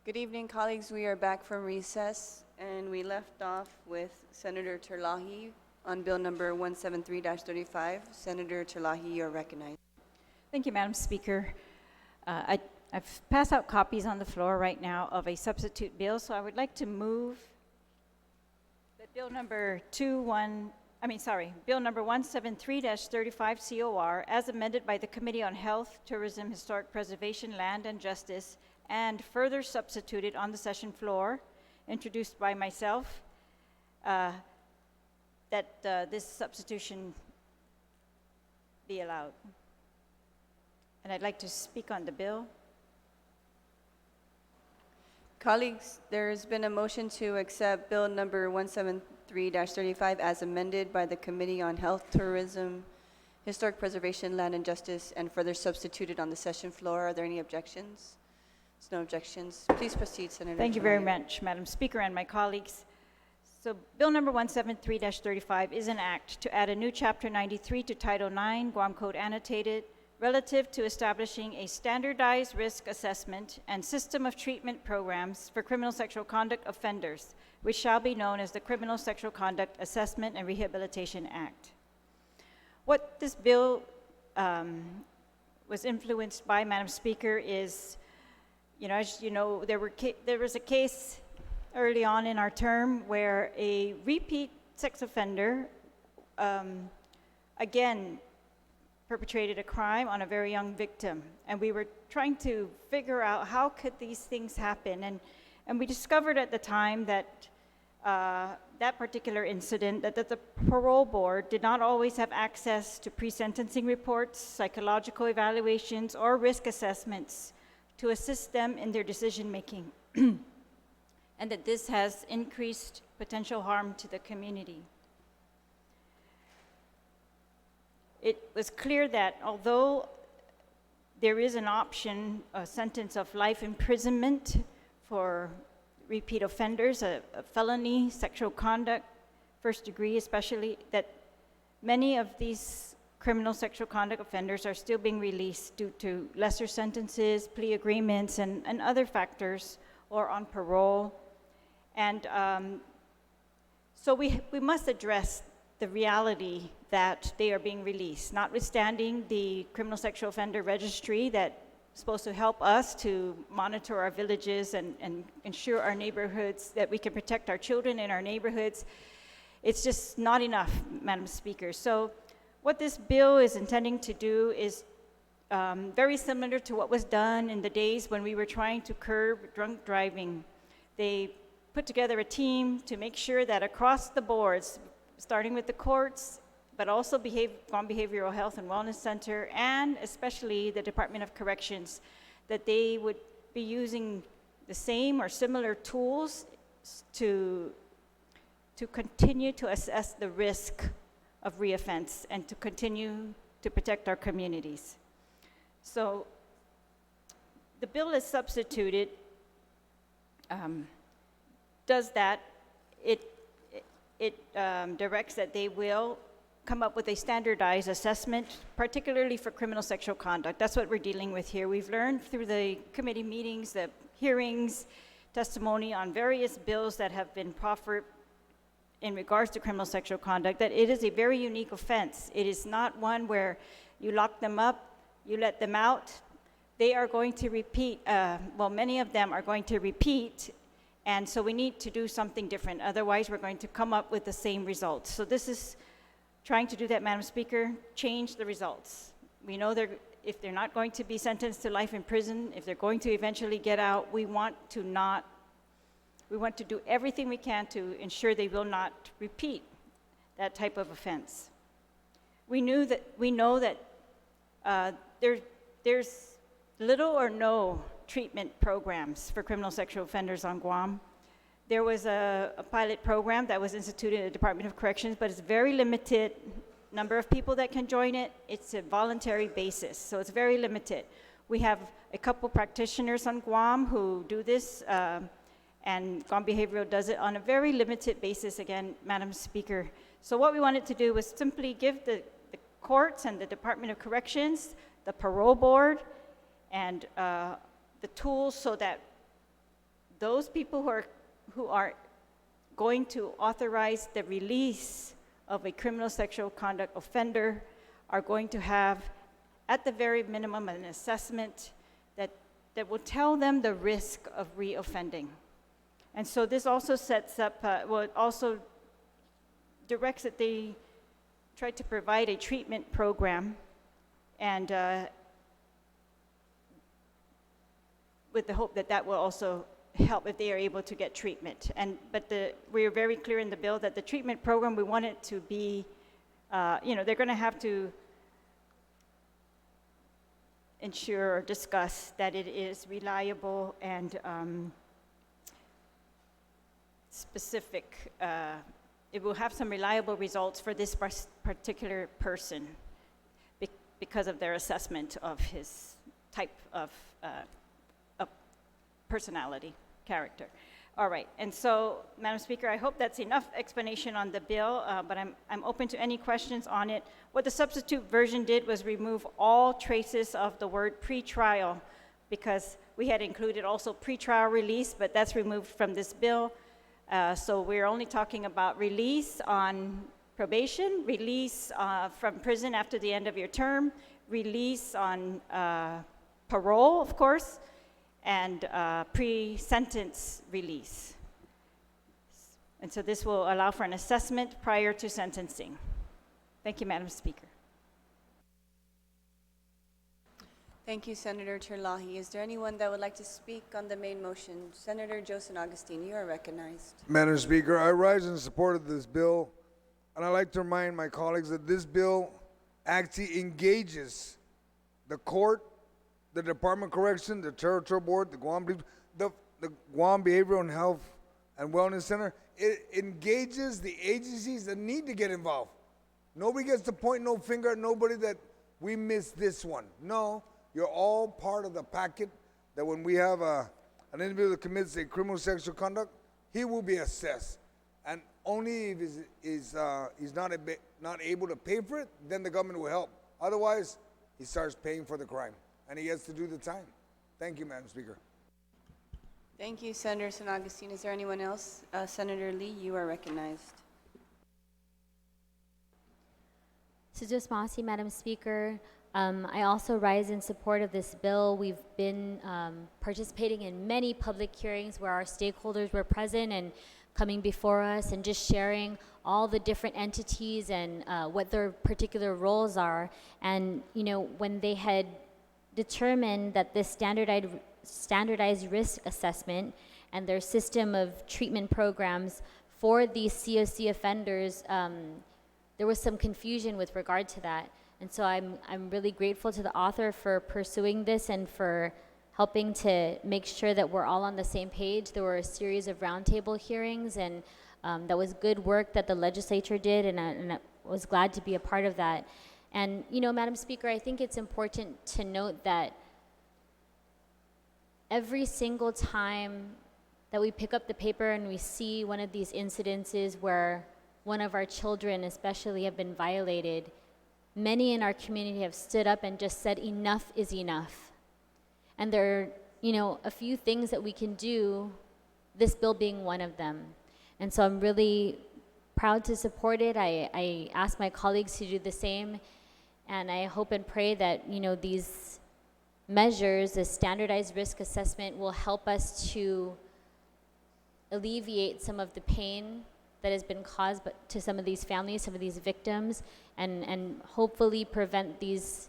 Good evening, colleagues. We are back from recess, and we left off with Senator Terlahi on Bill number 173-35. Senator Terlahi, you're recognized. Thank you, Madam Speaker. I've passed out copies on the floor right now of a substitute bill, so I would like to move that Bill number 173-35 COR, as amended by the Committee on Health, Tourism, Historic Preservation, Land, and Justice, and further substituted on the session floor, introduced by myself, that this substitution be allowed. And I'd like to speak on the bill. Colleagues, there's been a motion to accept Bill number 173-35 as amended by the Committee on Health, Tourism, Historic Preservation, Land, and Justice, and further substituted on the session floor. Are there any objections? There's no objections. Please proceed, Senator. Thank you very much, Madam Speaker and my colleagues. So Bill number 173-35 is an act to add a new Chapter 93 to Title 9, Guam Code Annotated, relative to establishing a standardized risk assessment and system of treatment programs for criminal sexual conduct offenders, which shall be known as the Criminal Sexual Conduct Assessment and Rehabilitation Act. What this bill was influenced by, Madam Speaker, is, as you know, there was a case early on in our term where a repeat sex offender, again, perpetrated a crime on a very young victim. And we were trying to figure out how could these things happen. And we discovered at the time that that particular incident, that the parole board did not always have access to pre-sentencing reports, psychological evaluations, or risk assessments to assist them in their decision-making. And that this has increased potential harm to the community. It was clear that although there is an option, a sentence of life imprisonment for repeat offenders, a felony, sexual conduct, first degree especially, that many of these criminal sexual conduct offenders are still being released due to lesser sentences, plea agreements, and other factors, or on parole. And so we must address the reality that they are being released, notwithstanding the criminal sexual offender registry that's supposed to help us to monitor our villages and ensure our neighborhoods, that we can protect our children in our neighborhoods. It's just not enough, Madam Speaker. So what this bill is intending to do is very similar to what was done in the days when we were trying to curb drunk driving. They put together a team to make sure that across the boards, starting with the courts, but also Guam Behavioral Health and Wellness Center, and especially the Department of Corrections, that they would be using the same or similar tools to continue to assess the risk of reoffense and to continue to protect our communities. So the bill is substituted, does that. It directs that they will come up with a standardized assessment, particularly for criminal sexual conduct. That's what we're dealing with here. We've learned through the committee meetings, the hearings, testimony on various bills that have been proffered in regards to criminal sexual conduct, that it is a very unique offense. It is not one where you lock them up, you let them out. They are going to repeat, many of them are going to repeat, and so we need to do something different. Otherwise, we're going to come up with the same results. So this is trying to do that, Madam Speaker, change the results. We know if they're not going to be sentenced to life in prison, if they're going to eventually get out, we want to do everything we can to ensure they will not repeat that type of offense. We know that there's little or no treatment programs for criminal sexual offenders on Guam. There was a pilot program that was instituted at the Department of Corrections, but it's very limited number of people that can join it. It's a voluntary basis, so it's very limited. We have a couple practitioners on Guam who do this, and Guam Behavioral does it on a very limited basis, again, Madam Speaker. So what we wanted to do was simply give the courts and the Department of Corrections, the parole board, and the tools so that those people who are going to authorize the release of a criminal sexual conduct offender are going to have, at the very minimum, an assessment that will tell them the risk of reoffending. And so this also sets up, it also directs that they try to provide a treatment program, and with the hope that that will also help if they are able to get treatment. But we are very clear in the bill that the treatment program, we want it to be, they're going to have to ensure or discuss that it is reliable and specific. It will have some reliable results for this particular person because of their assessment of his type of personality, character. All right, and so, Madam Speaker, I hope that's enough explanation on the bill, but I'm open to any questions on it. What the substitute version did was remove all traces of the word pretrial, because we had included also pretrial release, but that's removed from this bill. So we're only talking about release on probation, release from prison after the end of your term, release on parole, of course, and pre-sentence release. And so this will allow for an assessment prior to sentencing. Thank you, Madam Speaker. Thank you, Senator Terlahi. Is there anyone that would like to speak on the main motion? Senator Joseph Augustine, you are recognized. Madam Speaker, I rise in support of this bill, and I'd like to remind my colleagues that this bill actually engages the court, the Department of Correction, the Territorial Board, the Guam Behavioral and Health and Wellness Center. It engages the agencies that need to get involved. Nobody gets to point no finger at nobody that we missed this one. No, you're all part of the packet that when we have an individual that commits a criminal sexual conduct, he will be assessed. And only if he's not able to pay for it, then the government will help. Otherwise, he starts paying for the crime, and he gets to do the time. Thank you, Madam Speaker. Thank you, Senator San Augustine. Is there anyone else? Senator Lee, you are recognized. Suju's Masi, Madam Speaker. I also rise in support of this bill. We've been participating in many public hearings where our stakeholders were present and coming before us and just sharing all the different entities and what their particular roles are. And, you know, when they had determined that this standardized risk assessment and their system of treatment programs for these COC offenders, there was some confusion with regard to that. And so I'm really grateful to the author for pursuing this and for helping to make sure that we're all on the same page. There were a series of roundtable hearings, and that was good work that the legislature did, and I was glad to be a part of that. And, you know, Madam Speaker, I think it's important to note that every single time that we pick up the paper and we see one of these incidences where one of our children especially have been violated, many in our community have stood up and just said enough is enough. And there are, you know, a few things that we can do, this bill being one of them. And so I'm really proud to support it. I ask my colleagues to do the same, and I hope and pray that, you know, these measures, the standardized risk assessment, will help us to alleviate some of the pain that has been caused to some of these families, some of these victims, and hopefully prevent these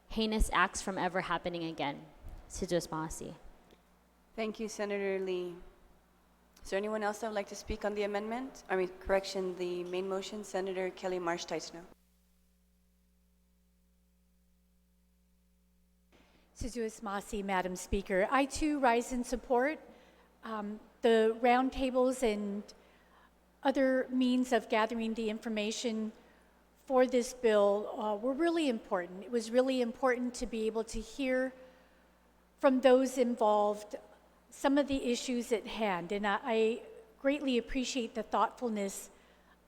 heinous acts from ever happening again. Sujos Masi. Thank you, Senator Lee. Is there anyone else that would like to speak on the amendment? The main motion, Senator Kelly Marsh-Teichner. Sujus Masi, Madam Speaker. I too rise in support. The roundtables and other means of gathering the information for this bill were really important. It was really important to be able to hear from those involved some of the issues at hand, and I greatly appreciate the thoughtfulness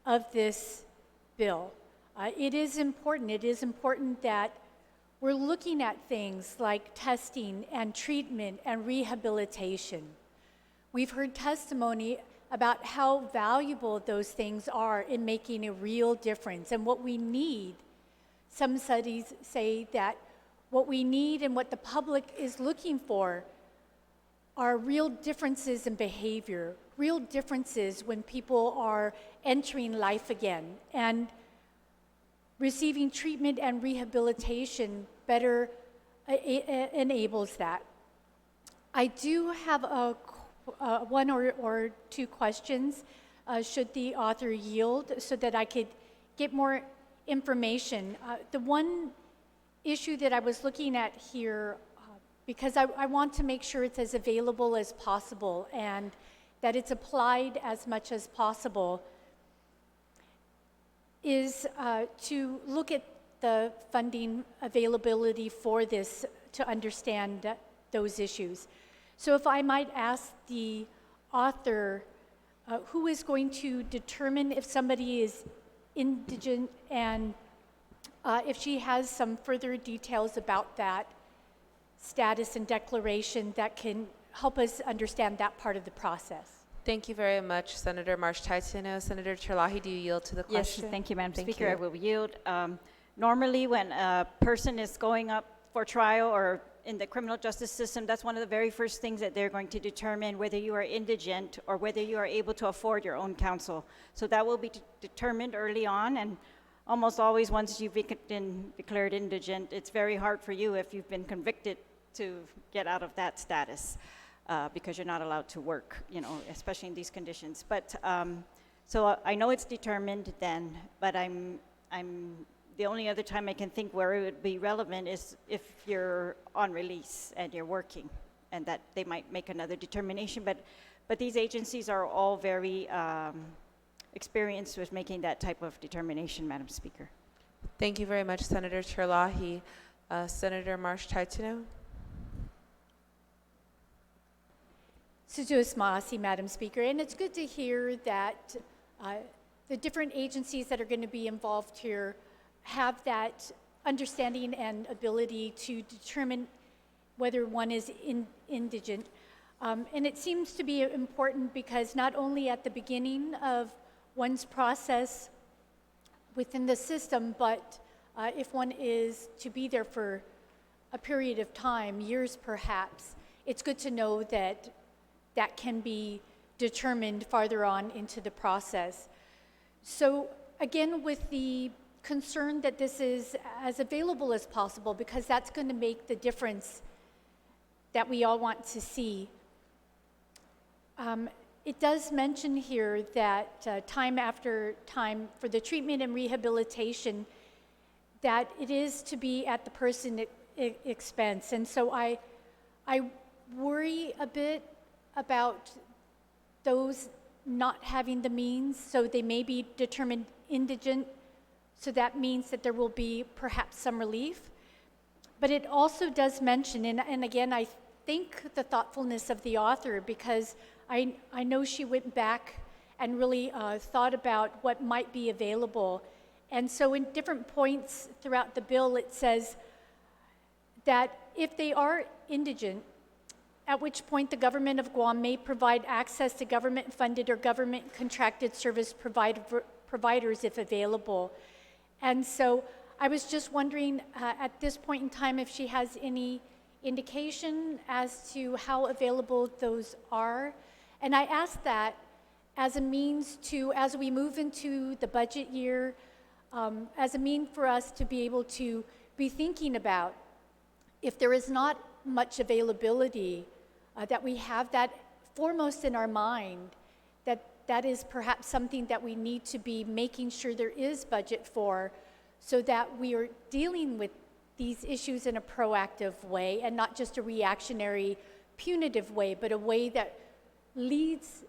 of this bill. It is important that we're looking at things like testing and treatment and rehabilitation. We've heard testimony about how valuable those things are in making a real difference. And what we need, some studies say that what we need and what the public is looking for are real differences in behavior, real differences when people are entering life again. And receiving treatment and rehabilitation better enables that. I do have one or two questions, should the author yield, so that I could get more information. The one issue that I was looking at here, because I want to make sure it's as available as possible and that it's applied as much as possible, is to look at the funding availability for this to understand those issues. So if I might ask the author, who is going to determine if somebody is indigent, and if she has some further details about that status and declaration that can help us understand that part of the process. Thank you very much, Senator Marsh-Titano. Senator Terlahi, do you yield to the question? Yes, thank you, Madam Thank Speaker. you. I will yield. Normally, when a person is going up for trial or in the criminal justice system, that's one of the very first things that they're going to determine, whether you are indigent or whether you are able to afford your own counsel. So that will be determined early on, and almost always once you've been declared indigent, it's very hard for you, if you've been convicted, to get out of that status. Because you're not allowed to work, you know, especially in these conditions. But so I know it's determined then, but I'm the only other time I can think where it would be relevant is if you're on release and you're working, and that they might make another determination. But these agencies are all very experienced with making that type of determination, Madam Speaker. Thank you very much, Senator Terlahi. Senator Marsh-Titano. Sujuis Maasi, Madam Speaker, and it's good to hear that the different agencies that are going to be involved here have that understanding and ability to determine whether one is indigent. And it seems to be important because not only at the beginning of one's process within the system, but if one is to be there for a period of time, years perhaps, it's good to know that that can be determined farther on into the process. So again, with the concern that this is as available as possible, because that's going to make the difference that we all want to see. It does mention here that time after time for the treatment and rehabilitation, that it is to be at the person expense. And so I worry a bit about those not having the means, so they may be determined indigent, so that means that there will be perhaps some relief. But it also does mention, and again, I thank the thoughtfulness of the author, because I know she went back and really thought about what might be available. And so in different points throughout the bill, it says that if they are indigent, at which point the government of Guam may provide access to government-funded or government-contracted service providers if available. And so I was just wondering at this point in time if she has any indication as to how available those are. And I ask that as a means to, as we move into the budget year, as a mean for us to be able to be thinking about if there is not much availability, that we have that foremost in our mind, that is perhaps something that we need to be making sure there is budget for, so that we are dealing with these issues in a proactive way and not just a reactionary, punitive way, but a way that leads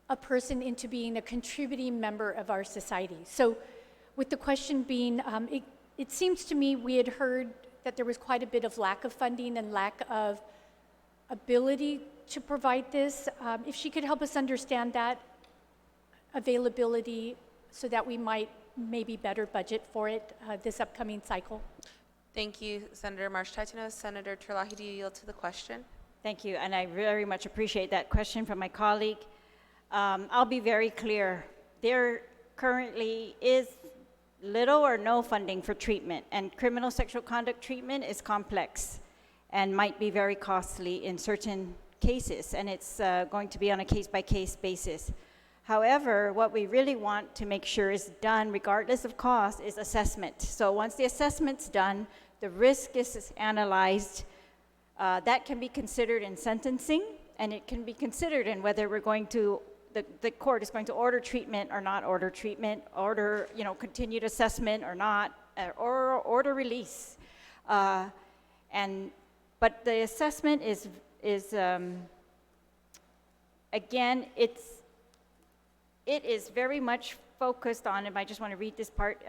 a person into being a contributing member of our society. So with the question being, it seems to me we had heard that there was quite a bit of lack of funding and lack of ability to provide this. If she could help us understand that availability so that we might maybe better budget for it this upcoming cycle. Thank you, Senator Marsh-Titano. Senator Terlahi, do you yield to the question? Thank you, and I very much appreciate that question from my colleague. I'll be very clear. There currently is little or no funding for treatment, and criminal sexual conduct treatment is complex and might be very costly in certain cases, and it's going to be on a case-by-case basis. However, what we really want to make sure is done, regardless of cost, is assessment. So once the assessment's done, the risk is analyzed. That can be considered in sentencing, and it can be considered in whether we're going to, the court is going to order treatment or not order treatment, order, continued assessment or not, or order release. But the assessment is again, it is very much focused on, and I just want to read this part,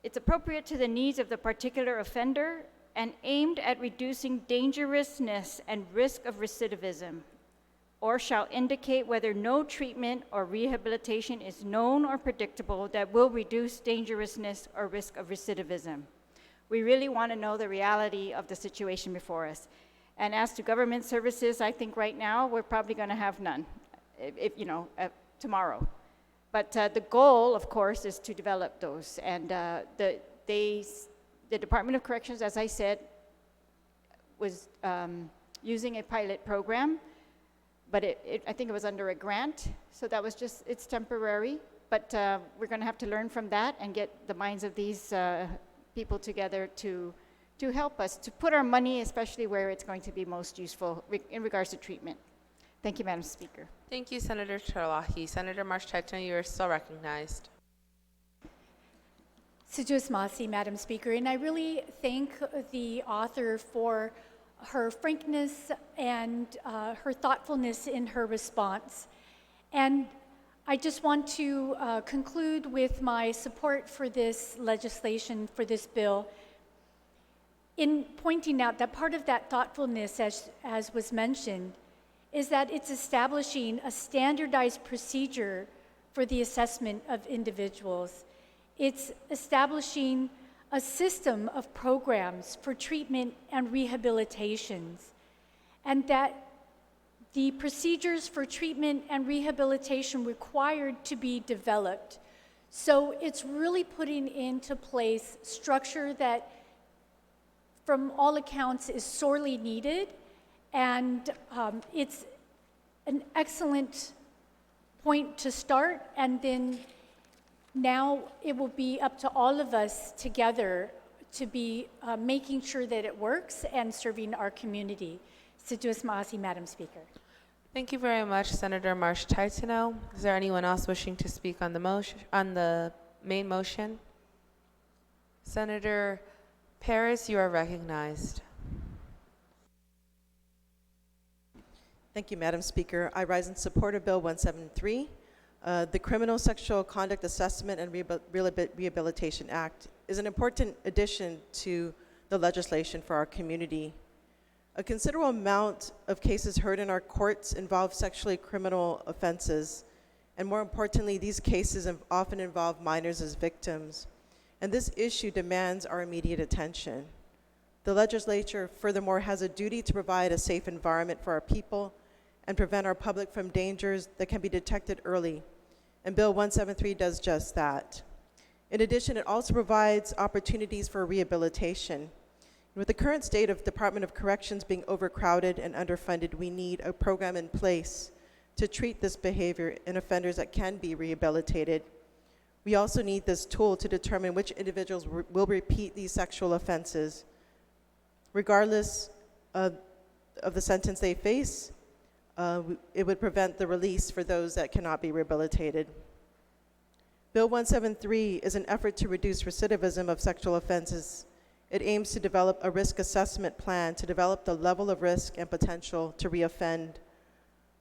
it's appropriate to the needs of the particular offender and aimed at reducing dangerousness and risk of recidivism, or shall indicate whether no treatment or rehabilitation is known or predictable that will reduce dangerousness or risk of recidivism. We really want to know the reality of the situation before us. And as to government services, I think right now we're probably going to have none, tomorrow. But the goal, of course, is to develop those. And the Department of Corrections, as I said, was using a pilot program, but I think it was under a grant, so that was just, it's temporary. But we're going to have to learn from that and get the minds of these people together to help us, to put our money, especially where it's going to be most useful in regards to treatment. Thank you, Madam Speaker. Thank you, Senator Terlahi. Senator Marsh-Taitano, you are still recognized. Sijuis Masi, Madam Speaker, and I really thank the author for her frankness and her thoughtfulness in her response. And I just want to conclude with my support for this legislation, for this bill, in pointing out that part of that thoughtfulness, as was mentioned, is that it's establishing a standardized procedure for the assessment of individuals. It's establishing a system of programs for treatment and rehabilitations, and that the procedures for treatment and rehabilitation required to be developed. So it's really putting into place structure that, from all accounts, is sorely needed, and it's an excellent point to start, and then now it will be up to all of us together to be making sure that it works and serving our community. Sijuis Masi, Madam Speaker. Thank you very much, Senator Marsh-Taitano. Is there anyone else wishing to speak on the motion, on the main motion? Senator Perez, you are recognized. Thank you, Madam Speaker. I rise in support of Bill 173. The Criminal Sexual Conduct Assessment and Rehabilitation Act is an important addition to the legislation for our community. A considerable amount of cases heard in our courts involve sexually criminal offenses, and more importantly, these cases often involve minors as victims, and this issue demands our immediate attention. The legislature, furthermore, has a duty to provide a safe environment for our people and prevent our public from dangers that can be detected early, and Bill 173 does just that. In addition, it also provides opportunities for rehabilitation. With the current state of Department of Corrections being overcrowded and underfunded, we need a program in place to treat this behavior in offenders that can be rehabilitated. We also need this tool to determine which individuals will repeat these sexual offenses, regardless of the sentence they face. It would prevent the release for those that cannot be rehabilitated. Bill 173 is an effort to reduce recidivism of sexual offenses. It aims to develop a risk assessment plan to develop the level of risk and potential to reoffend.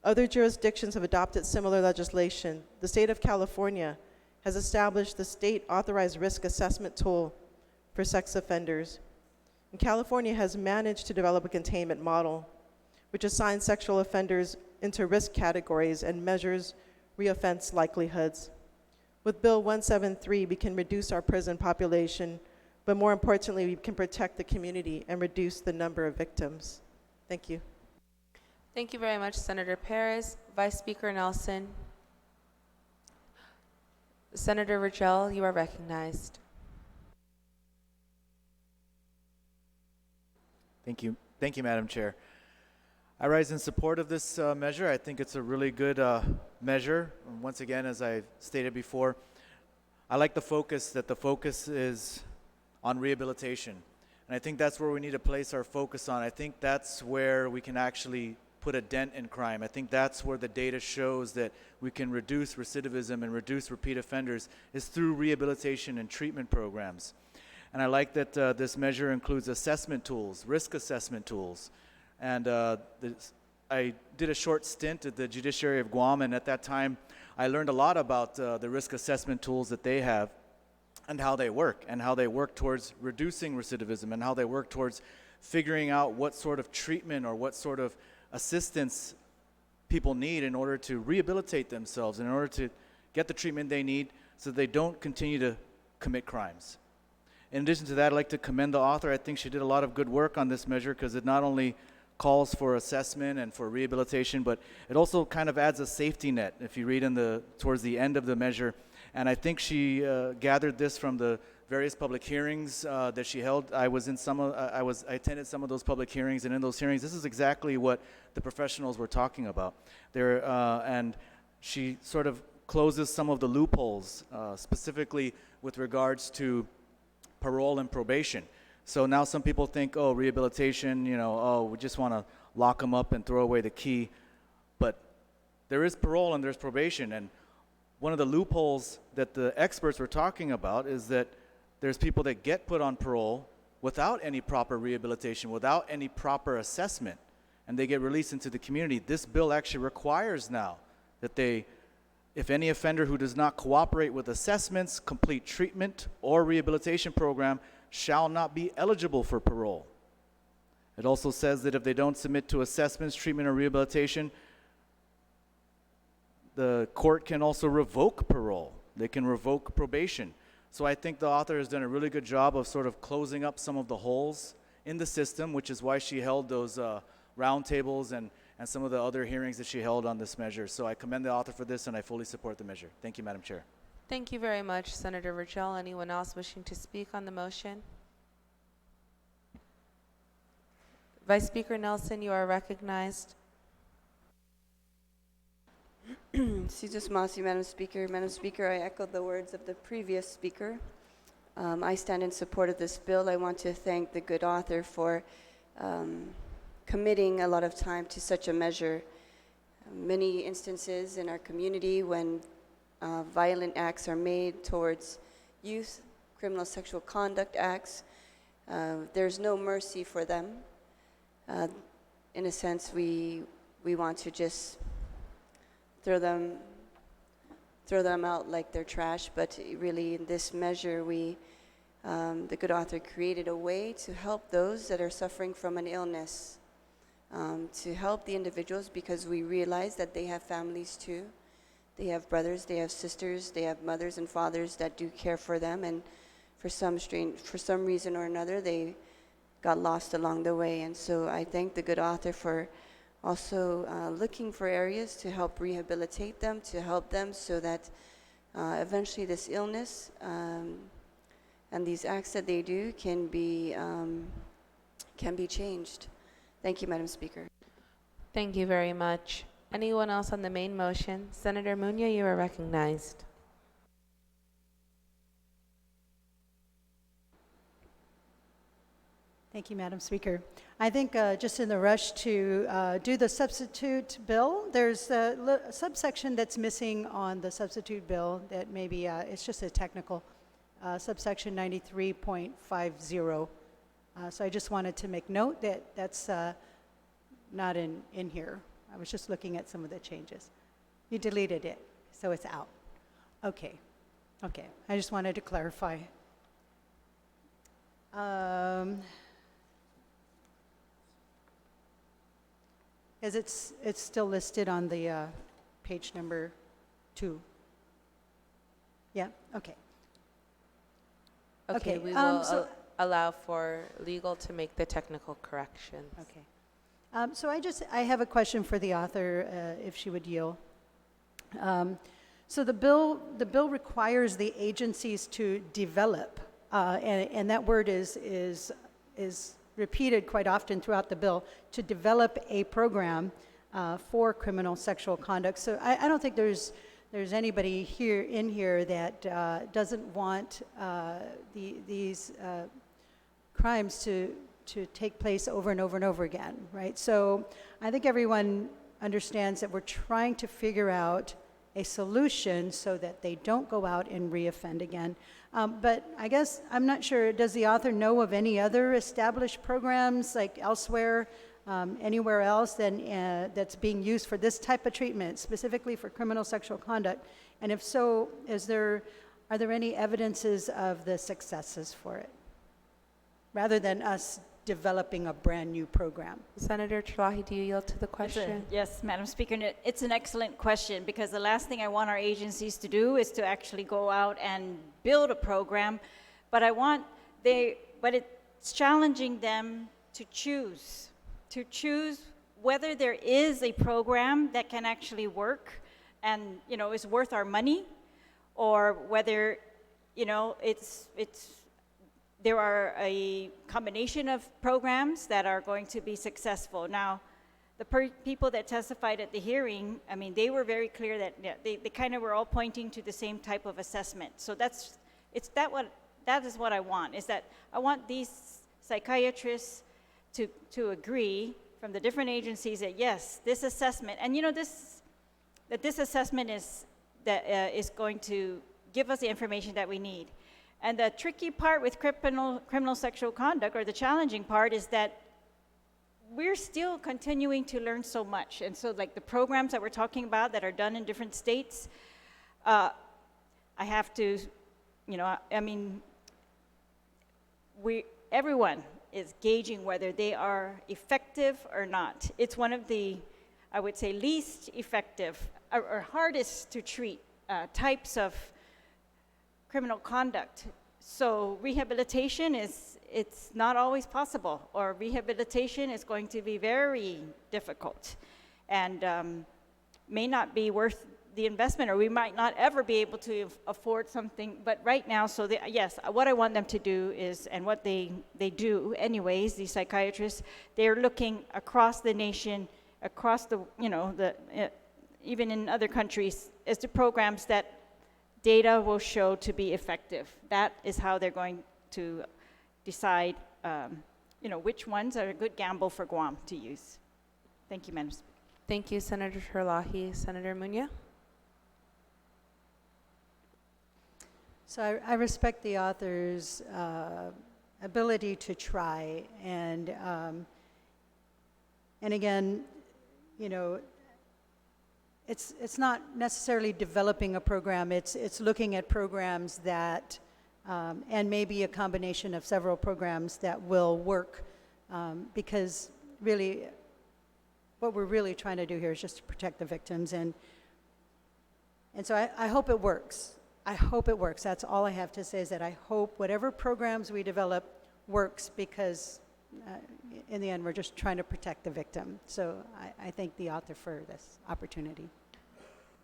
Other jurisdictions have adopted similar legislation. The state of California has established the state-authorized risk assessment tool for sex offenders. And California has managed to develop a containment model, which assigns sexual offenders into risk categories and measures reoffense likelihoods. With Bill 173, we can reduce our prison population but more importantly, we can protect the community and reduce the number of victims. Thank you. Thank you very much, Senator Perez. Vice Speaker Nelson. Senator Rachel, you are recognized. Thank you. Thank you, Madam Chair. I rise in support of this measure. I think it's a really good measure. And once again, as I stated before, I like the focus is on rehabilitation. And I think that's where we need to place our focus on. I think that's where we can actually put a dent in crime. I think that's where the data shows that we can reduce recidivism and reduce repeat offenders is through rehabilitation and treatment programs. And I like that this measure includes assessment tools, risk assessment tools. And I did a short stint at the Judiciary of Guam, and at that time, I learned a lot about the risk assessment tools that they have and how they work towards reducing recidivism, and how they work towards figuring out what sort of treatment or what sort of assistance people need in order to rehabilitate themselves, in order to get the treatment they need so they don't continue to commit crimes. In addition to that, I'd like to commend the author. I think she did a lot of good work on this measure because it not only calls for assessment and for rehabilitation, but it also kind of adds a safety net if you read towards the end of the measure. And I think she gathered this from the various public hearings that she held. I attended some of those public hearings, and in those hearings, this is exactly what the professionals were talking about. And she sort of closes some of the loopholes, specifically with regards to parole and probation. So now some people think, oh, rehabilitation, we just want to lock them up and throw away the key. But there is parole and there's probation. And one of the loopholes that the experts were talking about is that there's people that get put on parole without any proper rehabilitation, without any proper assessment, and they get released into the community. This bill actually requires now that if any offender who does not cooperate with assessments, complete treatment, or rehabilitation program shall not be eligible for parole. It also says that if they don't submit to assessments, treatment, or rehabilitation, the court can also revoke parole. They can revoke probation. So I think the author has done a really good job of sort of closing up some of the holes in the system, which is why she held those roundtables and some of the other hearings that she held on this measure. So I commend the author for this, and I fully support the measure. Thank you, Madam Chair. Thank you very much, Senator Rachel. Anyone else wishing to speak on the motion? Vice Speaker Nelson, you are recognized. Caesar Masi, Madam Speaker. Madam Speaker, I echo the words of the previous speaker. I stand in support of this bill. I want to thank the good author for committing a lot of time to such a measure. Many instances in our community when violent acts are made towards youth, criminal sexual conduct acts, there's no mercy for them. In a sense, we want to just throw them out like they're trash, but really in this measure, the good author created a way to help those that are suffering from an illness, to help the individuals, because we realize that they have families too. They have brothers, they have sisters, they have mothers and fathers that do care for them, and for some reason or another, they got lost along the way. And so I thank the good author for also looking for areas to help rehabilitate them, to help them so that eventually this illness and these acts that they do can be changed. Thank you, Madam Speaker. Thank you very much. Anyone else on the main motion? Senator Munya, you are recognized. Thank you, Madam Speaker. I think just in the rush to do the substitute bill, there's a subsection that's missing on the substitute bill that maybe it's just a technical subsection 93.50. So I just wanted to make note that that's not in here. I was just looking at some of the changes. You deleted it, so it's out. Okay. I just wanted to clarify. As it's still listed on the page number 2. Yeah. Okay. Okay. We will. allow for legal to make the technical corrections. Okay. So I have a question for the author, if she would yield. So the bill requires the agencies to develop, and that word is repeated quite often throughout the bill, to develop a program for criminal sexual conduct. So I don't think there's anybody here that doesn't want these crimes to take place over and over and over again, right? So I think everyone understands that we're trying to figure out a solution so that they don't go out and reoffend again. But I guess I'm not sure, does the author know of any other established programs like elsewhere, anywhere else that's being used for this type of treatment, specifically for criminal sexual conduct? And if so, are there any evidences of the successes for it, rather than us developing a brand new program? Senator Terlahi, do you yield to the question? Yes, Madam Speaker, and it's an excellent question, because the last thing I want our agencies to do is to actually go out and build a program, but it's challenging them to choose whether there is a program that can actually work and, is worth our money, or whether, there are a combination of programs that are going to be successful. Now, the people that testified at the hearing, they were very clear that they kind of were all pointing to the same type of assessment. So that is what I want, is that I want these psychiatrists to agree from the different agencies that yes, this assessment, and this assessment is going to give us the information that we need. And the tricky part with criminal sexual conduct, or the challenging part, is that we're still continuing to learn so much. And so, like the programs that we're talking about that are done in different states, I have to, everyone is gauging whether they are effective or not. It's one of the, I would say, least effective or hardest to treat types of criminal conduct. So rehabilitation it's not always possible, or rehabilitation is going to be very difficult and may not be worth the investment, or we might not ever be able to afford something. But right now, yes, what I want them to do is, and what they do anyways, these psychiatrists, they're looking across the nation, across the, even in other countries, as to programs that data will show to be effective. That is how they're going to decide, which ones are a good gamble for Guam to use. Thank you, Madam Speaker. Thank you, Senator Terlahi. Senator Munya? So I respect the author's ability to try, and again, it's not necessarily developing a program. It's looking at programs that, and maybe a combination of several programs that will work, because really, what we're really trying to do here is just to protect the victims, and so I hope it works. I hope it works. That's all I have to say, is that I hope whatever programs we develop works, because in the end, we're just trying to protect the victim. So I thank the author for this opportunity.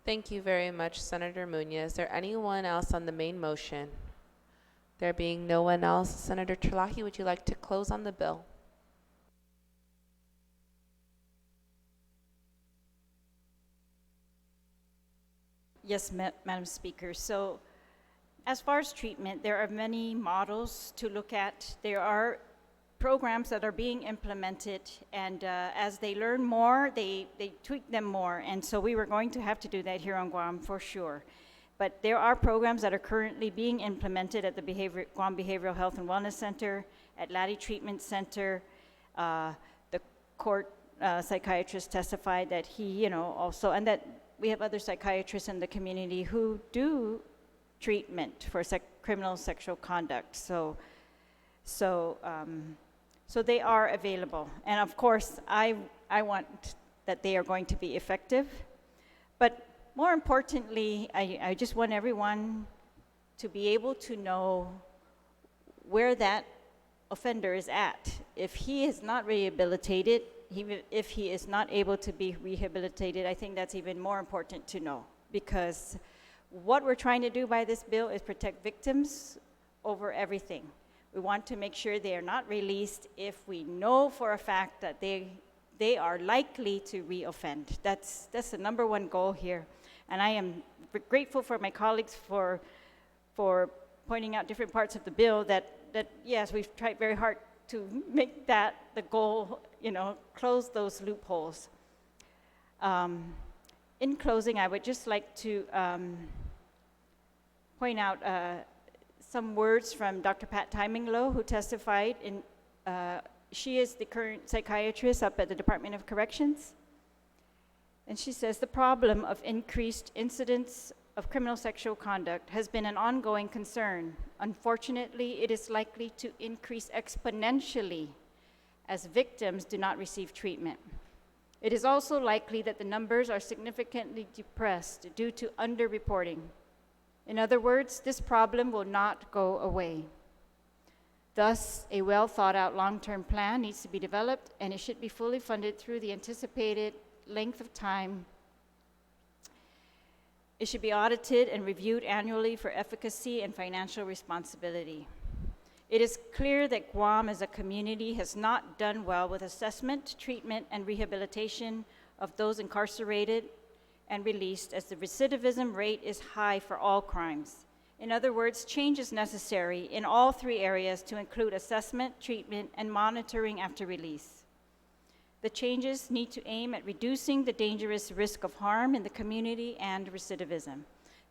Thank you very much, Senator Munya. Is there anyone else on the main motion? There being no one else, Senator Terlahi, would you like to close on the bill? Yes, Madam Speaker. So as far as treatment, there are many models to look at. There are programs that are being implemented, and as they learn more, they tweak them more. And so we were going to have to do that here on Guam for sure. But there are programs that are currently being implemented at the Guam Behavioral Health and Wellness Center, at Laddie Treatment Center. The court psychiatrist testified that he, also, and that we have other psychiatrists in the community who do treatment for criminal sexual conduct. So they are available. And of course, I want that they are going to be effective. But more importantly, I just want everyone to be able to know where that offender is at. If he is not rehabilitated, if he is not able to be rehabilitated, I think that's even more important to know, because what we're trying to do by this bill is protect victims over everything. We want to make sure they are not released if we know for a fact that they are likely to reoffend. That's the number one goal here. And I am grateful for my colleagues for pointing out different parts of the bill that yes, we've tried very hard to make that the goal, close those loopholes. In closing, I would just like to point out some words from Dr. Pat Timinglow, who testified in, she is the current psychiatrist up at the Department of Corrections. And she says, the problem of increased incidents of criminal sexual conduct has been an ongoing concern. Unfortunately, it is likely to increase exponentially as victims do not receive treatment. It is also likely that the numbers are significantly depressed due to underreporting. In other words, this problem will not go away. Thus, a well-thought-out long-term plan needs to be developed, and it should be fully funded through the anticipated length of time. It should be audited and reviewed annually for efficacy and financial responsibility. It is clear that Guam as a community has not done well with assessment, treatment, and rehabilitation of those incarcerated and released, as the recidivism rate is high for all crimes. In other words, change is necessary in all three areas to include assessment, treatment, and monitoring after release. The changes need to aim at reducing the dangerous risk of harm in the community and recidivism.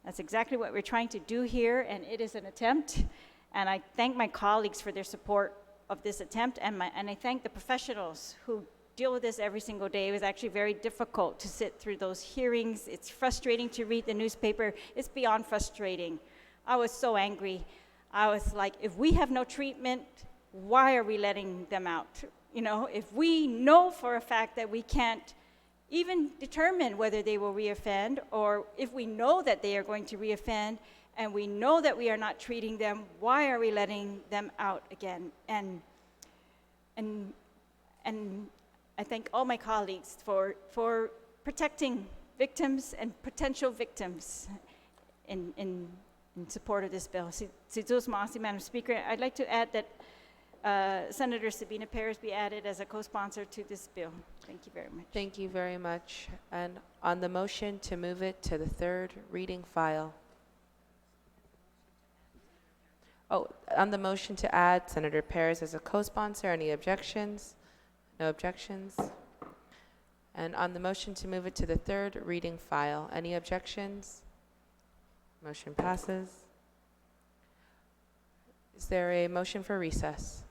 That's exactly what we're trying to do here, and it is an attempt. And I thank my colleagues for their support of this attempt, and I thank the professionals who deal with this every single day. It was actually very difficult to sit through those hearings. It's frustrating to read the newspaper. It's beyond frustrating. I was so angry. I was like, if we have no treatment, why are we letting them out? If we know for a fact that we can't even determine whether they will reoffend, or if we know that they are going to reoffend, and we know that we are not treating them, why are we letting them out again? And I thank all my colleagues for protecting victims and potential victims in support of this bill. Madam Speaker, I'd like to add that Senator Sabina Perez be added as a co-sponsor to this bill. Thank you very much. Thank you very much. And on the motion to move it to the third reading file. Oh, on the motion to add Senator Perez as a co-sponsor, any objections? No objections. And on the motion to move it to the third reading file, any objections? Motion passes. Is there a motion for recess?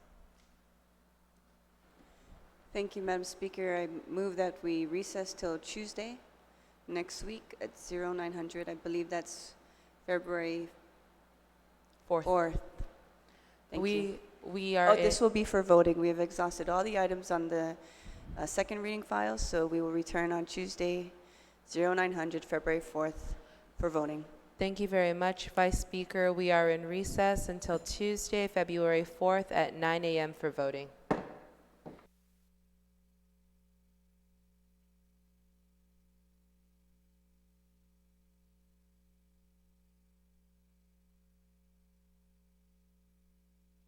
Thank you, Madam Speaker. I move that we recess till Tuesday next week at 0900. I believe that's February 4th. Thank you. We are. Oh, this will be for voting. We have exhausted all the items on the second reading file, so we will return on Tuesday, 0900, February 4th, for voting. Thank you very much, Vice Speaker. We are in recess until Tuesday, February 4th at 9 a.m. for voting.